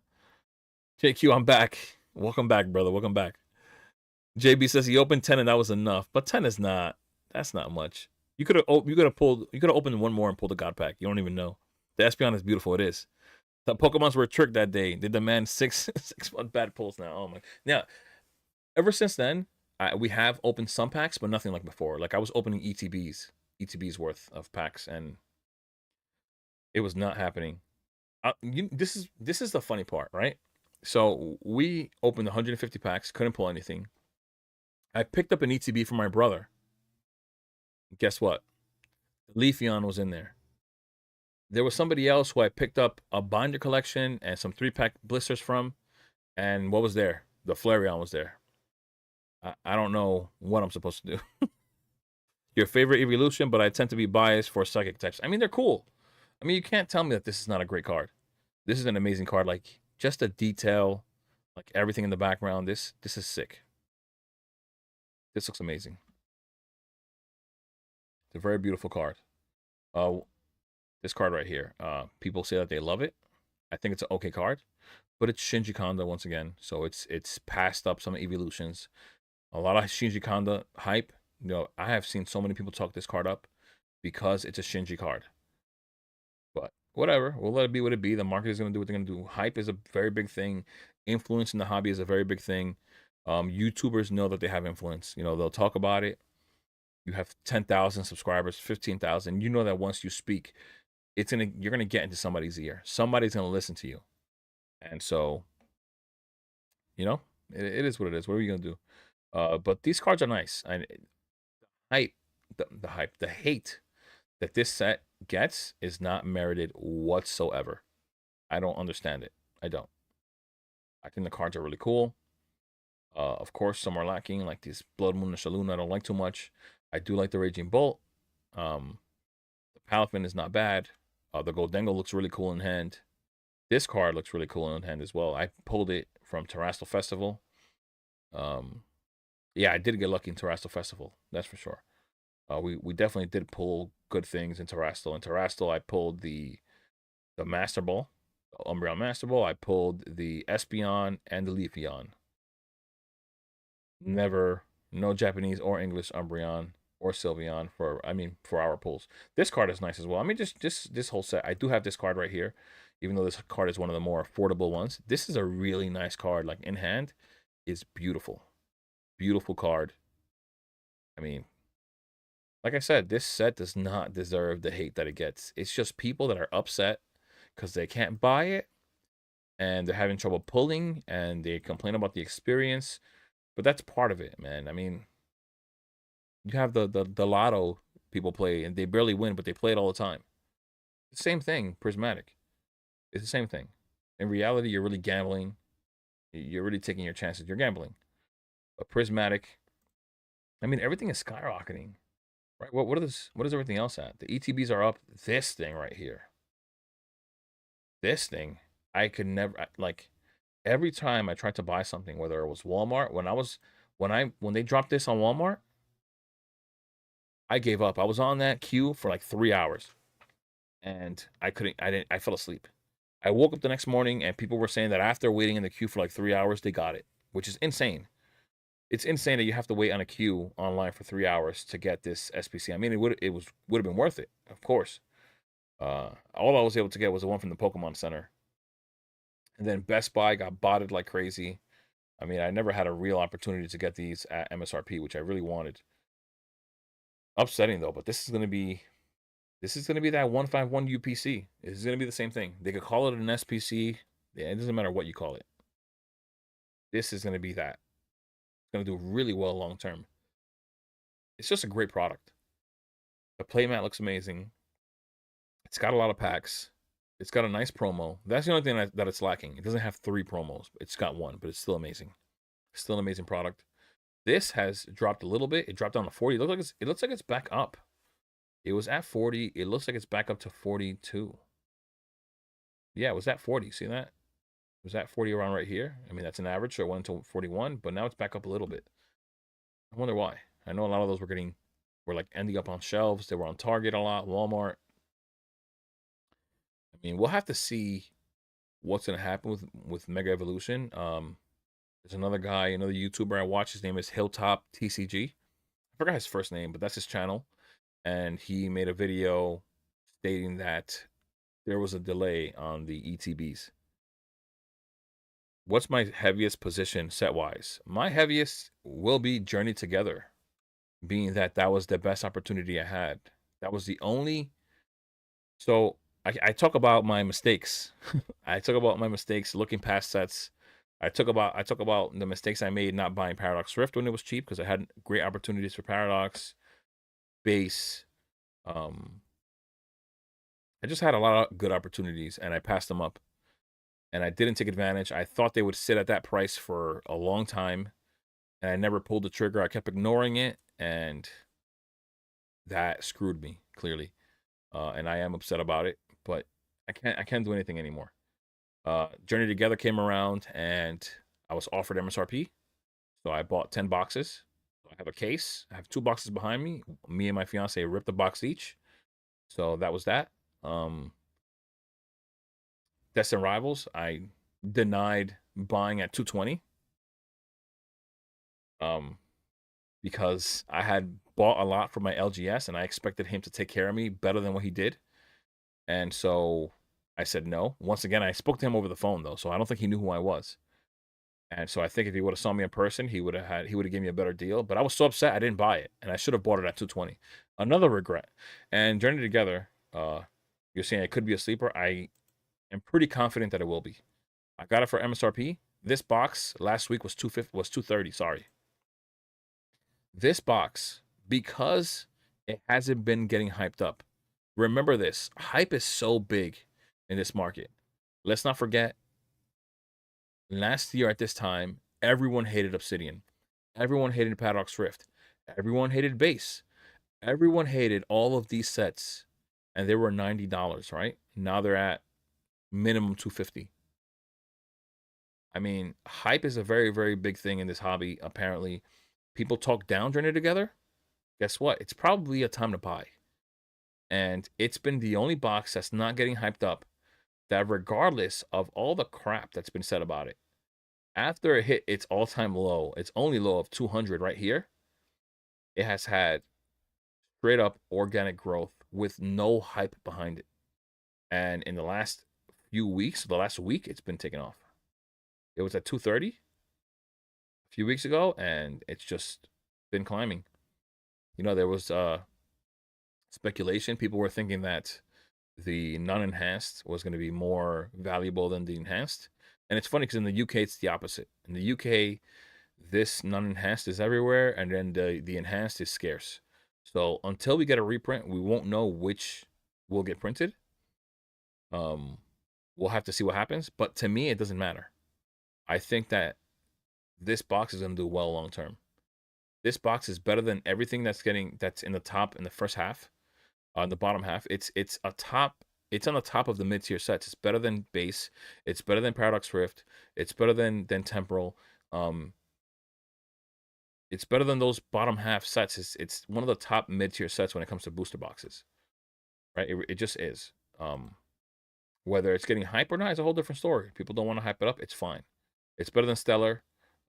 JQ, I'm back. Welcome back, brother. Welcome back. JB says he opened 10 and that was enough, but 10 is not. That's not much. You could have opened one more and pulled a God Pack. You don't even know. The Espeon is beautiful. It is. The Pokemons were tricked that day. They demand 6 month bad pulls now. Oh my. Now, ever since then, we have opened some packs, but nothing like before. Like, I was opening ETBs worth of packs, and it was not happening. This is the funny part, right? So we opened 150 packs, couldn't pull anything. I picked up an ETB for my brother. Guess what? Leafeon was in there. There was somebody else who I picked up a binder collection and some 3-pack blisters from, and what was there? The Flareon was there. I don't know what I'm supposed to do. Your favorite evolution, but I tend to be biased for psychic types. I mean, they're cool. I mean, you can't tell me that this is not a great card. This is an amazing card. Like, just the detail, like everything in the background. This is sick. This looks amazing. It's a very beautiful card. This card right here. People say that they love it. I think it's an okay card. but it's Shinji Kanda once again, so it's passed up some evolutions. A lot of Shinji Kanda hype. You know, I have seen so many people talk this card up because it's a Shinji card. But whatever, we'll let it be what it be. The market is going to do what they're going to do. Hype is a very big thing. Influence in the hobby is a very big thing. YouTubers know that they have influence. You know, they'll talk about it. You have 10,000 subscribers, 15,000. You know that once you speak, you're gonna get into somebody's ear. Somebody's gonna listen to you, and so you know it is what it is. What are you gonna do? But these cards are nice. And hype, the hype, the hate that this set gets is not merited whatsoever. I don't understand it. I don't. I think the cards are really cool. Of course, some are lacking, like these Blood Moon and Shaluna. I don't like too much. I do like the Raging Bolt. The Palafin is not bad. The Goldengo looks really cool in hand. This card looks really cool in hand as well. I pulled it from Terrastal Festival. Yeah, I did get lucky in Terrastal Festival. That's for sure. We definitely did pull good things in Terrastal. In Terrastal, I pulled the Master Ball, the Umbreon Master Ball. I pulled the Espeon and the Leafeon. Never, no Japanese or English Umbreon or Sylveon for our pulls. This card is nice as well. I mean, just this whole set. I do have this card right here, even though this card is one of the more affordable ones. This is a really nice card. Like in hand, is beautiful, beautiful card. I mean, like I said, this set does not deserve the hate that it gets. It's just people that are upset because they can't buy it and they're having trouble pulling and they complain about the experience. But that's part of it, man. I mean, you have the lotto people play and they barely win, but they play it all the time. The same thing, Prismatic. It's the same thing. In reality, you're really gambling. You're really taking your chances. You're gambling. But Prismatic, I mean, everything is skyrocketing, right? What is everything else at? The ETBs are up. This thing right here. This thing, I could never like. Every time I tried to buy something, whether it was Walmart, when they dropped this on Walmart, I gave up. I was on that queue for like 3 hours, and I fell asleep. I woke up the next morning, and people were saying that after waiting in the queue for like 3 hours, they got it, which is insane. It's insane that you have to wait on a queue online for 3 hours to get this SPC. I mean, would have been worth it, of course. All I was able to get was the one from the Pokemon Center, and then Best Buy got botted like crazy. I mean, I never had a real opportunity to get these at MSRP, which I really wanted. Upsetting though, but this is gonna be that 151 UPC. This is gonna be the same thing. They could call it an SPC. Yeah, it doesn't matter what you call it. This is gonna be that. It's gonna do really well long term. It's just a great product. The playmat looks amazing. It's got a lot of packs. It's got a nice promo. That's the only thing that it's lacking. It doesn't have 3 promos. It's got 1, but it's still amazing. It's still an amazing product. This has dropped a little bit. It dropped down to 40. It looks like it's back up. It was at 40. It looks like it's back up to 42. Yeah, it was at 40. See that? It was at 40 around right here. I mean, that's an average, so it went to 41, but now it's back up a little bit. I wonder why. I know a lot of those were like ending up on shelves. They were on Target a lot, Walmart. I mean, we'll have to see what's going to happen with Mega Evolution. There's another guy, another YouTuber I watch. His name is Hilltop TCG. I forgot his first name, but that's his channel. And he made a video stating that there was a delay on the ETBs. What's my heaviest position set-wise? My heaviest will be Journey Together, being that was the best opportunity I had. That was the only... So I talk about my mistakes. I talk about my mistakes looking past sets. I talk about the mistakes I made not buying Paradox Rift when it was cheap because I had great opportunities for Paradox, base. I just had a lot of good opportunities and I passed them up. And I didn't take advantage. I thought they would sit at that price for a long time. And I never pulled the trigger. I kept ignoring it. And that screwed me, clearly. And I am upset about it. But I can't do anything anymore. Journey Together came around and I was offered MSRP. So I bought 10 boxes. I have a case. I have 2 boxes behind me. Me and my fiance ripped a box each. So that was that. Destined Rivals, I denied buying at 220 because I had bought a lot for my LGS and I expected him to take care of me better than what he did. And so I said no. Once again, I spoke to him over the phone though, so I don't think he knew who I was. And so I think if he would have saw me in person, he would have given me a better deal. But I was so upset I didn't buy it, and I should have bought it at 220. Another regret. And Journey Together, you're saying it could be a sleeper. I am pretty confident that it will be. I got it for MSRP. This box last week was 230. Sorry. This box, because it hasn't been getting hyped up. Remember this, hype is so big in this market. Let's not forget, last year at this time, everyone hated Obsidian. Everyone hated Paradox Rift. Everyone hated Base. Everyone hated all of these sets. And they were $90, right? Now they're at minimum 250. I mean, hype is a very, very big thing in this hobby, apparently. People talk down Journey Together. Guess what? It's probably a time to buy. And it's been the only box that's not getting hyped up, that regardless of all the crap that's been said about it, after it hit its all-time low, its only low of 200 right here, it has had straight up organic growth with no hype behind it. And in the last few weeks, the last week, it's been taking off. It was at 230 a few weeks ago, and it's just been climbing. You know, there was speculation. People were thinking that the non-enhanced was going to be more valuable than the enhanced. And it's funny because in the UK, it's the opposite. In the UK, this non-enhanced is everywhere, and then the enhanced is scarce. So until we get a reprint, we won't know which will get printed. We'll have to see what happens. But to me, it doesn't matter. I think that this box is going to do well long term. This box is better than everything that's in the top in the first half. On the bottom half, it's a top. It's on the top of the mid tier sets. It's better than Base. It's better than Paradox Rift. It's better than Temporal. It's better than those bottom half sets. It's one of the top mid tier sets when it comes to booster boxes, right? It just is. Whether it's getting hype or not is a whole different story. People don't want to hype it up. It's fine. It's better than Stellar.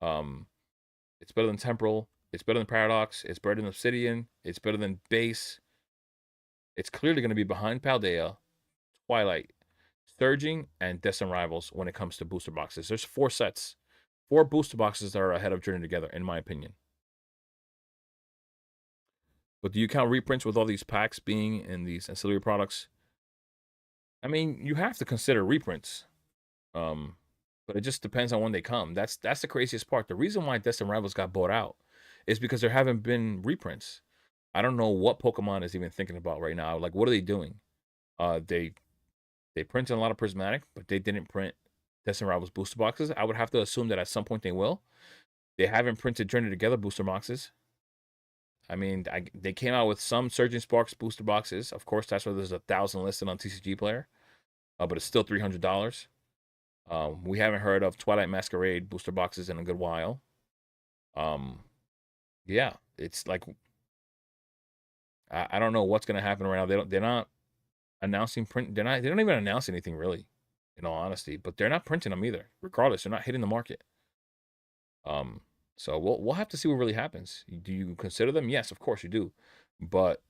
It's better than Temporal. It's better than Paradox. It's better than Obsidian. It's better than Base. It's clearly going to be behind Paldea, Twilight, Surging, and Destined Rivals when it comes to booster boxes. There's 4 sets. 4 booster boxes that are ahead of Journey Together, in my opinion. But do you count reprints with all these packs being in these ancillary products? I mean, you have to consider reprints. But it just depends on when they come. That's the craziest part. The reason why Destined Rivals got bought out is because there haven't been reprints. I don't know what Pokemon is even thinking about right now. Like, what are they doing? They printed a lot of Prismatic, but they didn't print Destined Rivals booster boxes. I would have to assume that at some point they will. They haven't printed Journey Together booster boxes. I mean, they came out with some Surging Sparks booster boxes. Of course, that's where there's 1,000 listed on TCG Player, but it's still $300. We haven't heard of Twilight Masquerade booster boxes in a good while. Yeah, it's like I don't know what's gonna happen right now. They're not announcing print. They don't even announce anything really, in all honesty. But they're not printing them either. Regardless, they're not hitting the market. So we'll have to see what really happens. Do you consider them? Yes, of course you do. But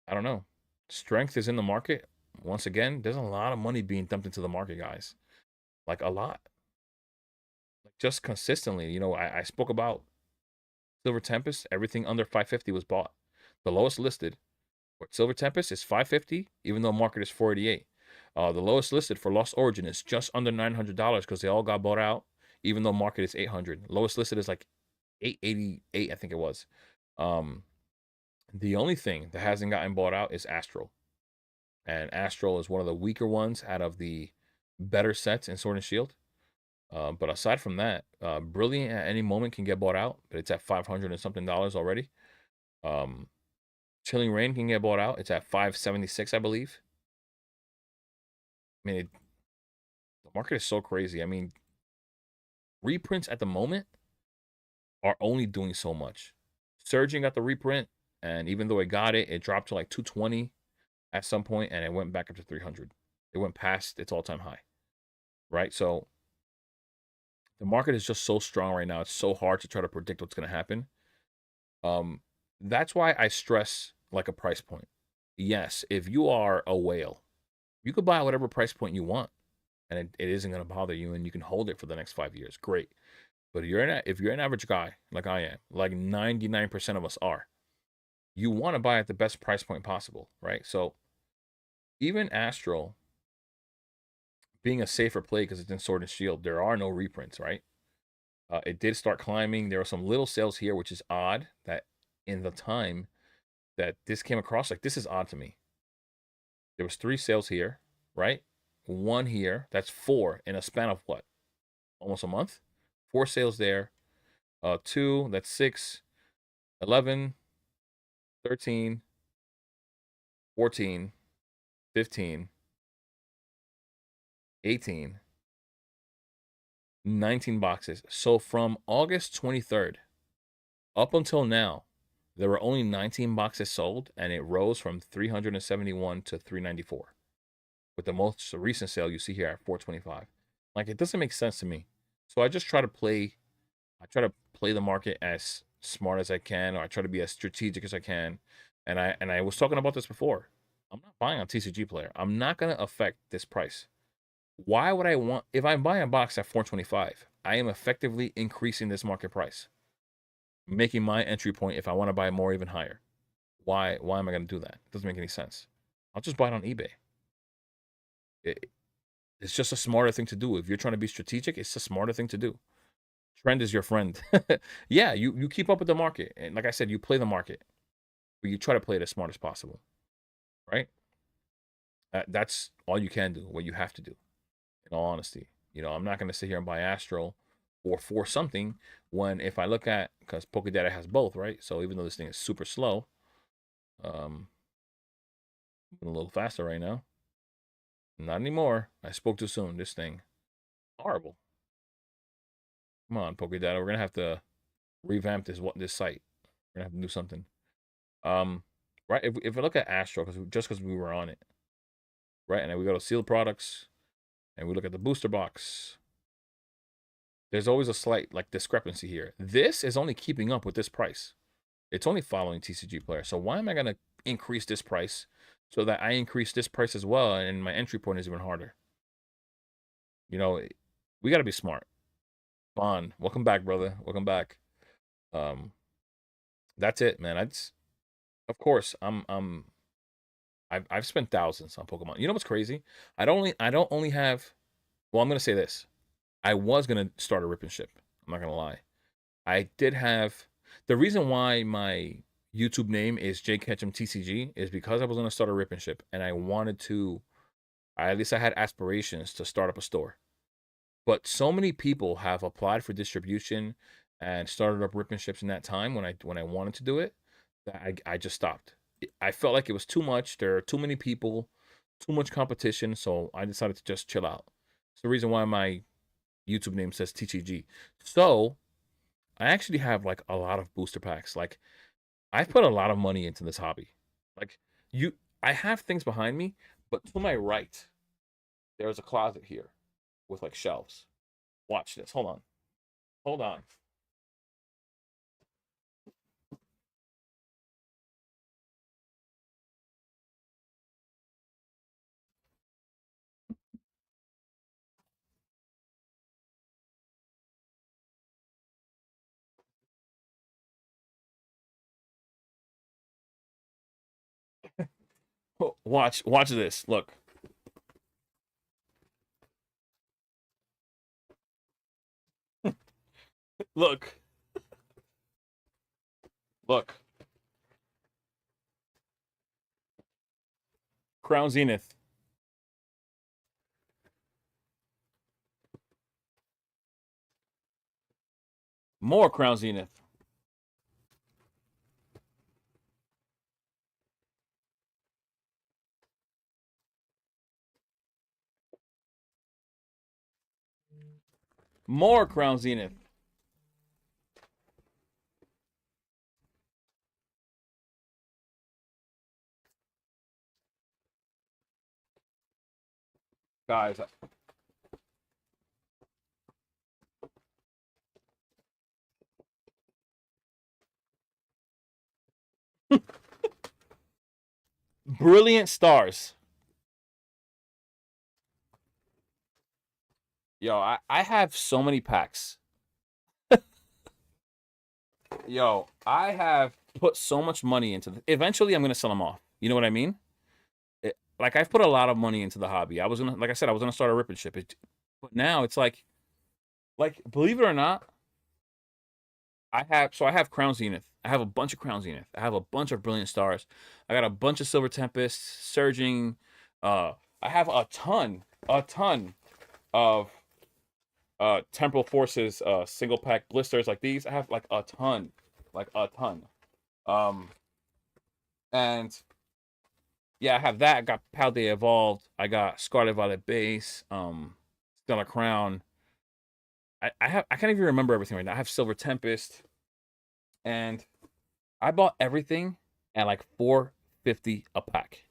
I don't know. Strength is in the market. Once again, there's a lot of money being dumped into the market, guys. Like a lot. Like just consistently. You know, I spoke about Silver Tempest. Everything under 550 was bought. The lowest listed for Silver Tempest is 550, even though market is 488. The lowest listed for Lost Origin is just under $900 because they all got bought out, even though market is 800. Lowest listed is like 888, I think it was. The only thing that hasn't gotten bought out is Astral. And Astral is one of the weaker ones out of the better sets in Sword and Shield. But aside from that, Brilliant at any moment can get bought out, but it's at $500 and something already. Chilling Rain can get bought out. It's at $576, I believe. I mean, the market is so crazy. I mean, reprints at the moment are only doing so much. Surging got the reprint, and even though it got it, it dropped to like 220 at some point, and it went back up to 300. It went past its all-time high. right? So the market is just so strong right now. It's so hard to try to predict what's going to happen. That's why I stress like a price point. Yes, if you are a whale, you could buy whatever price point you want, and it isn't going to bother you, and you can hold it for the next 5 years. Great. But if you're an average guy like I am, like 99% of us are, you want to buy at the best price point possible, right? So even Astral being a safer play because it's in Sword and Shield, there are no reprints, right? It did start climbing. There were some little sales here, which is odd that in the time that this came across, like this is odd to me. There was 3 sales here, right? 1 here. That's 4 in a span of what? Almost a month. 4 sales there. 2, that's 6, 11, 13, 14, 15, 18, 19 boxes. So from August 23rd up until now, there were only 19 boxes sold, and it rose from 371 to 394. With the most recent sale you see here at 425. Like, it doesn't make sense to me. So I just try to play the market as smart as I can, or I try to be as strategic as I can. And I was talking about this before. I'm not buying on TCG player. I'm not gonna affect this price. Why would I want, if I buy a box at 425, I am effectively increasing this market price, making my entry point if I want to buy more even higher. Why am I gonna do that? It doesn't make any sense. I'll just buy it on eBay. It's just a smarter thing to do. If you're trying to be strategic, it's a smarter thing to do. Trend is your friend. Yeah, you keep up with the market. And like I said, you play the market. But you try to play it as smart as possible. Right? That's all you can do, what you have to do, in all honesty. I'm not going to sit here and buy Astro or for something when if I look at, because Data has both, right? So even though this thing is super slow, um, a little faster right now. Not anymore. I spoke too soon. This thing, horrible. Come on, Data. We're gonna have to revamp this site. We're gonna have to do something. Right. If we look at Astro, because we were on it, right, and then we go to sealed products, and we look at the booster box. There's always a slight like discrepancy here. This is only keeping up with this price. It's only following TCG player. So why am I gonna increase this price so that I increase this price as well, and my entry point is even harder? We got to be smart. Vaughn, welcome back, brother. Welcome back. Um, that's it, man. Of course, I've spent thousands on Pokemon. You know what's crazy? I don't only have. Well, I'm gonna say this. I was gonna start a rip and ship. I'm not gonna lie. I did have the reason why my YouTube name is J Ketchum TCG is because I was gonna start a rip and ship, and I wanted to. At least I had aspirations to start up a store. But so many people have applied for distribution and started up rip and ships in that time when I wanted to do it that I just stopped. I felt like it was too much. There are too many people, too much competition, so I decided to just chill out. It's the reason why my YouTube name says TTG. So I actually have like a lot of booster packs. Like I've put a lot of money into this hobby. Like you, I have things behind me, but to my right, there's a closet here with like shelves. Watch this. Hold on. Hold on. Watch this. Look. Look. Look. Crown Zenith. More Crown Zenith. More Crown Zenith. Guys, Brilliant stars. Yo, I have so many packs. Yo, I have put so much money into the, eventually I'm gonna sell them off. You know what I mean? Like I've put a lot of money into the hobby. I was gonna, like I said, I was gonna start a rip and ship. But now it's like believe it or not, I have Crown Zenith. I have a bunch of Crown Zenith. I have a bunch of Brilliant Stars. I got a bunch of Silver Tempest, Surging. I have a ton of Temporal Forces single pack blisters like these. I have like a ton, like a ton. Um, and yeah, I have that. I got Paldea Evolved. I got Scarlet Violet Base. Stellar Crown. I can't even remember everything right now. I have Silver Tempest, and I bought everything at like 450 a pack.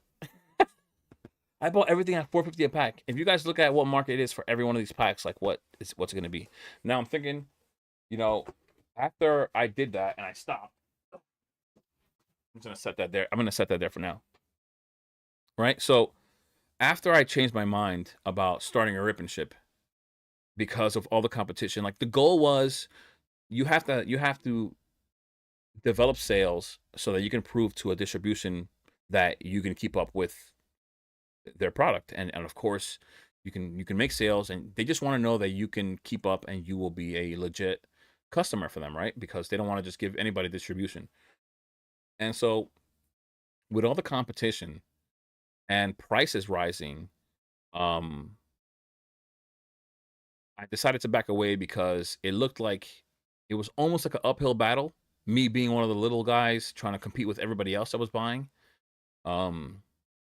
I bought everything at 450 a pack. If you guys look at what market it is for every one of these packs, like what's it gonna be? Now I'm thinking, you know, after I did that and I stopped, I'm gonna set that there. I'm gonna set that there for now. Right? So after I changed my mind about starting a rip and ship because of all the competition, like the goal was you have to develop sales so that you can prove to a distribution that you can keep up with their product, and of course you can make sales, and they just want to know that you can keep up and you will be a legit customer for them, right? Because they don't want to just give anybody distribution. And so with all the competition and prices rising, um I decided to back away because it looked like it was almost like an uphill battle, me being one of the little guys trying to compete with everybody else that was buying. um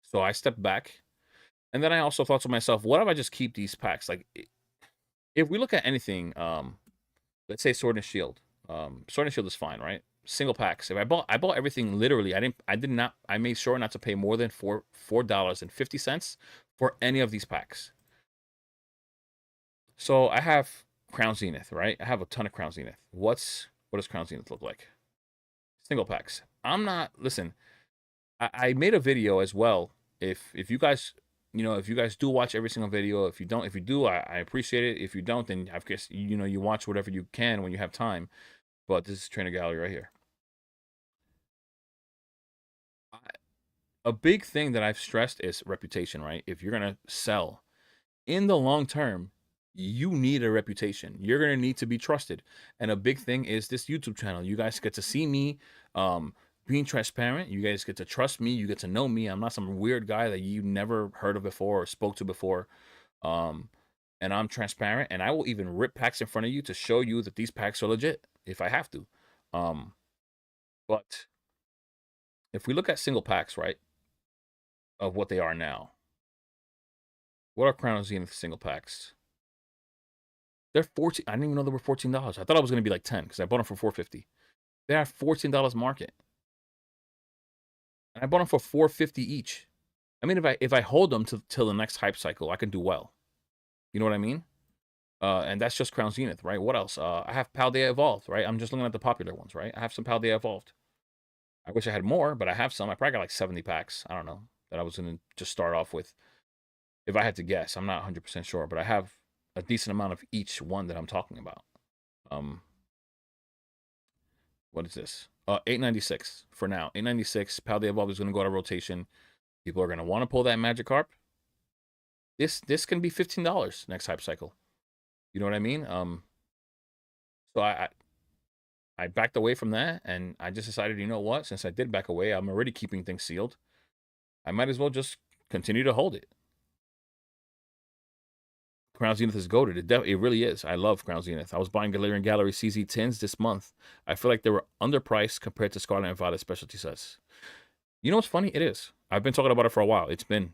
so I stepped back. And then I also thought to myself, what if I just keep these packs? Like, if we look at anything, let's say Sword and Shield. Sword and Shield is fine, right? Single packs. If I bought everything literally. I made sure not to pay more than $4.50 for any of these packs. So I have Crown Zenith, right? I have a ton of Crown Zenith. What does Crown Zenith look like? Single packs. I'm not, listen, I made a video as well. If you guys, if you guys do watch every single video, if you do, I appreciate it. If you don't, then I guess you watch whatever you can when you have time. But this is Trainer Gallery right here. A big thing that I've stressed is reputation, right? If you're gonna sell in the long term, you need a reputation. You're gonna need to be trusted. And a big thing is this YouTube channel. You guys get to see me being transparent. You guys get to trust me. You get to know me. I'm not some weird guy that you never heard of before or spoke to before. Um, and I'm transparent, and I will even rip packs in front of you to show you that these packs are legit if I have to. Um, but if we look at single packs, right, of what they are now, what are Crown Zenith single packs? They're 14. I didn't even know they were $14. I thought it was gonna be like 10 because I bought them for 450. They are $14 market, and I bought them for 450 each. I mean, if I hold them till the next hype cycle, I can do well. You know what I mean? And that's just Crown Zenith, right? What else? I have Paldea Evolved, right? I'm just looking at the popular ones, right? I have some Paldea Evolved. I wish I had more, but I have some. I probably got like 70 packs. I don't know that I was gonna just start off with. If I had to guess, I'm not 100% sure, but I have a decent amount of each one that I'm talking about. Um, what is this? 896 for now. 896. Paldea Evolved is gonna go out of rotation. People are gonna want to pull that Magikarp. This can be $15 next hype cycle. You know what I mean? So I backed away from that, and I just decided, you know what? Since I did back away, I'm already keeping things sealed. I might as well just continue to hold it. Crown Zenith is goated. It really is. I love Crown Zenith. I was buying Galarian Gallery CZ 10s this month. I feel like they were underpriced compared to Scarlet and Violet specialty sets. You know what's funny? It is. I've been talking about it for a while. It's been.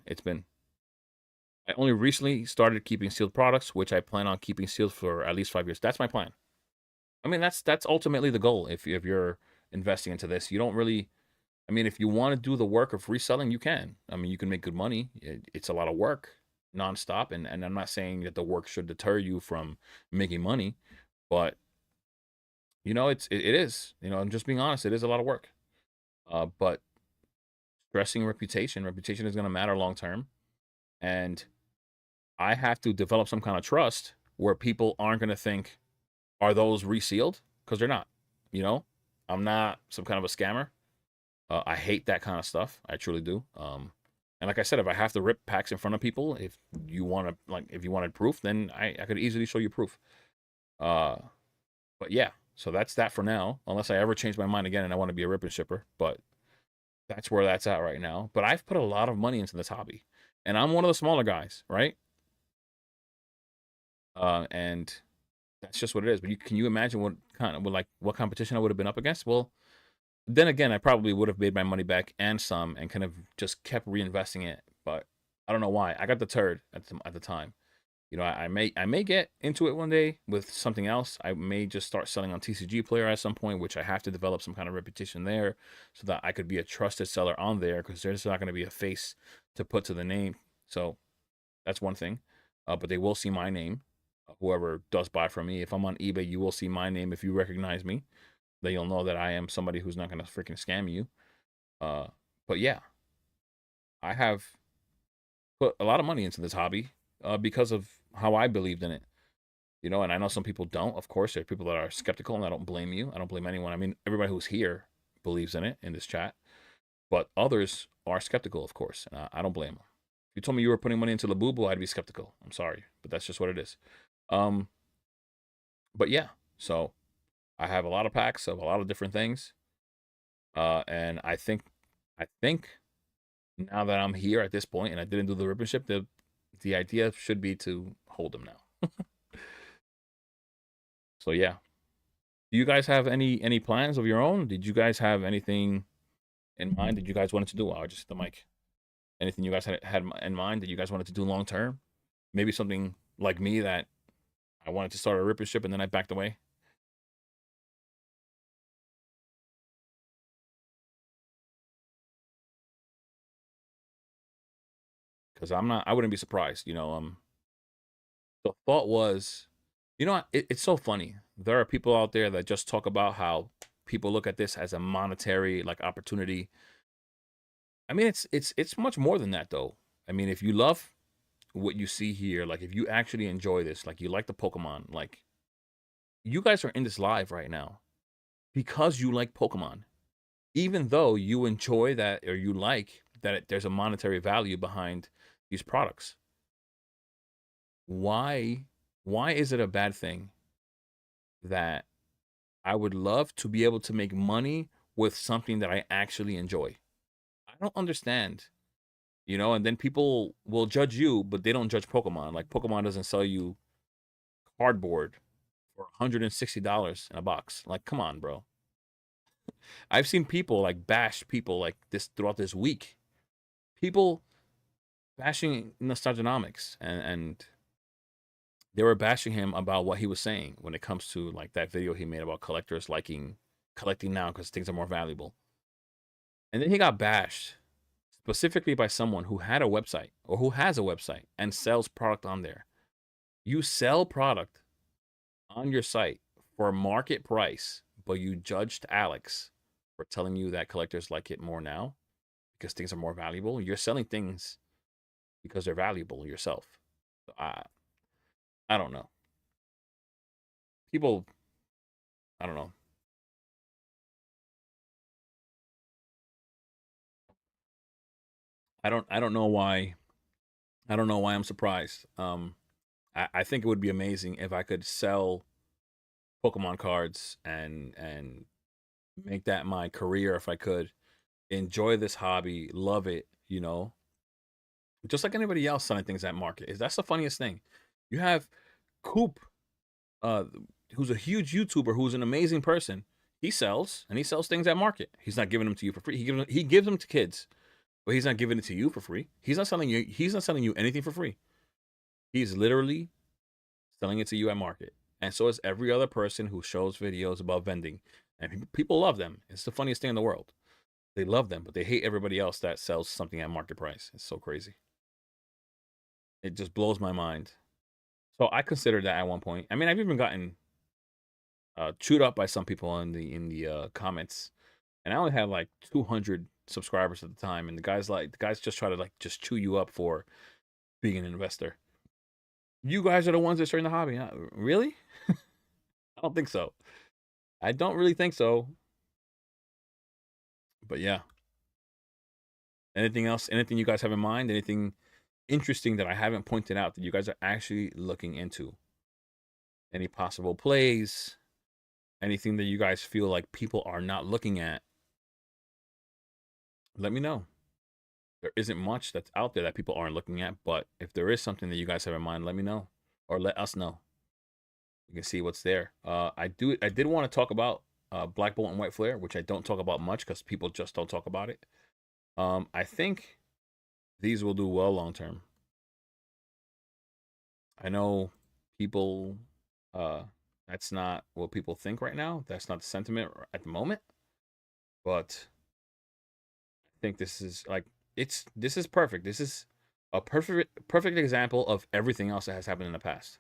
I only recently started keeping sealed products, which I plan on keeping sealed for at least 5 years. That's my plan. I mean, that's ultimately the goal. If you're investing into this, you don't really. I mean, if you want to do the work of reselling, you can. I mean, you can make good money. It's a lot of work, nonstop, and I'm not saying that the work should deter you from making money, but it is. I'm just being honest. It is a lot of work. But stressing reputation. Reputation is going to matter long term. And I have to develop some kind of trust where people aren't going to think, are those resealed? Because they're not. You know, I'm not some kind of a scammer. I hate that kind of stuff. I truly do. And like I said, if I have to rip packs in front of people, if you want to, like, if you wanted proof, then I could easily show you proof. Uh, but yeah, so that's that for now. Unless I ever change my mind again and I want to be a rip and shipper, but that's where that's at right now. But I've put a lot of money into this hobby, and I'm one of the smaller guys, right? And that's just what it is. But can you imagine what competition I would have been up against? Well, then again, I probably would have made my money back and some, and kind of just kept reinvesting it. But I don't know why. I got deterred at the time. You know, I may get into it one day with something else. I may just start selling on TCG Player at some point, which I have to develop some kind of reputation there, so that I could be a trusted seller on there, because there's not going to be a face to put to the name. So that's one thing. But they will see my name. Whoever does buy from me, if I'm on eBay, you will see my name. If you recognize me, then you'll know that I am somebody who's not going to freaking scam you. Uh, but yeah, I have put a lot of money into this hobby because of how I believed in it. You know, and I know some people don't. Of course, there are people that are skeptical, and I don't blame you. I don't blame anyone. I mean, everybody who's here believes in it in this chat, but others are skeptical, of course. And I don't blame them. If you told me you were putting money into Labubu, I'd be skeptical. I'm sorry, but that's just what it is. Um, but yeah, so I have a lot of packs of a lot of different things, and I think now that I'm here at this point and I didn't do the ribbon ship, the idea should be to hold them now. So yeah. Do you guys have any plans of your own? Did you guys have anything in mind that you guys wanted to do? I'll just hit the mic. Anything you guys had in mind that you guys wanted to do long term? Maybe something like me, that I wanted to start a ripper ship and then I backed away. Because I wouldn't be surprised. You know, the thought was, you know, it's so funny. There are people out there that just talk about how people look at this as a monetary like opportunity. I mean, it's much more than that, though. I mean, if you love what you see here, like if you actually enjoy this, like you like the Pokemon, like you guys are in this live right now because you like Pokemon. Even though you enjoy that, or you like that there's a monetary value behind these products. Why is it a bad thing that I would love to be able to make money with something that I actually enjoy? I don't understand. You know, and then people will judge you, but they don't judge Pokemon. Like Pokemon doesn't sell you cardboard for $160 in a box. Like, come on, bro. I've seen people like bash people like this throughout this week. People bashing Nostalgianomics, and they were bashing him about what he was saying when it comes to like that video he made about collectors liking collecting now because things are more valuable. And then he got bashed specifically by someone who had a website, or who has a website and sells product on there. You sell product on your site for market price, but you judged Alex for telling you that collectors like it more now because things are more valuable. You're selling things because they're valuable yourself. So I don't know. People, I don't know. I don't know why. I don't know why I'm surprised. I think it would be amazing if I could sell Pokemon cards and make that my career, if I could enjoy this hobby, love it, you know, just like anybody else selling things at market. Is That's the funniest thing. You have Coop, uh, who's a huge YouTuber, who's an amazing person. He sells, and he sells things at market. He's not giving them to you for free. He gives them to kids, but he's not giving it to you for free. He's not selling you anything for free. He's literally selling it to you at market. And so is every other person who shows videos about vending. And people love them. It's the funniest thing in the world. They love them, but they hate everybody else that sells something at market price. It's so crazy. It just blows my mind. So I considered that at one point. I mean, I've even gotten chewed up by some people in the comments, and I only had like 200 subscribers at the time, and the guys just try to like just chew you up for being an investor. You guys are the ones that starting the hobby. Really? I don't think so. I don't really think so. But yeah. Anything else? Anything you guys have in mind? Anything interesting that I haven't pointed out that you guys are actually looking into? Any possible plays? Anything that you guys feel like people are not looking at? Let me know. There isn't much that's out there that people aren't looking at, but if there is something that you guys have in mind, let me know or let us know. You can see what's there. I did want to talk about Black Bolt and White Flare, which I don't talk about much because people just don't talk about it. I think these will do well long term. I know people, that's not what people think right now. That's not the sentiment at the moment. But I think this is like this is perfect. This is a perfect example of everything else that has happened in the past.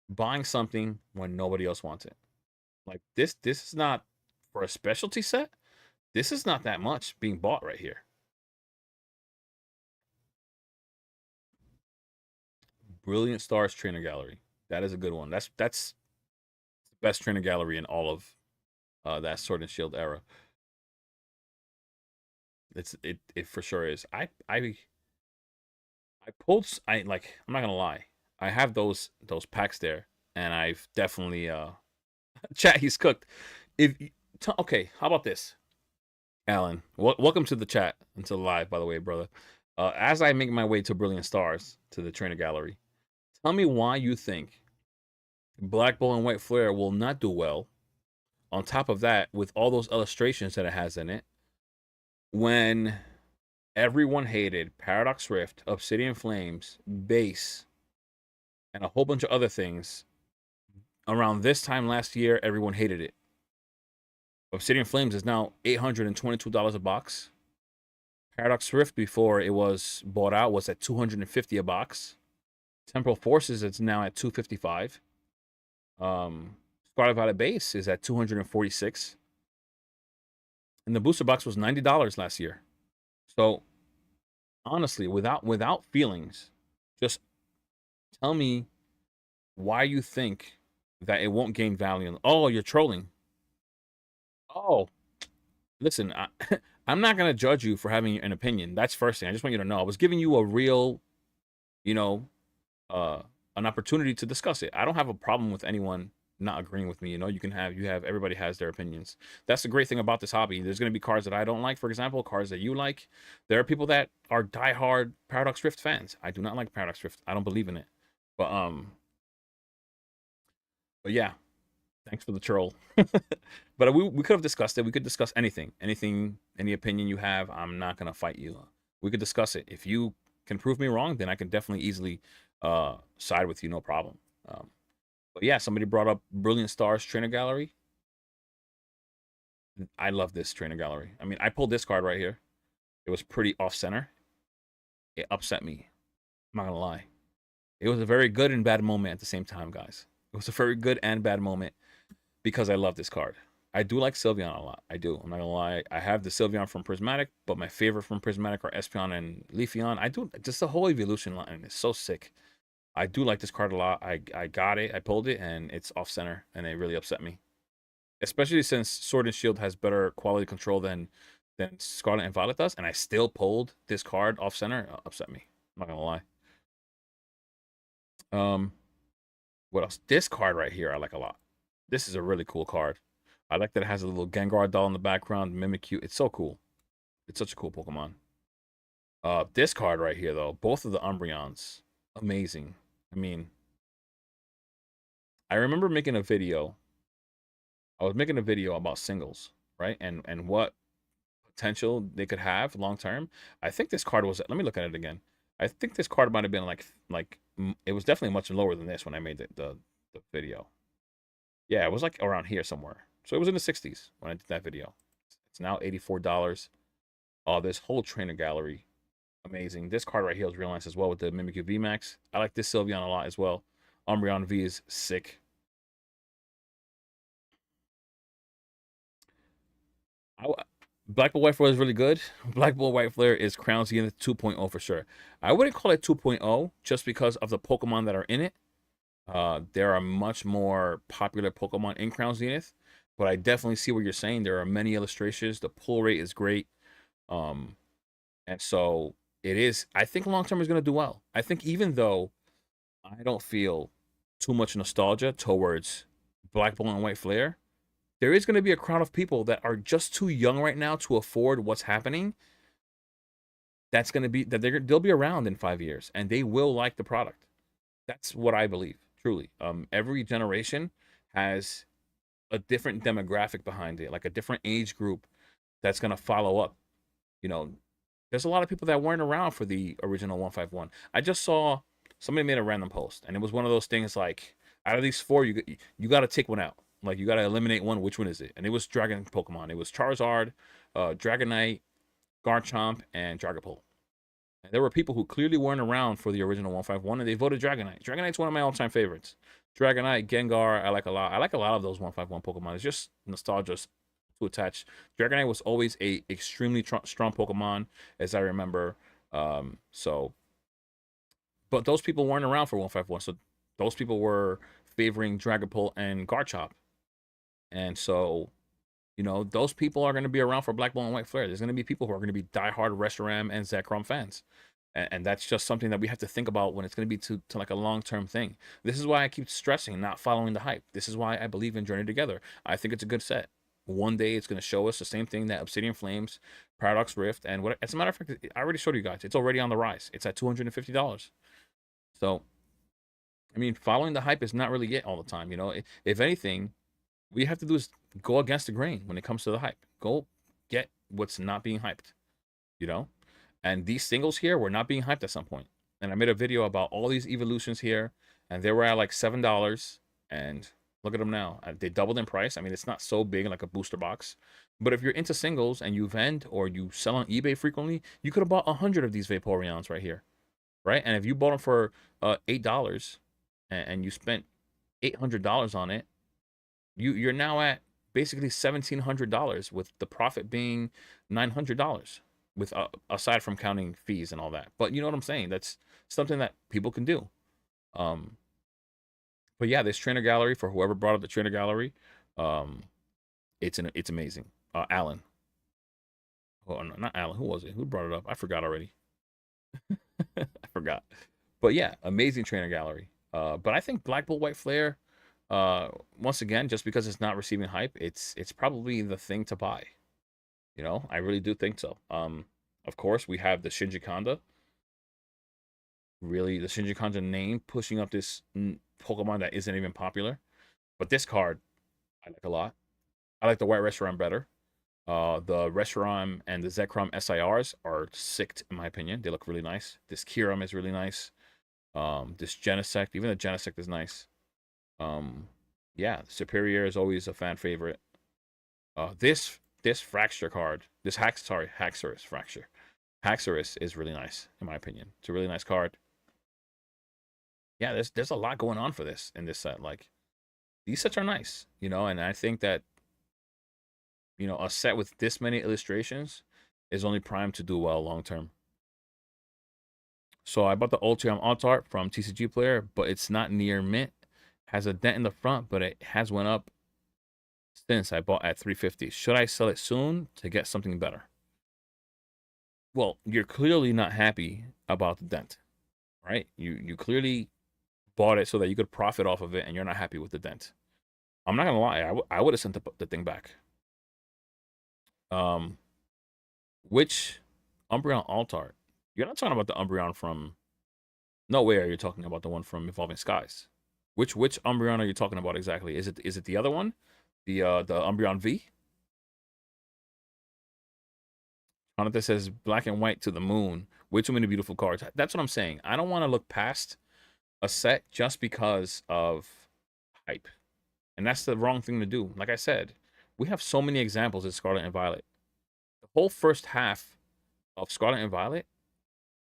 Buying something when nobody else wants it. Like this is not for a specialty set. This is not that much being bought right here. Brilliant Stars Trainer Gallery. That is a good one. That's the best trainer gallery in all of that Sword and Shield era. It for sure is. I pulled I like I'm not gonna lie. I have those packs there, and I've definitely chat. He's cooked. If okay, how about this, Alan? Welcome to the chat and to the live, by the way, brother. As I make my way to Brilliant Stars to the trainer gallery, tell me why you think Black Bull and White Flare will not do well. On top of that, with all those illustrations that it has in it, when everyone hated Paradox Rift, Obsidian Flames, Base, and a whole bunch of other things. Around this time last year, everyone hated it. Obsidian Flames is now $822 a box. Paradox Rift, before it was bought out, was at $250 a box. Temporal Forces, it's now at $255. Scarlet Violet Base is at $246. And the booster box was $90 last year. So honestly, without feelings, just tell me why you think that it won't gain value. Oh, you're trolling. Oh, listen, I'm not gonna judge you for having an opinion. That's first thing. I just want you to know. I was giving you a real, you know, an opportunity to discuss it. I don't have a problem with anyone not agreeing with me. You know, you have everybody has their opinions. That's the great thing about this hobby. There's gonna be cards that I don't like, for example, cards that you like. There are people that are diehard Paradox Rift fans. I do not like Paradox Rift. I don't believe in it. But yeah, thanks for the troll. But we could have discussed it. We could discuss anything, any opinion you have. I'm not gonna fight you. We could discuss it. If you can prove me wrong, then I can definitely easily side with you, no problem. But yeah, somebody brought up Brilliant Stars Trainer Gallery. I love this Trainer Gallery. I mean, I pulled this card right here. It was pretty off center. It upset me. I'm not gonna lie. It was a very good and bad moment at the same time, guys. It was a very good and bad moment because I love this card. I do like Sylveon a lot. I do. I'm not gonna lie. I have the Sylveon from Prismatic, but my favorite from Prismatic are Espeon and Leafeon. I do just the whole evolution line is so sick. I do like this card a lot. I got it. I pulled it, and it's off center, and it really upset me. Especially since Sword and Shield has better quality control than Scarlet and Violet does, and I still pulled this card off center. Upset me. I'm not gonna lie. What else? This card right here I like a lot. This is a really cool card. I like that it has a little Gengar doll in the background, Mimikyu. It's so cool. It's such a cool Pokemon. This card right here, though, both of the Umbreons, amazing. I mean, I remember making a video. I was making a video about singles, right? And what potential they could have long term. I think this card was. Let me look at it again. I think this card might have been like it was definitely much lower than this when I made the video. Yeah, it was like around here somewhere. So it was in the 60s when I did that video. It's now $84. Oh, this whole trainer gallery, amazing. This card right here is real nice as well with the Mimikyu VMAX. I like this Sylveon a lot as well. Umbreon V is sick. Black Bull White Flare is really good. Black Bull White Flare is Crown Zenith 2.0 for sure. I wouldn't call it 2.0 just because of the Pokemon that are in it. There are much more popular Pokemon in Crown Zenith, but I definitely see what you're saying. There are many illustrations. The pull rate is great. Um, and so it is. I think long term is going to do well. I think even though I don't feel too much nostalgia towards Black Bull and White Flare, there is going to be a crowd of people that are just too young right now to afford what's happening. That's going to be that they'll be around in 5 years and they will like the product. That's what I believe, truly. Every generation has a different demographic behind it, like a different age group that's going to follow up. You know, there's a lot of people that weren't around for the original 151. I just saw somebody made a random post, and it was one of those things like, out of these four, you got to take one out. Like, you got to eliminate one. Which one is it? And it was Dragon Pokemon. It was Charizard, Dragonite, Garchomp, and Dragapult. And there were people who clearly weren't around for the original 151, and they voted Dragonite. Dragonite's one of my all-time favorites. Dragonite, Gengar, I like a lot. I like a lot of those 151 Pokemon. It's just nostalgia to attach. Dragonite was always a extremely strong Pokemon, as I remember. So, but those people weren't around for 151, so those people were favoring Dragapult and Garchomp. And so, those people are going to be around for Black Bull and White Flare. There's going to be people who are going to be diehard Reshiram and Zekrom fans. And that's just something that we have to think about when it's going to be to like a long-term thing. This is why I keep stressing not following the hype. This is why I believe in Journey Together. I think it's a good set. One day it's going to show us the same thing that Obsidian Flames, Paradox Rift, and what. As a matter of fact, I already showed you guys. It's already on the rise. It's at $250. So, I mean, following the hype is not really it all the time. If anything, what you have to do is go against the grain when it comes to the hype. Go get what's not being hyped, you know? And these singles here were not being hyped at some point. And I made a video about all these evolutions here, and they were at like $7. And look at them now. They doubled in price. I mean, it's not so big like a booster box. But if you're into singles and you vend or you sell on eBay frequently, you could have bought 100 of these Vaporeons right here, right? And if you bought them for $8 and you spent $800 on it, you're now at basically $1,700 with the profit being $900 with aside from counting fees and all that. But you know what I'm saying? That's something that people can do. But yeah, this trainer gallery, for whoever brought up the trainer gallery, it's amazing. Alan. Oh, no, not Alan. Who was it? Who brought it up? I forgot already. I forgot. But yeah, amazing trainer gallery. But I think Black Bull White Flare, once again, just because it's not receiving hype, it's probably the thing to buy. I really do think so. Of course, we have the Shinji Kanda. Really, the Shinji Kanda name pushing up this Pokemon that isn't even popular. But this card, I like a lot. I like the White Reshiram better. The Reshiram and the Zekrom SIRs are sick, in my opinion. They look really nice. This Kyurem is really nice. This Genesect, even the Genesect is nice. Yeah, Superior is always a fan favorite. This Fracture card, Haxorus Fracture. Haxorus is really nice, in my opinion. It's a really nice card. Yeah, there's a lot going on for this in this set. Like, these sets are nice, and I think that, a set with this many illustrations is only primed to do well long term. So I bought the Ultium Alt Art from TCG Player, but it's not near mint. Has a dent in the front, but it has went up since I bought at 350. Should I sell it soon to get something better? Well, you're clearly not happy about the dent, right? You clearly bought it so that you could profit off of it, and you're not happy with the dent. I'm not gonna lie, I would have sent the thing back. Which Umbreon Alt Art? You're not talking about the Umbreon from... No way are you talking about the one from Evolving Skies. Which Umbreon are you talking about exactly? Is it the other one? The Umbreon V? Jonathan says black and white to the moon. Way too many beautiful cards. That's what I'm saying. I don't want to look past a set just because of hype. And that's the wrong thing to do. Like I said, we have so many examples in Scarlet and Violet. The whole first half of Scarlet and Violet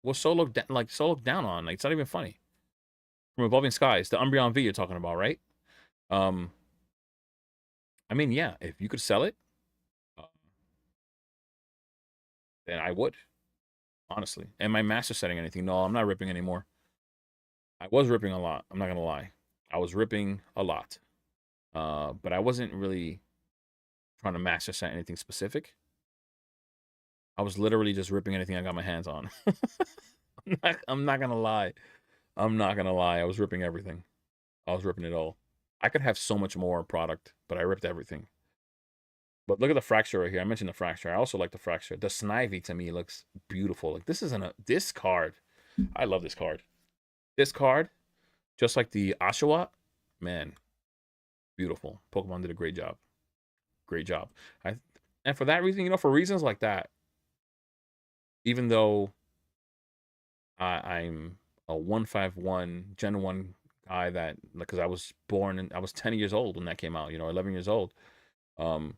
was so looked down on. Like, it's not even funny. From Evolving Skies, the Umbreon V you're talking about, right? I mean, yeah, if you could sell it, then I would, honestly. Am I master setting anything? No, I'm not ripping anymore. I was ripping a lot. I'm not gonna lie. I was ripping a lot. But I wasn't really trying to master set anything specific. I was literally just ripping anything I got my hands on. I'm not gonna lie. I'm not gonna lie. I was ripping everything. I was ripping it all. I could have so much more product, but I ripped everything. But look at the fracture right here. I mentioned the fracture. I also like the fracture. The Snivy to me looks beautiful. Like this card. I love this card. This card, just like the Oshawott, man, beautiful. Pokemon did a great job. Great job. I and for that reason, for reasons like that, even though I'm a 151 Gen 1 guy that because I was born and I was 10 years old when that came out, 11 years old. Um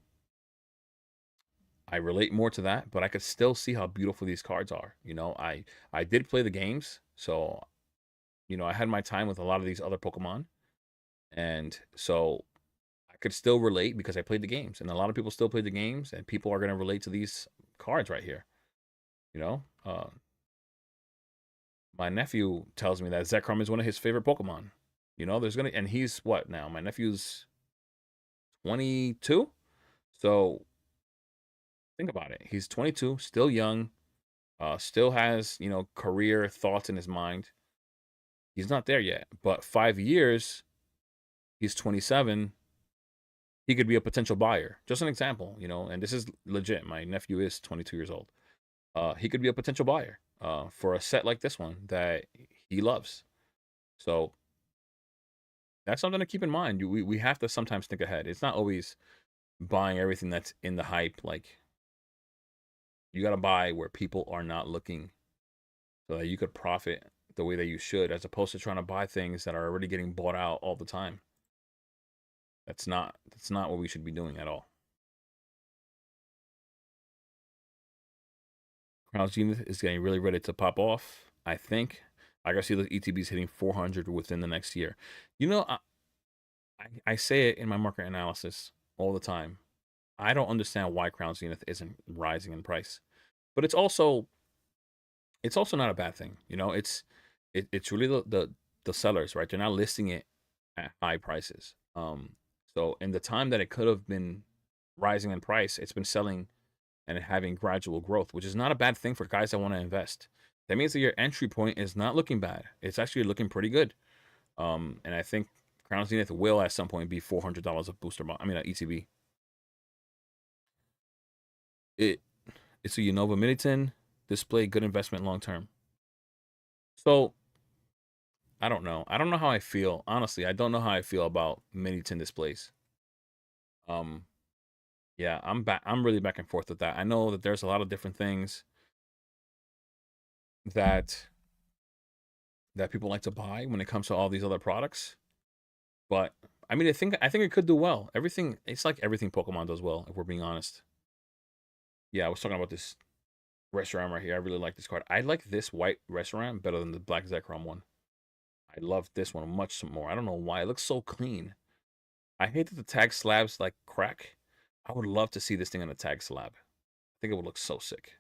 I relate more to that, but I could still see how beautiful these cards are. I did play the games, so I had my time with a lot of these other Pokemon, and so I could still relate because I played the games, and a lot of people still play the games, and people are gonna relate to these cards right here. You know, my nephew tells me that Zekrom is one of his favorite Pokemon. And he's what now? My nephew's 22, so think about it. He's 22, still young, still has career thoughts in his mind. He's not there yet, but 5 years, he's 27. He could be a potential buyer. Just an example, and this is legit. My nephew is 22 years old. He could be a potential buyer for a set like this one that he loves. So that's something to keep in mind. We have to sometimes think ahead. It's not always buying everything that's in the hype. Like, you got to buy where people are not looking so that you could profit the way that you should, as opposed to trying to buy things that are already getting bought out all the time. That's not what we should be doing at all. Crown Zenith is getting really ready to pop off. I think I gotta see the ETBs hitting 400 within the next year. I say it in my market analysis all the time. I don't understand why Crown Zenith isn't rising in price, but it's also not a bad thing. It's really the sellers, right? They're not listing it at high prices. So in the time that it could have been rising in price, it's been selling and having gradual growth, which is not a bad thing for guys that want to invest. That means that your entry point is not looking bad. It's actually looking pretty good. And I think Crown Zenith will at some point be $400 of booster. ETB. It's a Unova Minitin display, good investment long term. So I don't know. I don't know how I feel. Honestly, I don't know how I feel about Minitin displays. Um, yeah, I'm back. I'm really back and forth with that. I know that there's a lot of different things that people like to buy when it comes to all these other products. But I think it could do well. It's like everything Pokemon does well, if we're being honest. Yeah, I was talking about this Reshiram right here. I really like this card. I like this white Reshiram better than the black Zekrom one. I love this one much more. I don't know why. It looks so clean. I hate that the tag slabs like crack. I would love to see this thing on a tag slab. I think it would look so sick.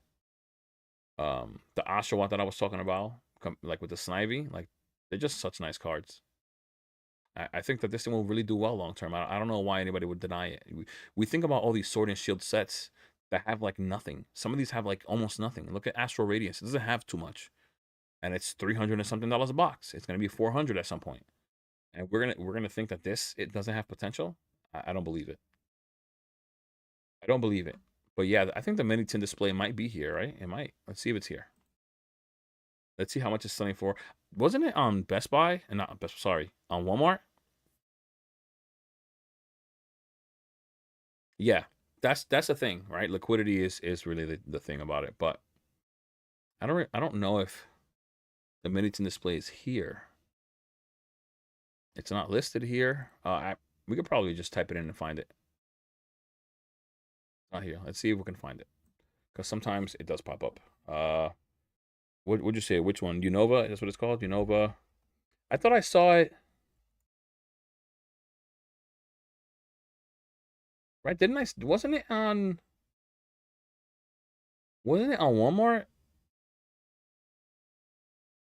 The Oshawott that I was talking about, like with the Snivy, like they're just such nice cards. I think that this thing will really do well long term. I don't know why anybody would deny it. We think about all these Sword and Shield sets that have like nothing. Some of these have like almost nothing. Look at Astral Radiance. It doesn't have too much, and it's $300 and something a box. It's gonna be 400 at some point, and we're gonna think that it doesn't have potential. I don't believe it. I don't believe it. But yeah, I think the mini tin display might be here, right? It might. Let's see if it's here. Let's see how much it's selling for. Wasn't it on Best Buy? And not Best. Sorry, on Walmart. Yeah, that's the thing, right? Liquidity is really the thing about it. But I don't know if the mini tin display is here. It's not listed here. We could probably just type it in and find it. Not here. Let's see if we can find it, because sometimes it does pop up. What would you say? Which one? Unova? That's what it's called. Unova. I thought I saw it. Right? Didn't I? Wasn't it on? Wasn't it on Walmart?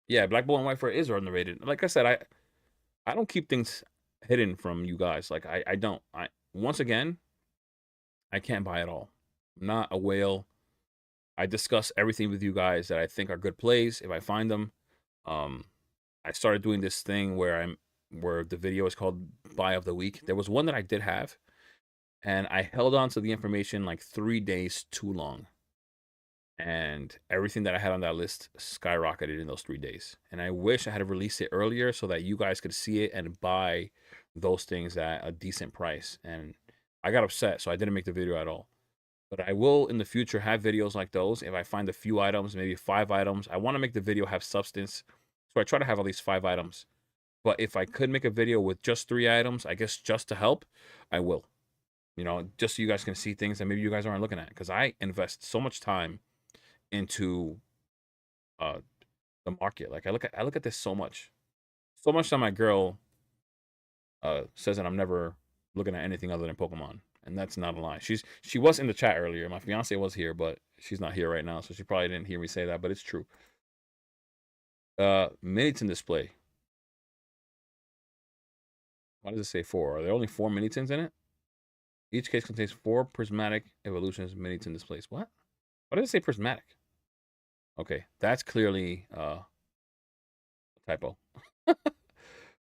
Yeah, Black Bull and White Flare is underrated. Like I said, I don't keep things hidden from you guys. Like I don't. I once again, I can't buy it all. I'm not a whale. I discuss everything with you guys that I think are good plays if I find them. Um, I started doing this thing where the video is called Buy of the Week. There was one that I did have, and I held on to the information like 3 days too long. And everything that I had on that list skyrocketed in those 3 days. And I wish I had released it earlier so that you guys could see it and buy those things at a decent price. And I got upset, so I didn't make the video at all. But I will in the future have videos like those. If I find a few items, maybe 5 items, I want to make the video have substance. So I try to have at least 5 items. But if I could make a video with just 3 items, I guess just to help, I will. You know, just so you guys can see things that maybe you guys aren't looking at. Because I invest so much time into uh the market. Like I look at this so much. So much that my girl says that I'm never looking at anything other than Pokemon. And that's not a lie. She was in the chat earlier. My fiance was here, but she's not here right now, so she probably didn't hear me say that, but it's true. Minitin display. Why does it say 4? Are there only 4 Minitins in it? Each case contains 4 prismatic evolutions Minitin displays. What? Why does it say prismatic? Okay, that's clearly a typo.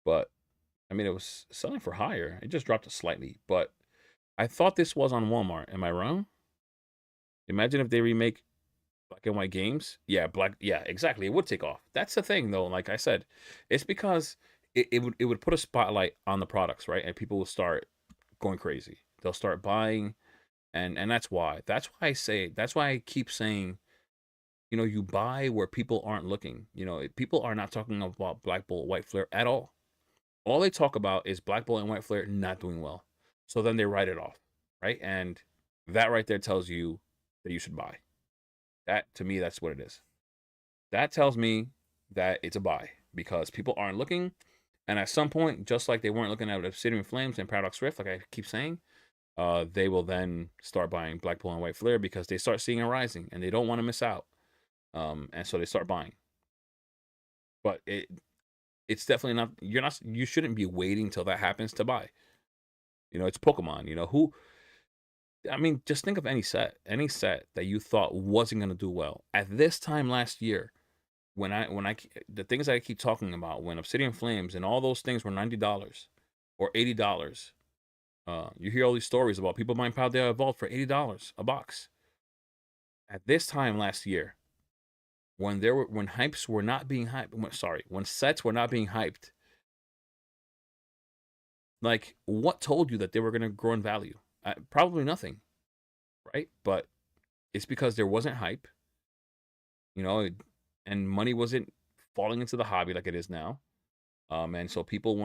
But I mean, it was selling for higher. It just dropped slightly, but I thought this was on Walmart. Am I wrong? Imagine if they remake black and white games. Yeah, yeah, exactly. It would take off. That's the thing, though. Like I said, it's because it would put a spotlight on the products, right? And people will start going crazy. They'll start buying, and that's why. That's why I keep saying, you know, you buy where people aren't looking. You know, people are not talking about Black Bolt, White Flare at all they talk about is Black Bolt and White Flare not doing well. So then they write it off, right? And that right there tells you that you should buy. That to me, that's what it is. That tells me that it's a buy because people aren't looking. And at some point, just like they weren't looking at Obsidian Flames and Paradox Rift, like I keep saying, they will then start buying Black Bolt and White Flare because they start seeing a rising and they don't want to miss out. And so they start buying. But it's definitely not. You shouldn't be waiting till that happens to buy. You know, it's Pokemon. You know, I mean, just think of any set that you thought wasn't going to do well. At this time last year, the things that I keep talking about, when Obsidian Flames and all those things were $90 or $80, you hear all these stories about people buying Paldea Evolved for $80 a box. At this time last year, when hypes were not being hyped, when sets were not being hyped, like what told you that they were going to grow in value? Probably nothing, right? But it's because there wasn't hype, you know, and money wasn't falling into the hobby like it is now. And so people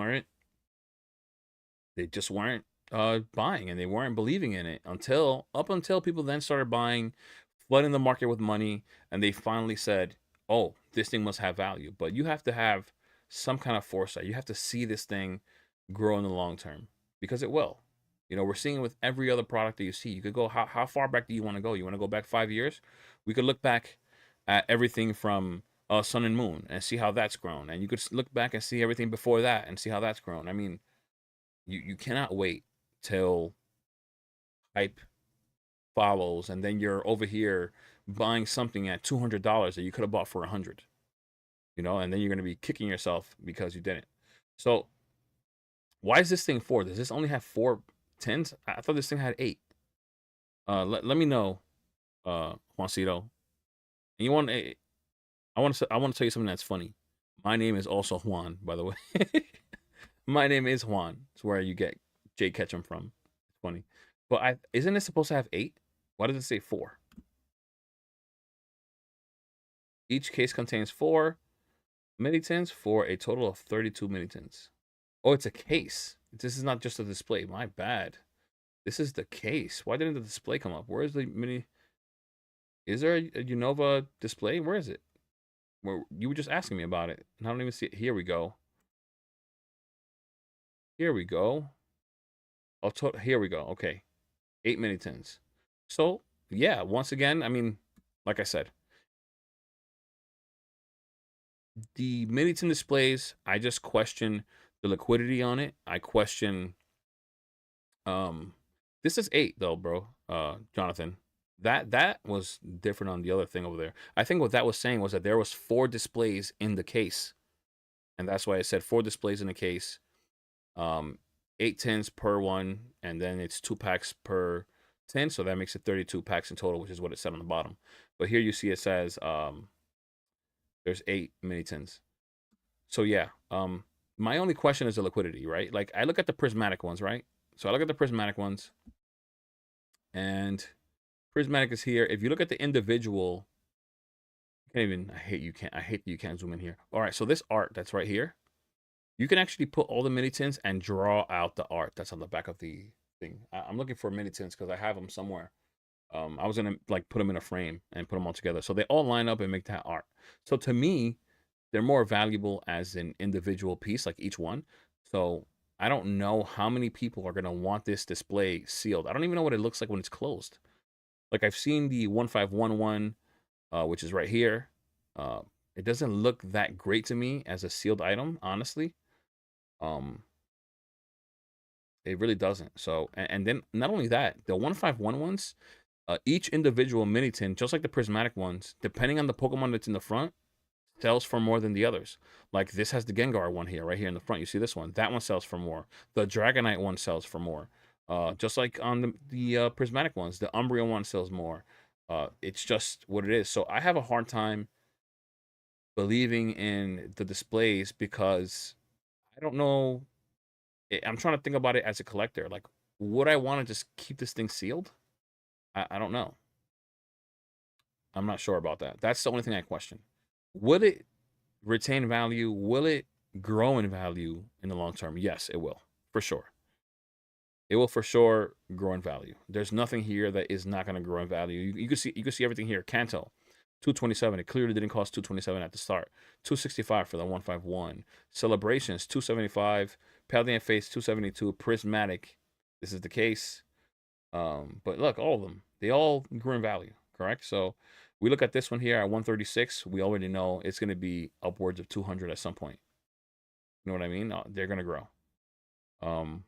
they just weren't buying and they weren't believing in it until people then started buying, flooding the market with money, and they finally said, oh, this thing must have value. But you have to have some kind of foresight. You have to see this thing grow in the long term because it will. You know, we're seeing it with every other product that you see. You could go, how far back do you want to go? You want to go back 5 years? We could look back at everything from Sun and Moon and see how that's grown. And you could look back and see everything before that and see how that's grown. I mean, you cannot wait till hype follows and then you're over here buying something at $200 that you could have bought for 100, you know, and then you're going to be kicking yourself because you didn't. So why is this thing 4? Does this only have 4 tens? I thought this thing had 8. Let me know, Juancito. And I want to tell you something that's funny. My name is also Juan, by the way. My name is Juan. It's where you get Jay Ketchum from. It's funny. But isn't it supposed to have 8? Why does it say 4? Each case contains 4 Minitins for a total of 32 Minitins. Oh, it's a case. This is not just a display. My bad. This is the case. Why didn't the display come up? Where is the mini? Is there a Unova display? Where is it? Where you were just asking me about it, and I don't even see it. Here we go. Here we go. Oh, here we go. Okay, 8 Minitins. So yeah, once again, I mean, like I said, the mini-tin displays, I just question the liquidity on it. I question, um, this is 8 though, bro, Jonathan. That was different on the other thing over there. I think what that was saying was that there was 4 displays in the case, and that's why I said 4 displays in the case. Um, 8 tins per one, and then it's 2 packs per tin, so that makes it 32 packs in total, which is what it said on the bottom. But here you see it says there's 8 mini tins. So yeah, my only question is the liquidity, right? Like I look at the prismatic ones, right? So I look at the prismatic ones, and prismatic is here. If you look at the individual, can't even. I hate that you can't zoom in here. All right, so this art that's right here, you can actually put all the mini tins and draw out the art that's on the back of the thing. I'm looking for mini tins because I have them somewhere. I was gonna like put them in a frame and put them all together, so they all line up and make that art. So to me, they're more valuable as an individual piece, like each one. So I don't know how many people are gonna want this display sealed. I don't even know what it looks like when it's closed. Like I've seen the 1511, which is right here. Uh, it doesn't look that great to me as a sealed item, honestly. Um, it really doesn't. So, and then not only that, the 151 ones, each individual mini tin, just like the prismatic ones, depending on the Pokemon that's in the front, sells for more than the others. Like this has the Gengar one here, right here in the front. You see this one? That one sells for more. The Dragonite one sells for more. Just like on the prismatic ones, the Umbreon one sells more. It's just what it is. So I have a hard time believing in the displays because I don't know. I'm trying to think about it as a collector. Like, would I want to just keep this thing sealed? I don't know. I'm not sure about that. That's the only thing I question. Would it retain value? Will it grow in value in the long term? Yes, it will, for sure. It will for sure grow in value. There's nothing here that is not going to grow in value. You can see everything here. Kanto, 227. It clearly didn't cost 227 at the start. 265 for the 151. Celebrations, 275. Paldean Face, 272. Prismatic. This is the case. But look, all of them, they all grew in value, correct? So we look at this one here at 136. We already know it's going to be upwards of 200 at some point. You know what I mean? They're going to grow. Um,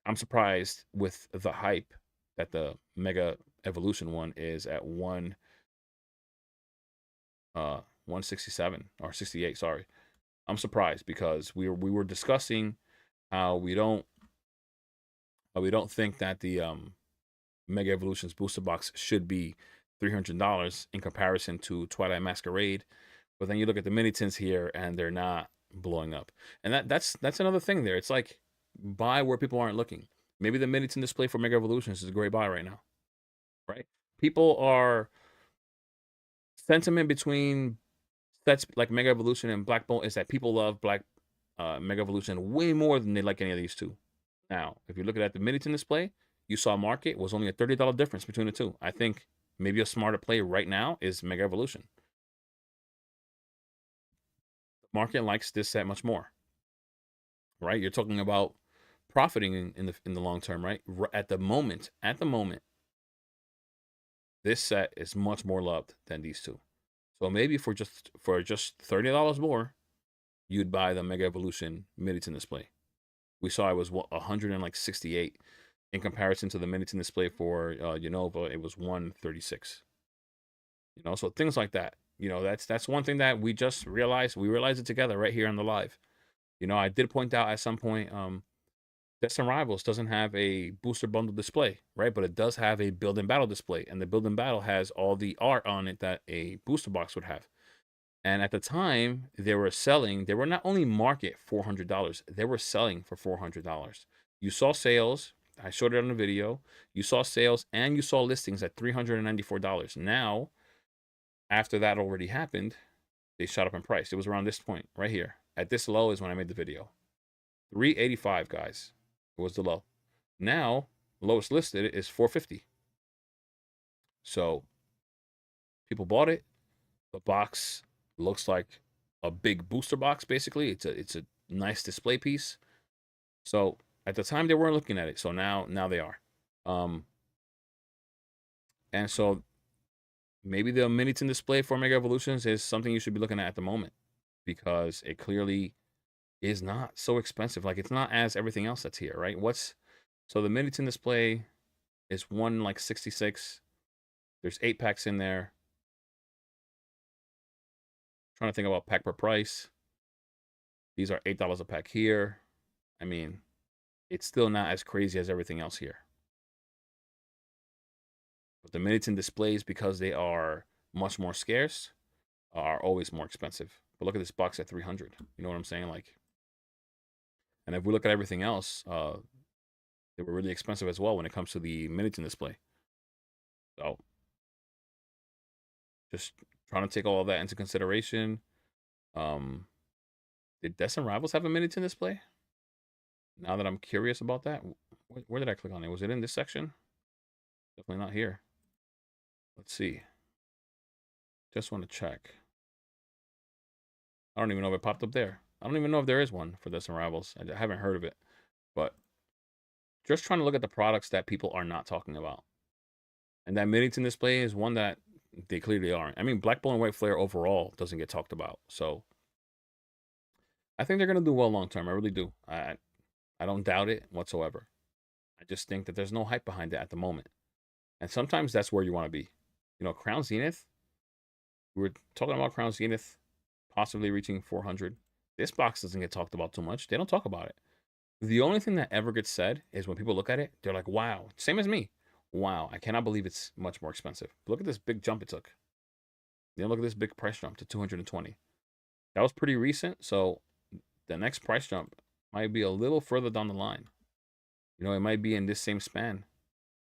I'm surprised with the hype that the Mega Evolution one is at 167 or 68. Sorry, I'm surprised because we were discussing how we don't think that the Mega Evolutions booster box should be $300 in comparison to Twilight Masquerade. But then you look at the mini tins here and they're not blowing up. And that's another thing there. It's like buy where people aren't looking. Maybe the mini tin display for Mega Evolutions is a great buy right now, right? People are sentiment between sets like Mega Evolution and Black Bolt is that people love Black Mega Evolution way more than they like any of these two. Now, if you're looking at the mini tin display, you saw market was only a $30 difference between the two. I think maybe a smarter play right now is Mega Evolution. The market likes this set much more, right? You're talking about profiting in the long term, right? At the moment, this set is much more loved than these two. So maybe for just $30 more, you'd buy the Mega Evolution mini tin display. We saw it was 168 in comparison to the mini tin display for Unova. It was 136. So things like that. That's one thing that we just realized. We realized it together right here on the live. I did point out at some point, Destined Rivals doesn't have a booster bundle display, right? But it does have a build and battle display, and the build and battle has all the art on it that a booster box would have. And at the time, they were not only market $400, they were selling for $400. You saw sales. I showed it on the video. You saw sales and you saw listings at $394. Now, after that already happened, they shot up in price. It was around this point right here. At this low is when I made the video. 385, guys. It was the low. Now, lowest listed is 450. So people bought it. The box looks like a big booster box, basically. It's a nice display piece. So at the time they weren't looking at it. So now they are. And so maybe the Miniton display for Mega Evolutions is something you should be looking at the moment, because it clearly is not so expensive. Like, it's not as everything else that's here, right? So the Miniton display is one like 66. There's 8 packs in there. Trying to think about pack per price. These are $8 a pack here. I mean, it's still not as crazy as everything else here. But the Miniton displays, because they are much more scarce, are always more expensive. But look at this box at 300. You know what I'm saying? Like, and if we look at everything else, they were really expensive as well when it comes to the Miniton display. So, just trying to take all of that into consideration. Did Destined Rivals have a Miniton display? Now that I'm curious about that, where did I click on it? Was it in this section? Definitely not here. Let's see. Just want to check. I don't even know if it popped up there. I don't even know if there is one for Destined Rivals. I haven't heard of it. But just trying to look at the products that people are not talking about. And that Miniton display is one that they clearly aren't. I mean, Black Bull and White Flare overall doesn't get talked about. So I think they're going to do well long term. I really do. I don't doubt it whatsoever. I just think that there's no hype behind it at the moment. And sometimes that's where you want to be. You know, Crown Zenith, we were talking about Crown Zenith possibly reaching 400. This box doesn't get talked about too much. They don't talk about it. The only thing that ever gets said is when people look at it, they're like, wow, same as me. Wow, I cannot believe it's much more expensive. But look at this big jump it took. You know, look at this big price jump to 220. That was pretty recent, so the next price jump might be a little further down the line. You know, it might be in this same span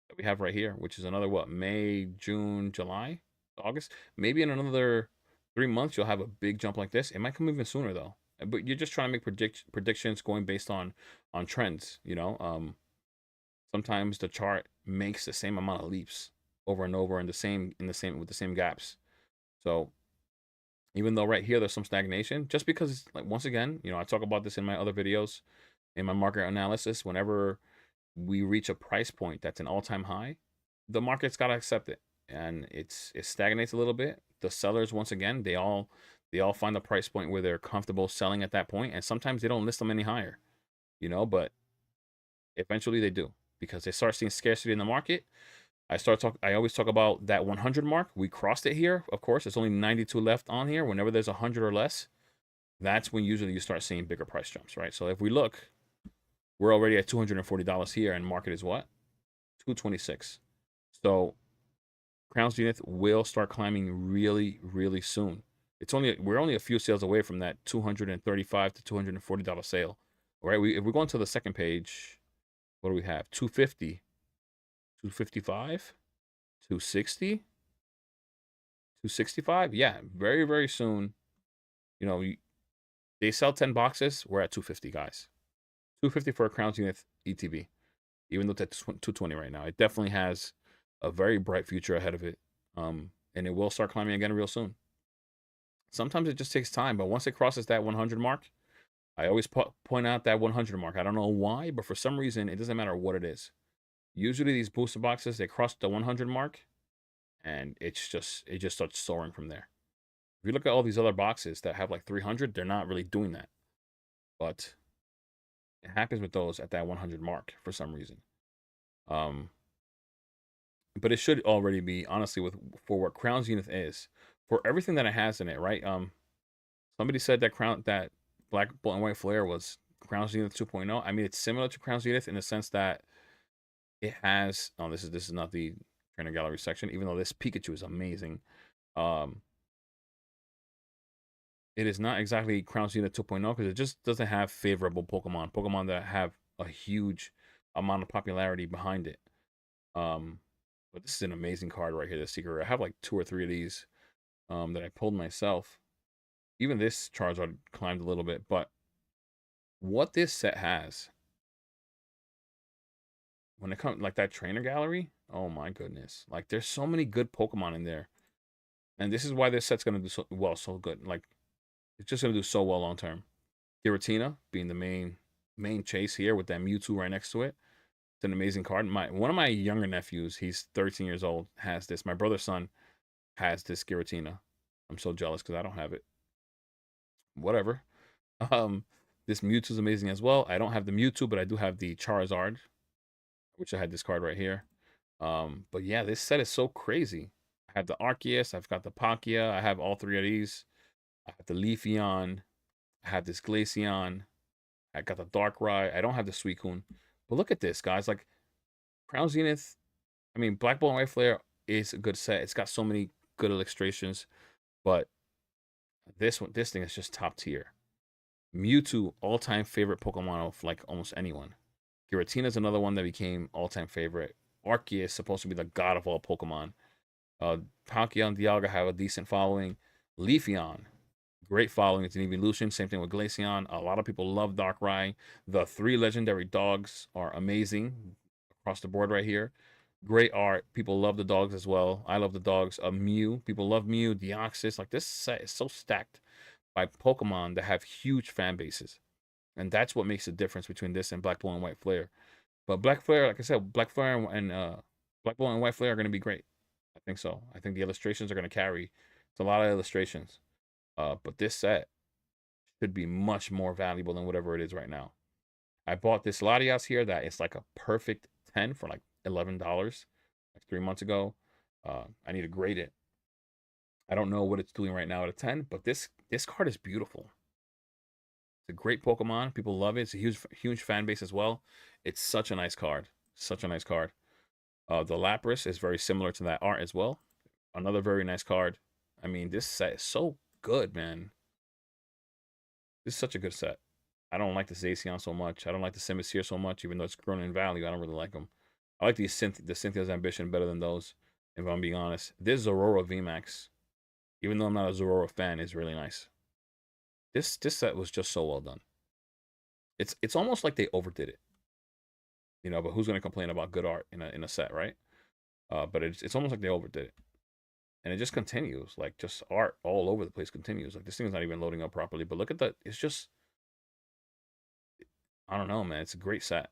that we have right here, which is another, what, May, June, July, August? Maybe in another 3 months, you'll have a big jump like this. It might come even sooner, though. But you're just trying to make predictions going based on trends, you know? Sometimes the chart makes the same amount of leaps over and over with the same gaps. So even though right here there's some stagnation, just because, like, once again, you know, I talk about this in my other videos, in my market analysis, whenever we reach a price point that's an all-time high, the market's got to accept it, and it stagnates a little bit. The sellers, once again, they all find the price point where they're comfortable selling at that point, and sometimes they don't list them any higher, you know, but eventually they do, because they start seeing scarcity in the market. I always talk about that 100 mark. We crossed it here. Of course, there's only 92 left on here. Whenever there's 100 or less, that's when usually you start seeing bigger price jumps, right? So if we look, we're already at $240 here, and market is what? 226. So Crown Zenith will start climbing really, really soon. We're only a few sales away from that $235 to $240 sale. All right, if we go into the second page, what do we have? 250, 255, 260, 265. Yeah, very, very soon. You know, they sell 10 boxes. We're at 250, guys. 250 for a Crown Zenith ETB, even though it's at 220 right now. It definitely has a very bright future ahead of it. And it will start climbing again real soon. Sometimes it just takes time, but once it crosses that 100 mark, I always point out that 100 mark. I don't know why, but for some reason, it doesn't matter what it is. Usually these booster boxes, they cross the 100 mark, and it just starts soaring from there. If you look at all these other boxes that have like 300, they're not really doing that. But it happens with those at that 100 mark for some reason. But it should already be, honestly, for what Crown Zenith is, for everything that it has in it, right? Somebody said that Black Bull and White Flare was Crown Zenith 2.0. I mean, it's similar to Crown Zenith in the sense that it has. Oh, this is not the trainer gallery section, even though this Pikachu is amazing. It is not exactly Crown Zenith 2.0 because it just doesn't have favorable Pokemon that have a huge amount of popularity behind it. But this is an amazing card right here, the Secret. I have like 2 or 3 of these that I pulled myself. Even this Charizard climbed a little bit, but what this set has, when it comes like that trainer gallery, oh my goodness. Like, there's so many good Pokemon in there. And this is why this set's going to do so good. Like, it's just going to do so well long term. Giratina being the main chase here with that Mewtwo right next to it. It's an amazing card. One of my younger nephews, he's 13 years old, has this. My brother's son has this Giratina. I'm so jealous because I don't have it. Whatever. Um, this Mewtwo's amazing as well. I don't have the Mewtwo, but I do have the Charizard, which I had this card right here. But yeah, this set is so crazy. I have the Arceus, I've got the Palkia, I have all three of these. I have the Leafeon, I have this Glaceon, I got the Darkrai. I don't have the Suicune. But look at this, guys. Like, Crown Zenith, I mean, Black Ball and White Flare is a good set. It's got so many good illustrations, but this thing is just top tier. Mewtwo, all-time favorite Pokemon of like almost anyone. Giratina is another one that became all-time favorite. Arceus is supposed to be the god of all Pokemon. Palkia and Dialga have a decent following. Leafeon, great following. It's an evolution. Same thing with Glaceon. A lot of people love Darkrai. The three legendary dogs are amazing across the board right here. Great art. People love the dogs as well. I love the dogs. Mew. People love Mew. Deoxys. Like, this set is so stacked by Pokemon that have huge fan bases. And that's what makes the difference between this and Black Bull and White Flare. But Black Flare, like I said, Black Flare and Black Bull and White Flare are going to be great. I think so. I think the illustrations are going to carry. It's a lot of illustrations. But this set should be much more valuable than whatever it is right now. I bought this Latias here that it's like a perfect 10 for like $11 like 3 months ago. I need to grade it. I don't know what it's doing right now at a 10, but this card is beautiful. It's a great Pokemon. People love it. It's a huge fan base as well. It's such a nice card. Such a nice card. The Lapras is very similar to that art as well. Another very nice card. I mean, this set is so good, man. This is such a good set. I don't like the Zacian so much. I don't like the Simisear so much, even though it's grown in value. I don't really like them. I like the Cynthia's Ambition better than those, if I'm being honest. This Zorora VMAX, even though I'm not a Zorora fan, is really nice. This set was just so well done. It's almost like they overdid it. You know, but who's going to complain about good art in a set, right? But it's almost like they overdid it. And it just continues. Like, just art all over the place continues. Like, this thing's not even loading up properly. But look at that. It's just, I don't know, man. It's a great set.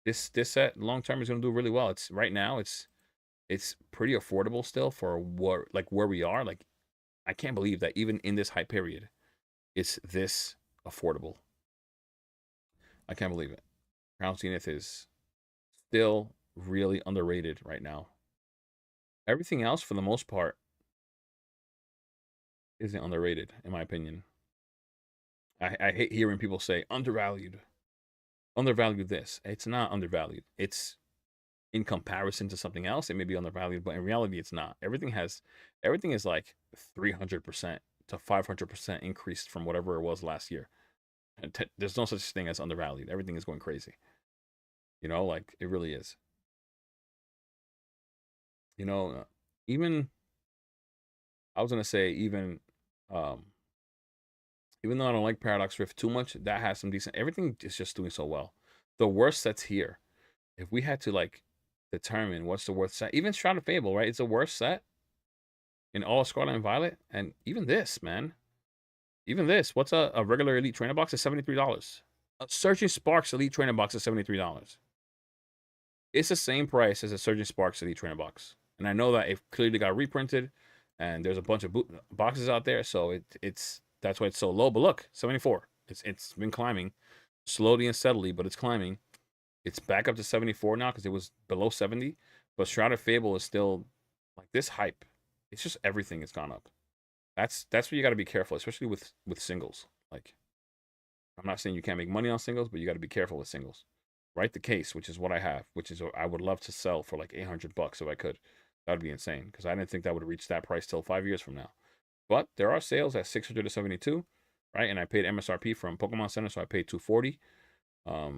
This set long term is going to do really well. It's right now it's pretty affordable still for where we are. Like, I can't believe that even in this hype period, it's this affordable. I can't believe it. Crown Zenith is still really underrated right now. Everything else, for the most part, isn't underrated, in my opinion. I hate hearing people say undervalued. Undervalued this. It's not undervalued. It's in comparison to something else, it may be undervalued, but in reality, it's not. Everything is like 300% to 500% increased from whatever it was last year. And there's no such thing as undervalued. Everything is going crazy. You know, like, it really is. You know, even I was gonna say um even though I don't like Paradox Rift too much, that has some decent. Everything is just doing so well. The worst sets here. If we had to like determine what's the worst set, even Shrouded Fable, right? It's the worst set in all Scarlet and Violet, and even this, man. Even this. What's a regular Elite Trainer box is $73. A Surging Sparks Elite Trainer box is $73. It's the same price as a Surging Sparks Elite Trainer box, and I know that it clearly got reprinted, and there's a bunch of boxes out there, so it's that's why it's so low. But look, 74. It's been climbing slowly and steadily, but it's climbing. It's back up to 74 now because it was below 70. But Shrouded Fable is still like this hype. It's just everything has gone up. That's where you got to be careful, especially with singles. Like, I'm not saying you can't make money on singles, but you got to be careful with singles. Write the case, which is what I have, which is I would love to sell for like $800 if I could. That would be insane because I didn't think that would reach that price till 5 years from now. But there are sales at 672, right? And I paid MSRP from Pokemon Center, so I paid 240. I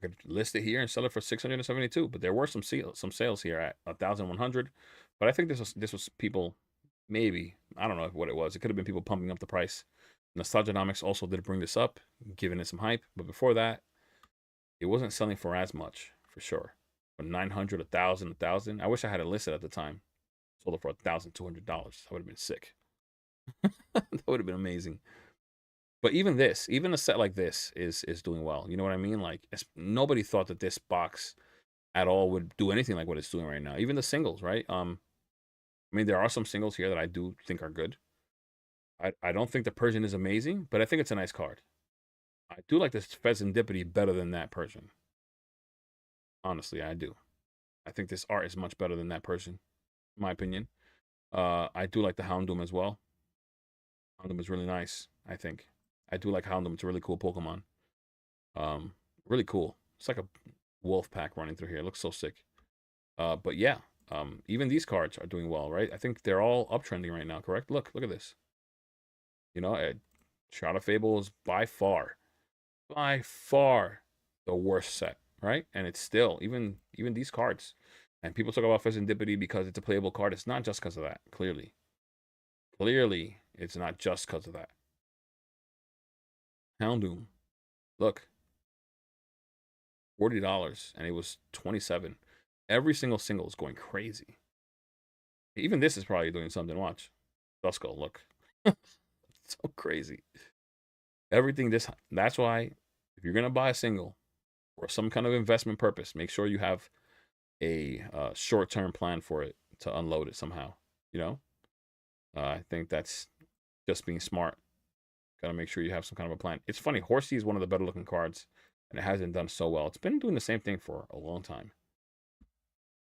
could list it here and sell it for 672, but there were some sales here at 1,100. But I think this was people, maybe, I don't know what it was. It could have been people pumping up the price. Nostalgianomics also did bring this up, giving it some hype. But before that, it wasn't selling for as much, for sure. But 900, 1,000, 1,000. I wish I had it listed at the time. Sold it for $1,200. That would have been sick. That would have been amazing. But even a set like this is doing well. You know what I mean? Like, nobody thought that this box at all would do anything like what it's doing right now. Even the singles, right? I mean, there are some singles here that I do think are good. I don't think the Persian is amazing, but I think it's a nice card. I do like this Pheasantipity better than that Persian. Honestly, I do. I think this art is much better than that Persian, in my opinion. I do like the Houndoom as well. Houndoom is really nice, I think. I do like Houndoom. It's a really cool Pokemon. Um, really cool. It's like a wolf pack running through here. It looks so sick. But yeah, even these cards are doing well, right? I think they're all uptrending right now, correct? Look at this. You know, Shroud of Fable is by far the worst set, right? And it's still even these cards. And people talk about Pheasantipity because it's a playable card. It's not just because of that. Clearly, it's not just because of that. Houndoom, look, $40, and it was 27. Every single is going crazy. Even this is probably doing something. Watch, Duskull, look, so crazy. Everything that's why if you're gonna buy a single for some kind of investment purpose, make sure you have a short-term plan for it to unload it somehow. You know, I think that's just being smart. Gotta make sure you have some kind of a plan. It's funny, Horsey is one of the better looking cards, and it hasn't done so well. It's been doing the same thing for a long time.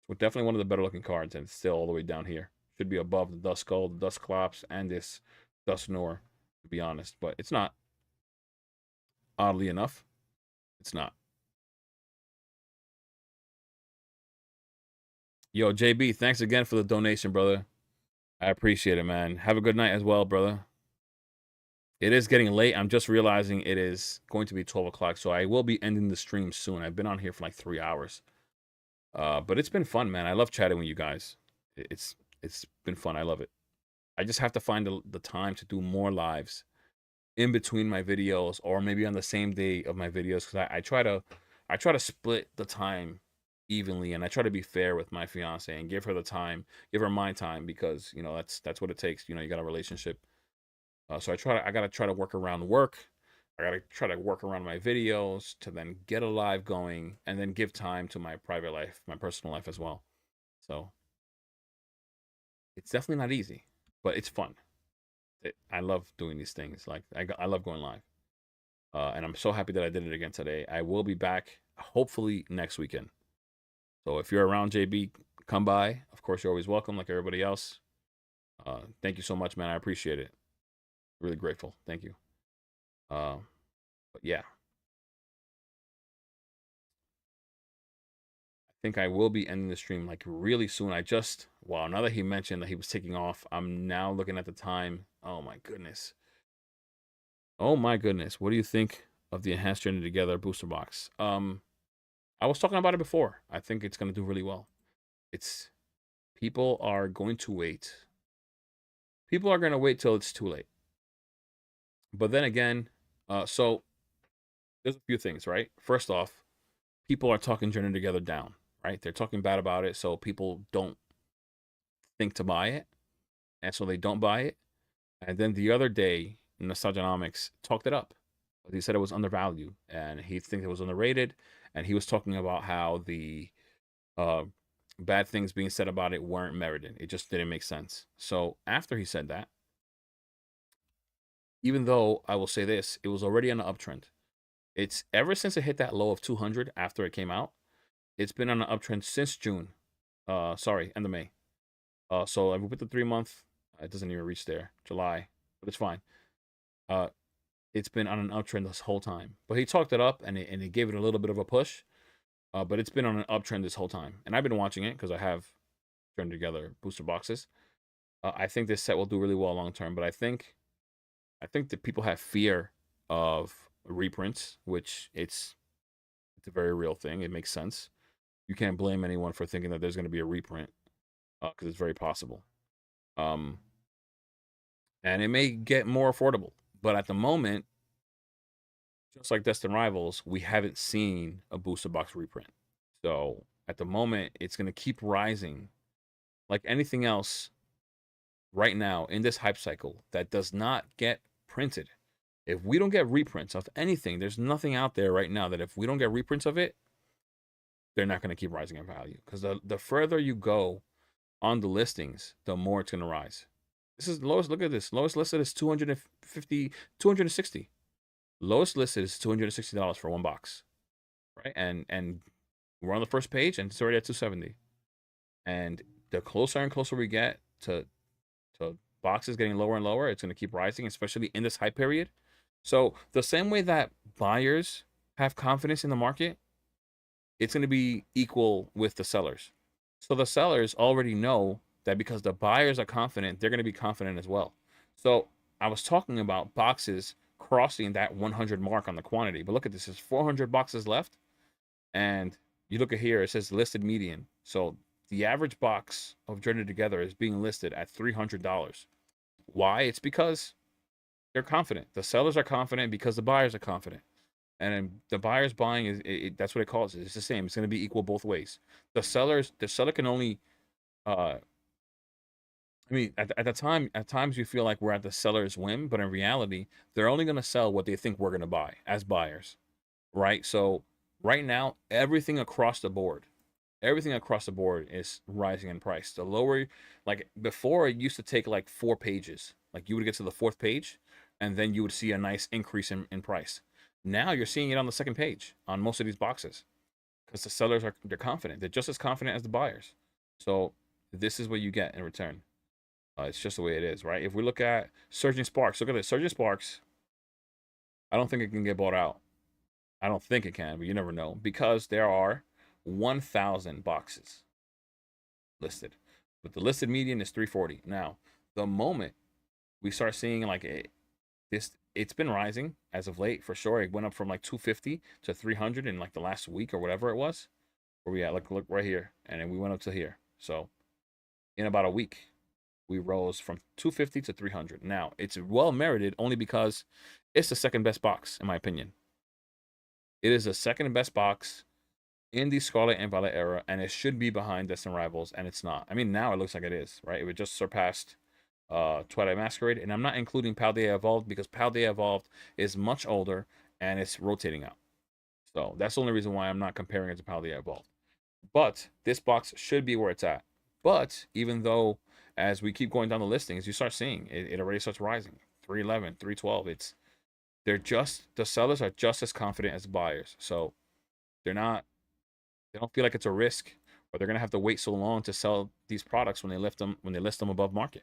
It's definitely one of the better looking cards, and it's still all the way down here. Should be above the Duskull, the Dusclops, and this Dusknoir, to be honest, but it's not. Oddly enough, it's not. Yo, JB, thanks again for the donation, brother. I appreciate it, man. Have a good night as well, brother. It is getting late. I'm just realizing it is going to be 12 o'clock, so I will be ending the stream soon. I've been on here for like 3 hours. But it's been fun, man. I love chatting with you guys. It's been fun. I love it. I just have to find the time to do more lives in between my videos, or maybe on the same day of my videos, because I try to split the time evenly, and I try to be fair with my fiance and give her the time, give her my time, because you know that's what it takes. You know, you got a relationship, so I gotta try to work around work. I gotta try to work around my videos to then get a live going, and then give time to my private life, my personal life as well. So it's definitely not easy, but it's fun. I love doing these things. Like I love going live. And I'm so happy that I did it again today. I will be back hopefully next weekend. So if you're around, JB, come by. Of course, you're always welcome, like everybody else. Thank you so much, man. I appreciate it. Really grateful. Thank you. But yeah, I think I will be ending the stream like really soon. Wow, now that he mentioned that he was taking off, I'm now looking at the time. Oh my goodness. Oh my goodness. What do you think of the Enhanced Journey Together booster box? I was talking about it before. I think it's going to do really well. It's people are going to wait. People are going to wait till it's too late. But then again, so there's a few things, right? First off, people are talking Journey Together down, right? They're talking bad about it, so people don't think to buy it, and so they don't buy it. And then the other day, Nostalgianomics talked it up. He said it was undervalued, and he thinks it was underrated, and he was talking about how the bad things being said about it weren't merited. It just didn't make sense. So after he said that, even though I will say this, it was already on an uptrend. It's ever since it hit that low of 200 after it came out, it's been on an uptrend since June. Sorry, end of May. So with the 3 month, it doesn't even reach there. July, but it's fine. It's been on an uptrend this whole time. But he talked it up, and he gave it a little bit of a push. But it's been on an uptrend this whole time, and I've been watching it because I have turned together booster boxes. I think this set will do really well long term, but I think that people have fear of reprints, which it's a very real thing. It makes sense. You can't blame anyone for thinking that there's going to be a reprint because it's very possible. And it may get more affordable, but at the moment, just like Destined Rivals, we haven't seen a booster box reprint. So at the moment, it's going to keep rising. Like anything else right now in this hype cycle that does not get printed, if we don't get reprints of anything, there's nothing out there right now that if we don't get reprints of it, they're not going to keep rising in value, because the further you go on the listings, the more it's going to rise. This is lowest. Look at this. Lowest listed is 250, 260. Lowest listed is $260 for one box, right? And we're on the first page, and it's already at 270. And the closer and closer we get to boxes getting lower and lower, it's going to keep rising, especially in this hype period. So the same way that buyers have confidence in the market, it's going to be equal with the sellers. So the sellers already know that because the buyers are confident, they're going to be confident as well. So I was talking about boxes crossing that 100 mark on the quantity, but look at this, there's 400 boxes left, and you look at here, it says listed median. So the average box of Dreaded Together is being listed at $300. Why? It's because they're confident. The sellers are confident because the buyers are confident. And the buyer's buying that's what it calls it. It's the same. It's going to be equal both ways. The seller can only I mean, at the time, at times we feel like we're at the seller's whim, but in reality, they're only going to sell what they think we're going to buy as buyers, right? So right now, everything across the board is rising in price. The lower, like before, it used to take like 4 pages. Like you would get to the fourth page, and then you would see a nice increase in price. Now you're seeing it on the second page on most of these boxes because the sellers they're confident. They're just as confident as the buyers. So this is what you get in return. It's just the way it is, right? If we look at Surging Sparks, look at this. Surging Sparks, I don't think it can get bought out. I don't think it can, but you never know, because there are 1,000 boxes listed. But the listed median is 340. Now, the moment we start seeing like it's been rising as of late for sure. It went up from like 250 to 300 in like the last week or whatever it was. Where we at? Look right here, and then we went up to here. So in about a week, we rose from 250 to 300. Now, it's well merited only because it's the second best box, in my opinion. It is the second best box in the Scarlet and Violet era, and it should be behind Destined Rivals, and it's not. I mean, now it looks like it is, right? It just surpassed Twilight Masquerade, and I'm not including Paldea Evolved because Paldea Evolved is much older and it's rotating out. So that's the only reason why I'm not comparing it to Paldea Evolved. But this box should be where it's at. But even though as we keep going down the listings, you start seeing it already starts rising. 311, 312. The sellers are just as confident as the buyers. So they don't feel like it's a risk, or they're gonna have to wait so long to sell these products when they list them above market.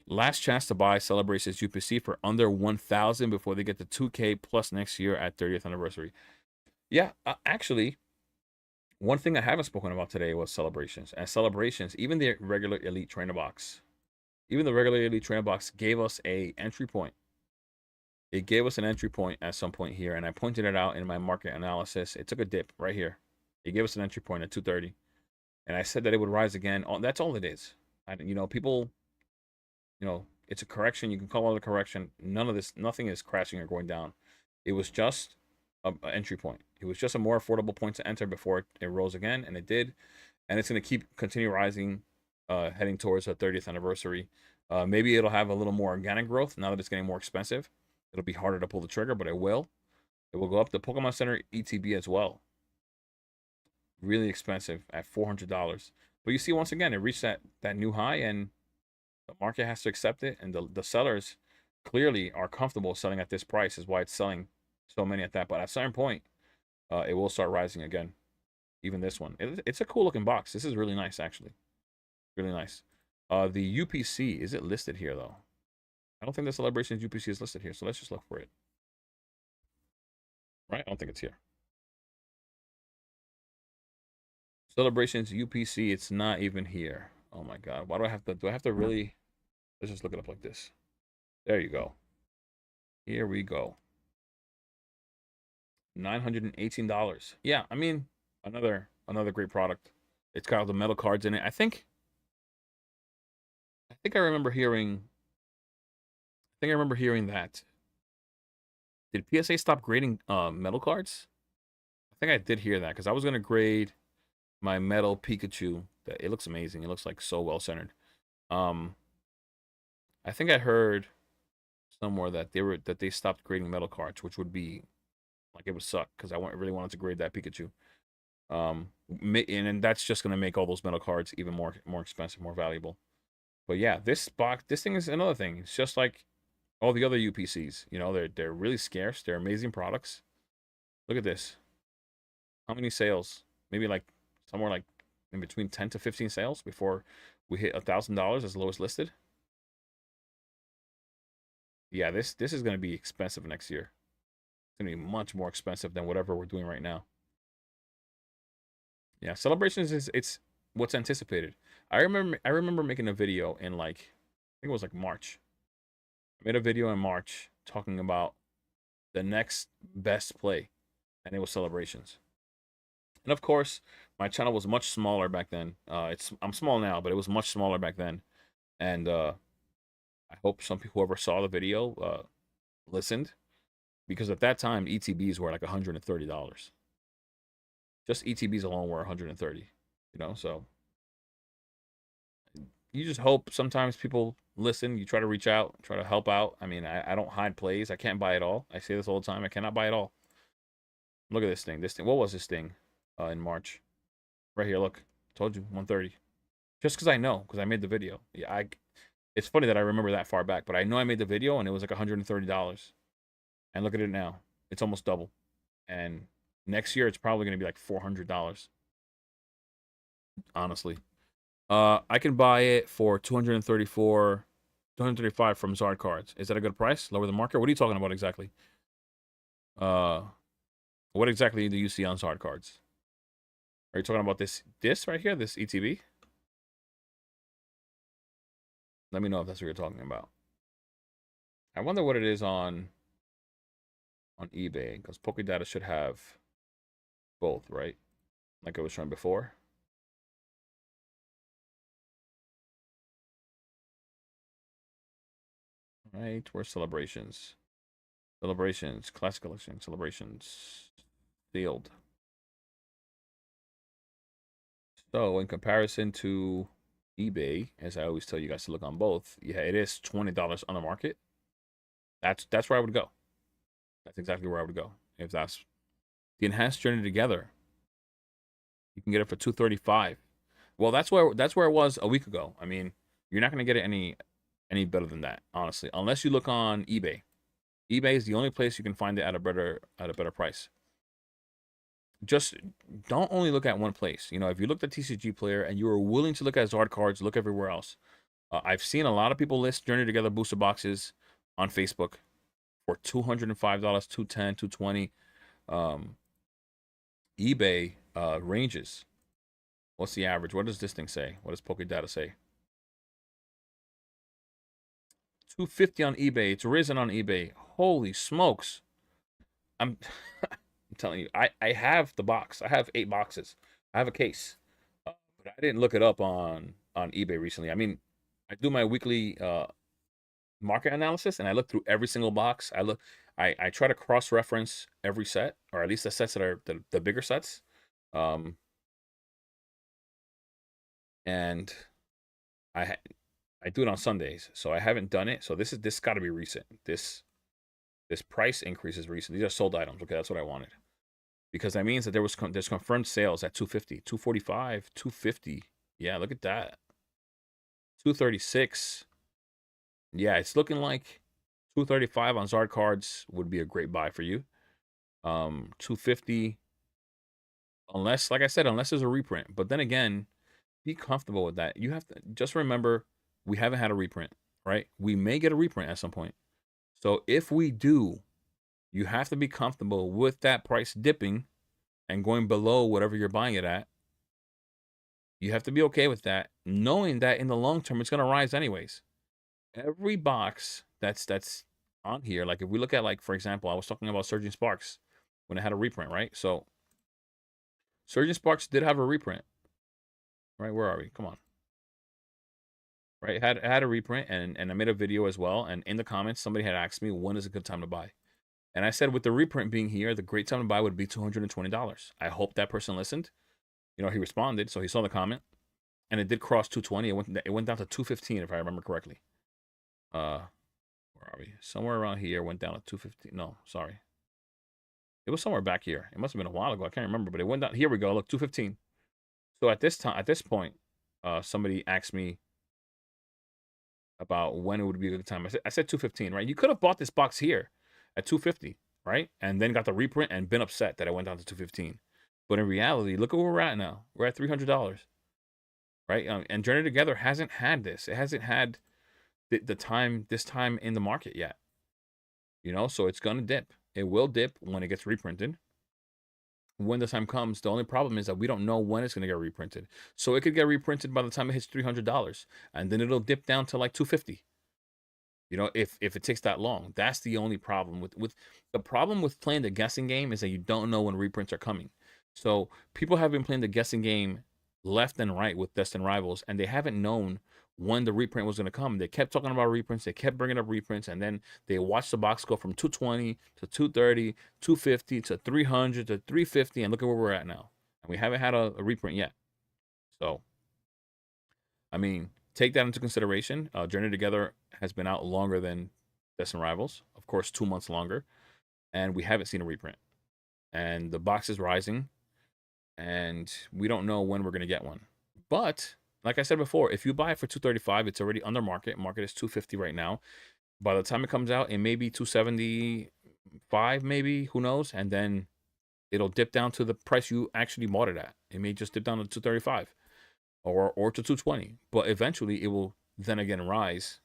Last chance to buy Celebrations UPC for under 1,000 before they get to 2K plus next year at 30th anniversary. Yeah, actually, one thing I haven't spoken about today was Celebrations. And Celebrations, even the regular Elite Trainer Box, gave us a entry point. It gave us an entry point at some point here, and I pointed it out in my market analysis. It took a dip right here. It gave us an entry point at 230, and I said that it would rise again. That's all it is. People, it's a correction. You can call it a correction. Nothing is crashing or going down. It was just an entry point. It was just a more affordable point to enter before it rose again, and it did. And it's going to continue rising, heading towards the 30th anniversary. Maybe it'll have a little more organic growth now that it's getting more expensive. It'll be harder to pull the trigger, but it will. It will go up. The Pokemon Center ETB as well. Really expensive at $400. But you see, once again, it reached that new high, and the market has to accept it. And the sellers clearly are comfortable selling at this price, is why it's selling so many at that. But at a certain point, it will start rising again. Even this one. It's a cool looking box. This is really nice, actually. Really nice. The UPC, is it listed here, though? I don't think the Celebrations UPC is listed here, so let's just look for it. Right? I don't think it's here. Celebrations UPC, it's not even here. Oh my god. Why do I have to really... Let's just look it up like this. There you go. Here we go. $918. Yeah, I mean, another great product. It's got all the metal cards in it. I think I remember hearing that. Did PSA stop grading metal cards? I think I did hear that because I was gonna grade my metal Pikachu. It looks amazing. It looks like so well centered. I think I heard somewhere that they stopped grading metal cards, which would be like it would suck because I really wanted to grade that Pikachu. And that's just going to make all those metal cards even more expensive, more valuable. But yeah, this thing is another thing. It's just like all the other UPCs. You know, they're really scarce. They're amazing products. Look at this. How many sales? Maybe like somewhere like in between 10 to 15 sales before we hit $1,000 as lowest listed. Yeah, this is going to be expensive next year. It's going to be much more expensive than whatever we're doing right now. Yeah, celebrations is it's what's anticipated. I remember making a video in like I think it was like March. I made a video in March talking about the next best play, and it was celebrations. And of course, my channel was much smaller back then. I'm small now, but it was much smaller back then. And I hope some people whoever saw the video listened, because at that time ETBs were like $130. Just ETBs alone were 130. You know, so you just hope sometimes people listen. You try to reach out, try to help out. I mean, I don't hide plays. I can't buy it all. I say this all the time. I cannot buy it all. Look at this thing. This thing. What was this thing in March? Right here. Look. Told you 130. Just because I know, because I made the video. Yeah, it's funny that I remember that far back, but I know I made the video and it was like $130. And look at it now. It's almost double. And next year it's probably going to be like $400. Honestly. I can buy it for 235 from Zard Cards. Is that a good price? Lower the market? What are you talking about exactly? Uh, what exactly do you see on Zard Cards? Are you talking about this right here, this ETB? Let me know if that's what you're talking about. I wonder what it is on eBay, because Pokédata should have both, right? Like I was showing before. Right, where's celebrations? Celebrations, classic collection, celebrations, sealed. So in comparison to eBay, as I always tell you guys to look on both, yeah, it is $20 on the market. That's where I would go. That's exactly where I would go. If that's the enhanced journey together, you can get it for 235. Well, that's where it was a week ago. I mean, you're not gonna get it any better than that, honestly, unless you look on eBay. eBay is the only place you can find it at a better price. Just don't only look at one place. You know, if you looked at TCG Player and you were willing to look at Zard Cards, look everywhere else. I've seen a lot of people list Journey Together booster boxes on Facebook for $205, $210, $220. eBay ranges. What's the average? What does this thing say? What does Pokédata say? 250 on eBay. It's risen on eBay. Holy smokes. I'm I'm telling you, I have the box. I have 8 boxes. I have a case. But I didn't look it up on eBay recently. I mean, I do my weekly market analysis and I look through every single box. I try to cross-reference every set, or at least the sets that are the bigger sets. And I do it on Sundays, so I haven't done it. So this got to be recent. This price increase is recent. These are sold items. Okay, that's what I wanted, because that means that there's confirmed sales at 250, 245, 250. Yeah, look at that. 236. Yeah, it's looking like 235 on Zard Cards would be a great buy for you. 250, unless, like I said, unless there's a reprint. But then again, be comfortable with that. You have to just remember, we haven't had a reprint, right? We may get a reprint at some point. So if we do, you have to be comfortable with that price dipping and going below whatever you're buying it at. You have to be okay with that, knowing that in the long term, it's going to rise anyways. Every box that's on here, like if we look at, like, for example, I was talking about Surging Sparks when it had a reprint, right? So Surging Sparks did have a reprint, right? Where are we? Come on. Right, it had a reprint, and I made a video as well. And in the comments, somebody had asked me, when is a good time to buy? And I said, with the reprint being here, the great time to buy would be $220. I hope that person listened. You know, he responded, so he saw the comment, and it did cross 220. It went down to 215, if I remember correctly. Where are we? Somewhere around here, went down to 215. No, sorry. It was somewhere back here. It must have been a while ago. I can't remember, but it went down. Here we go. Look, 215. So at this point, somebody asked me about when it would be a good time. I said 215, right? You could have bought this box here at 250, right? And then got the reprint and been upset that I went down to 215. But in reality, look at where we're at now. We're at $300, right? And Journey Together hasn't had this. It hasn't had this time in the market yet. You know, so it's gonna dip. It will dip when it gets reprinted. When the time comes, the only problem is that we don't know when it's gonna get reprinted. So it could get reprinted by the time it hits $300, and then it'll dip down to like 250. You know, if it takes that long, that's the only problem with the problem with playing the guessing game is that you don't know when reprints are coming. So people have been playing the guessing game left and right with Destined Rivals, and they haven't known when the reprint was going to come. They kept talking about reprints, they kept bringing up reprints, and then they watched the box go from 220 to 230, 250 to 300 to 350, and look at where we're at now. And we haven't had a reprint yet. So, I mean, take that into consideration. Journey Together has been out longer than Destined Rivals, of course, 2 months longer, and we haven't seen a reprint. And the box is rising, and we don't know when we're going to get one. But like I said before, if you buy it for 235, it's already under market. Market is 250 right now. By the time it comes out, it may be 275, maybe, who knows? And then it'll dip down to the price you actually bought it at. It may just dip down to 235 or to 220, but eventually it will then again rise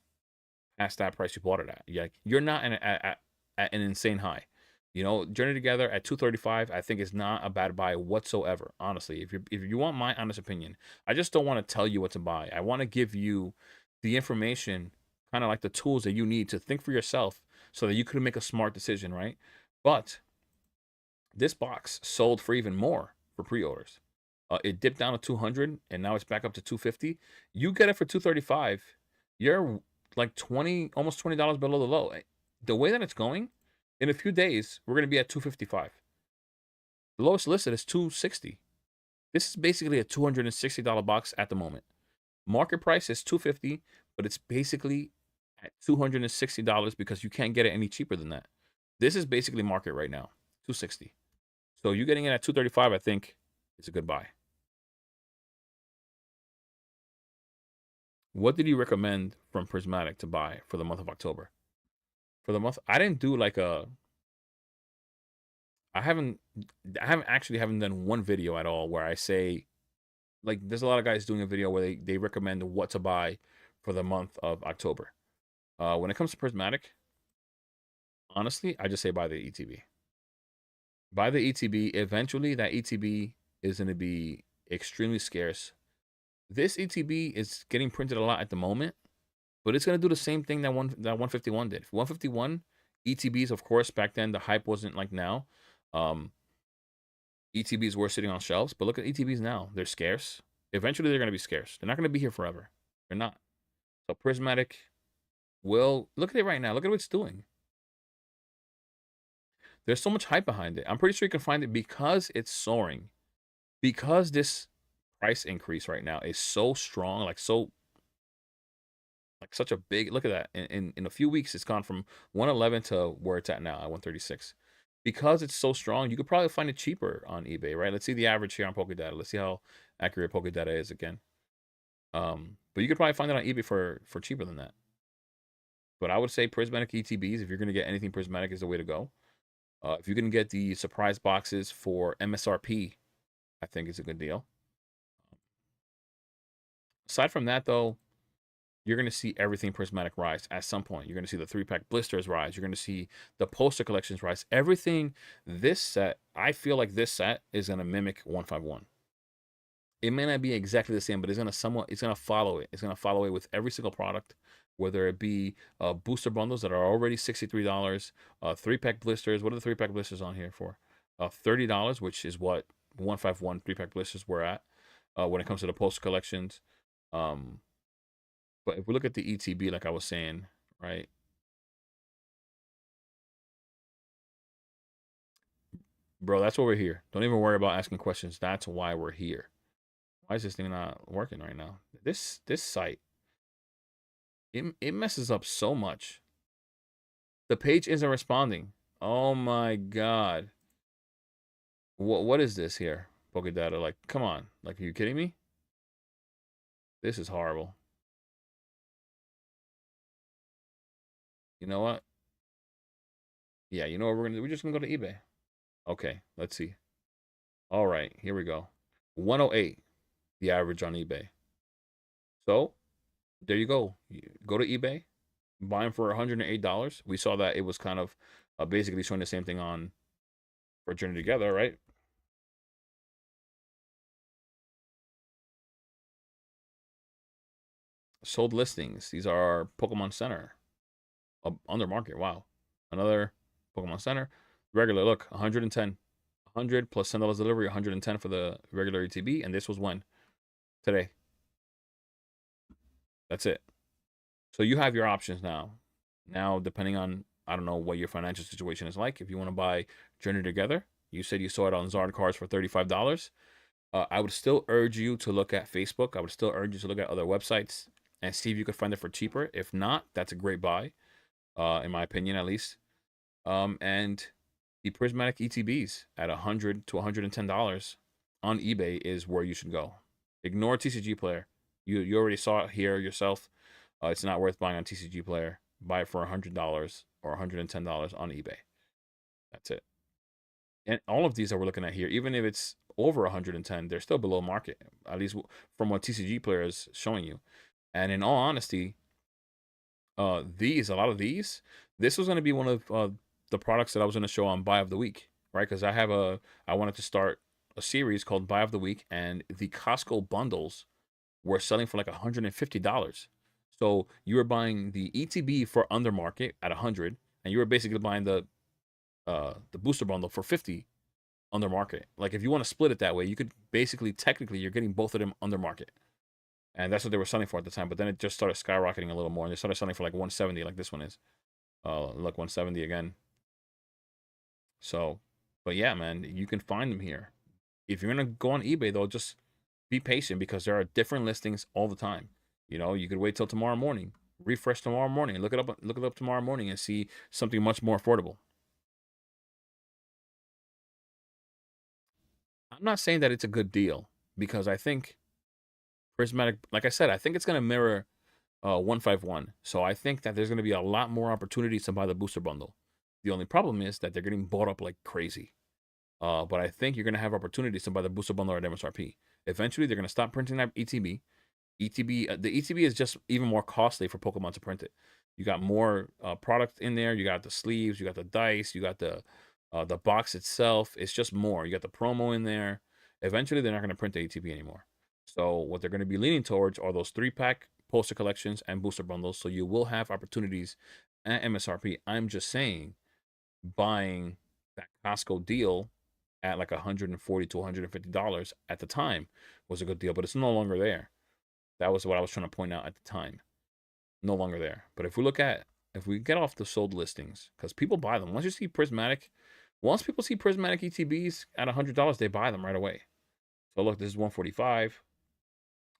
past that price you bought it at. You're not at an insane high. You know, Journey Together at 235, I think is not a bad buy whatsoever. Honestly, if you want my honest opinion, I just don't want to tell you what to buy. I want to give you the information, kind of like the tools that you need to think for yourself, so that you could make a smart decision, right? But this box sold for even more for pre-orders. It dipped down to 200 and now it's back up to 250. You get it for 235. You're like 20, almost $20 below the low. The way that it's going, in a few days, we're going to be at 255. The lowest listed is 260. This is basically a $260 box at the moment. Market price is 250, but it's basically at $260 because you can't get it any cheaper than that. This is basically market right now, 260. So you getting it at 235, I think, is a good buy. What did you recommend from Prismatic to buy for the month of October? For the month, I didn't do like a. I haven't haven't done one video at all where I say, like, there's a lot of guys doing a video where they recommend what to buy for the month of October. When it comes to Prismatic, honestly, I just say buy the ETB. Buy the ETB. Eventually, that ETB is going to be extremely scarce. This ETB is getting printed a lot at the moment, but it's going to do the same thing that 151 did. 151 ETBs, of course, back then the hype wasn't like now. ETBs were sitting on shelves, but look at ETBs now. They're scarce. Eventually, they're going to be scarce. They're not going to be here forever. They're not. So Prismatic will look at it right now. Look at what it's doing. There's so much hype behind it. I'm pretty sure you can find it because it's soaring. Because this price increase right now is so strong, like such a big, look at that. In a few weeks, it's gone from 111 to where it's at now at 136. Because it's so strong, you could probably find it cheaper on eBay, right? Let's see the average here on Polkadata. Let's see how accurate Polkadata is again. But you could probably find it on eBay for cheaper than that. But I would say Prismatic ETBs, if you're going to get anything Prismatic, is the way to go. If you can get the surprise boxes for MSRP, I think it's a good deal. Aside from that, though, you're going to see everything Prismatic rise at some point. You're going to see the 3-pack blisters rise. You're going to see the poster collections rise. Everything, this set, I feel like this set is going to mimic 151. It may not be exactly the same, but it's going to follow it. It's going to follow it with every single product, whether it be booster bundles that are already $63, 3-pack blisters. What are the 3-pack blisters on here for? $30, which is what 151 3-pack blisters were at when it comes to the poster collections. But if we look at the ETB, like I was saying, right? Bro, that's why we're here. Don't even worry about asking questions. That's why we're here. Why is this thing not working right now? This site, it messes up so much. The page isn't responding. Oh my God. What is this here? Poké data. Like, come on. Like, are you kidding me? This is horrible. You know what? Yeah, you know what we're gonna do? We're just gonna go to eBay. Okay, let's see. All right, here we go. 108, the average on eBay. So there you go. Go to eBay, buy them for $108. We saw that it was kind of basically showing the same thing on for Journey Together, right? Sold listings. These are Pokemon Center. Under market. Wow. Another Pokemon Center. Regular, look, 110. 100 plus $10 delivery, 110 for the regular ETB. And this was when? Today. That's it. So you have your options now. Now, depending on, I don't know what your financial situation is like. If you want to buy Journey Together, you said you saw it on Zard Cards for $35. I would still urge you to look at Facebook. I would still urge you to look at other websites and see if you could find it for cheaper. If not, that's a great buy, in my opinion, at least. And the Prismatic ETBs at $100 to $110 on eBay is where you should go. Ignore TCG Player. You already saw it here yourself. It's not worth buying on TCG Player. Buy it for $100 or $110 on eBay. That's it. And all of these that we're looking at here, even if it's over 110, they're still below market, at least from what TCG Player is showing you. And in all honesty, a lot of these, this was going to be one of the products that I was going to show on Buy of the Week, right? Because I wanted to start a series called Buy of the Week, and the Costco bundles were selling for like $150. So you were buying the ETB for under market at 100, and you were basically buying the booster bundle for 50 under market. Like if you want to split it that way, you could basically technically you're getting both of them under market. And that's what they were selling for at the time. But then it just started skyrocketing a little more, and they started selling for like 170, like this one is. Look, 170 again. So, but yeah, man, you can find them here. If you're gonna go on eBay though, just be patient because there are different listings all the time. You know, you could wait till tomorrow morning, refresh tomorrow morning, look it up tomorrow morning, and see something much more affordable. I'm not saying that it's a good deal because I think Prismatic, like I said, I think it's gonna mirror 151. So I think that there's gonna be a lot more opportunities to buy the booster bundle. The only problem is that they're getting bought up like crazy. But I think you're gonna have opportunities to buy the booster bundle at MSRP. Eventually, they're gonna stop printing that ETB. The ETB is just even more costly for Pokemon to print it. You got more product in there. You got the sleeves. You got the dice. You got the box itself. It's just more. You got the promo in there. Eventually, they're not gonna print the ETB anymore. So what they're gonna be leaning towards are those 3-pack poster collections and booster bundles. So you will have opportunities at MSRP. I'm just saying, buying that Costco deal at like $140 to $150 at the time was a good deal, but it's no longer there. That was what I was trying to point out at the time. No longer there. But if we get off the sold listings, because people buy them. Once people see Prismatic ETBs at $100, they buy them right away. So look, this is 145,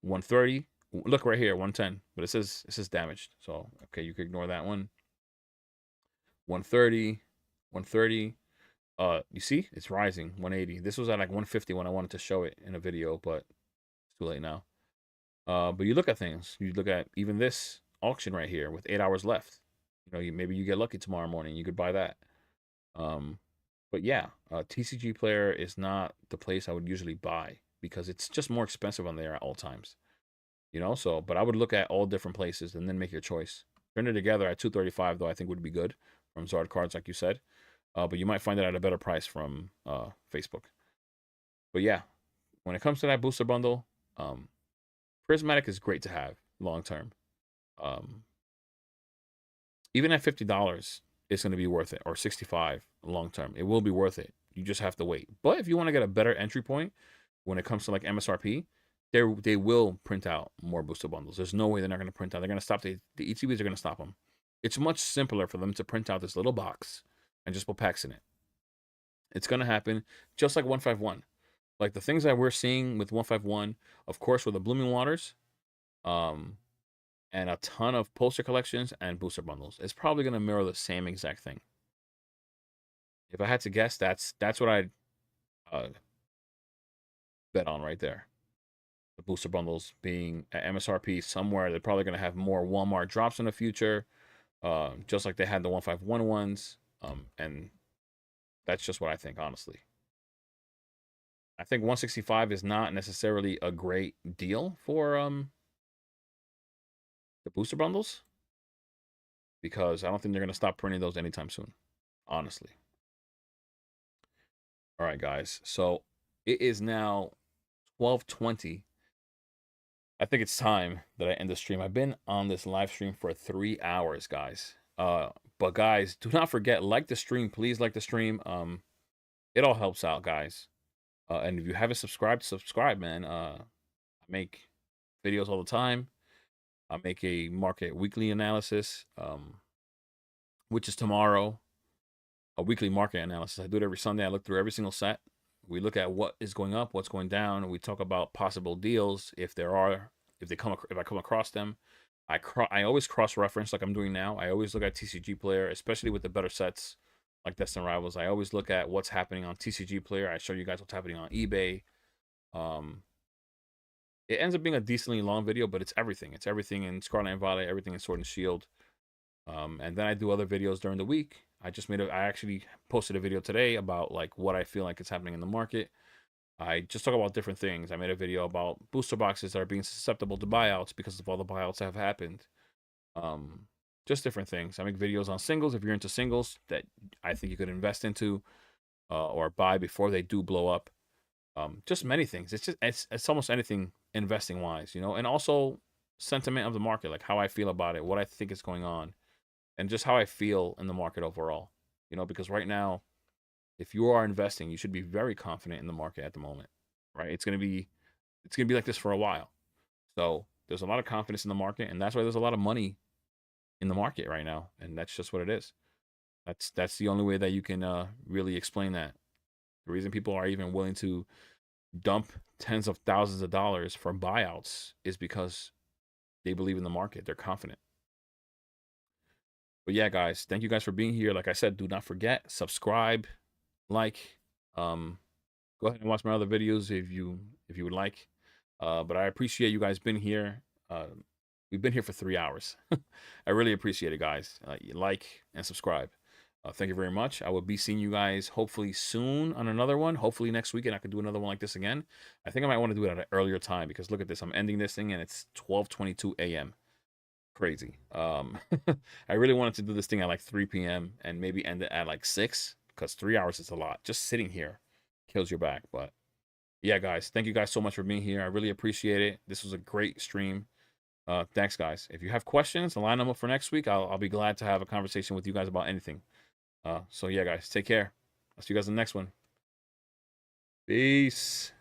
130. Look right here, 110. But it says damaged. So okay, you can ignore that one. 130, 130. You see, it's rising. 180. This was at like 150 when I wanted to show it in a video, but it's too late now. But you look at things. You look at even this auction right here with 8 hours left. You know, maybe you get lucky tomorrow morning. You could buy that. Um, but yeah, TCG Player is not the place I would usually buy because it's just more expensive on there at all times. You know, so but I would look at all different places and then make your choice. Turn it together at 235 though. I think would be good from Zard Cards, like you said. But you might find it at a better price from Facebook. But yeah, when it comes to that booster bundle, Prismatic is great to have long term. Um, Even at $50, it's going to be worth it, or 65 long term. It will be worth it. You just have to wait. But if you want to get a better entry point when it comes to like MSRP, they will print out more booster bundles. There's no way they're not going to print out. They're going to stop the ETBs are going to stop them. It's much simpler for them to print out this little box and just put packs in it. It's going to happen just like 151. Like the things that we're seeing with 151, of course, with the Blooming Waters, um, and a ton of poster collections and booster bundles. It's probably going to mirror the same exact thing. If I had to guess, that's what I'd bet on right there. The booster bundles being at MSRP somewhere. They're probably going to have more Walmart drops in the future, just like they had the 151 ones. And that's just what I think, honestly. I think 165 is not necessarily a great deal for the booster bundles because I don't think they're going to stop printing those anytime soon, honestly. All right, guys. So it is now 12:20. I think it's time that I end the stream. I've been on this live stream for 3 hours, guys. But guys, do not forget, like the stream. Please like the stream. It all helps out, guys. And if you haven't subscribed, subscribe, man. I make videos all the time. I make a market weekly analysis, which is tomorrow. A weekly market analysis. I do it every Sunday. I look through every single set. We look at what is going up, what's going down, and we talk about possible deals if I come across them. I always cross-reference like I'm doing now. I always look at TCG Player, especially with the better sets like Destined Rivals. I always look at what's happening on TCG Player. I show you guys what's happening on eBay. It ends up being a decently long video, but it's everything. It's everything in Scarlet and Violet, everything in Sword and Shield. And then I do other videos during the week. I actually posted a video today about like what I feel like is happening in the market. I just talk about different things. I made a video about booster boxes that are being susceptible to buyouts because of all the buyouts that have happened. Just different things. I make videos on singles if you're into singles that I think you could invest into or buy before they do blow up. Just many things. It's almost anything investing wise, you know, and also sentiment of the market, like how I feel about it, what I think is going on, and just how I feel in the market overall. You know, because right now, if you are investing, you should be very confident in the market at the moment, right? It's gonna be like this for a while. So there's a lot of confidence in the market, and that's why there's a lot of money in the market right now, and that's just what it is. That's the only way that you can really explain that. The reason people are even willing to dump tens of thousands of dollars for buyouts is because they believe in the market. They're confident. But yeah, guys, thank you guys for being here. Like I said, do not forget, subscribe, like, go ahead and watch my other videos if you would like. But I appreciate you guys being here. We've been here for 3 hours. I really appreciate it, guys. Like and subscribe. Thank you very much. I will be seeing you guys hopefully soon on another one. Hopefully next week, and I can do another one like this again. I think I might want to do it at an earlier time because look at this. I'm ending this thing and it's 12:22 a.m. Crazy. I really wanted to do this thing at like 3 p.m. and maybe end it at like 6 because 3 hours is a lot. Just sitting here kills your back. But yeah, guys, thank you guys so much for being here. I really appreciate it. This was a great stream. Thanks, guys. If you have questions, line them up for next week. I'll be glad to have a conversation with you guys about anything. So yeah, guys, take care. I'll see you guys in the next one. Peace.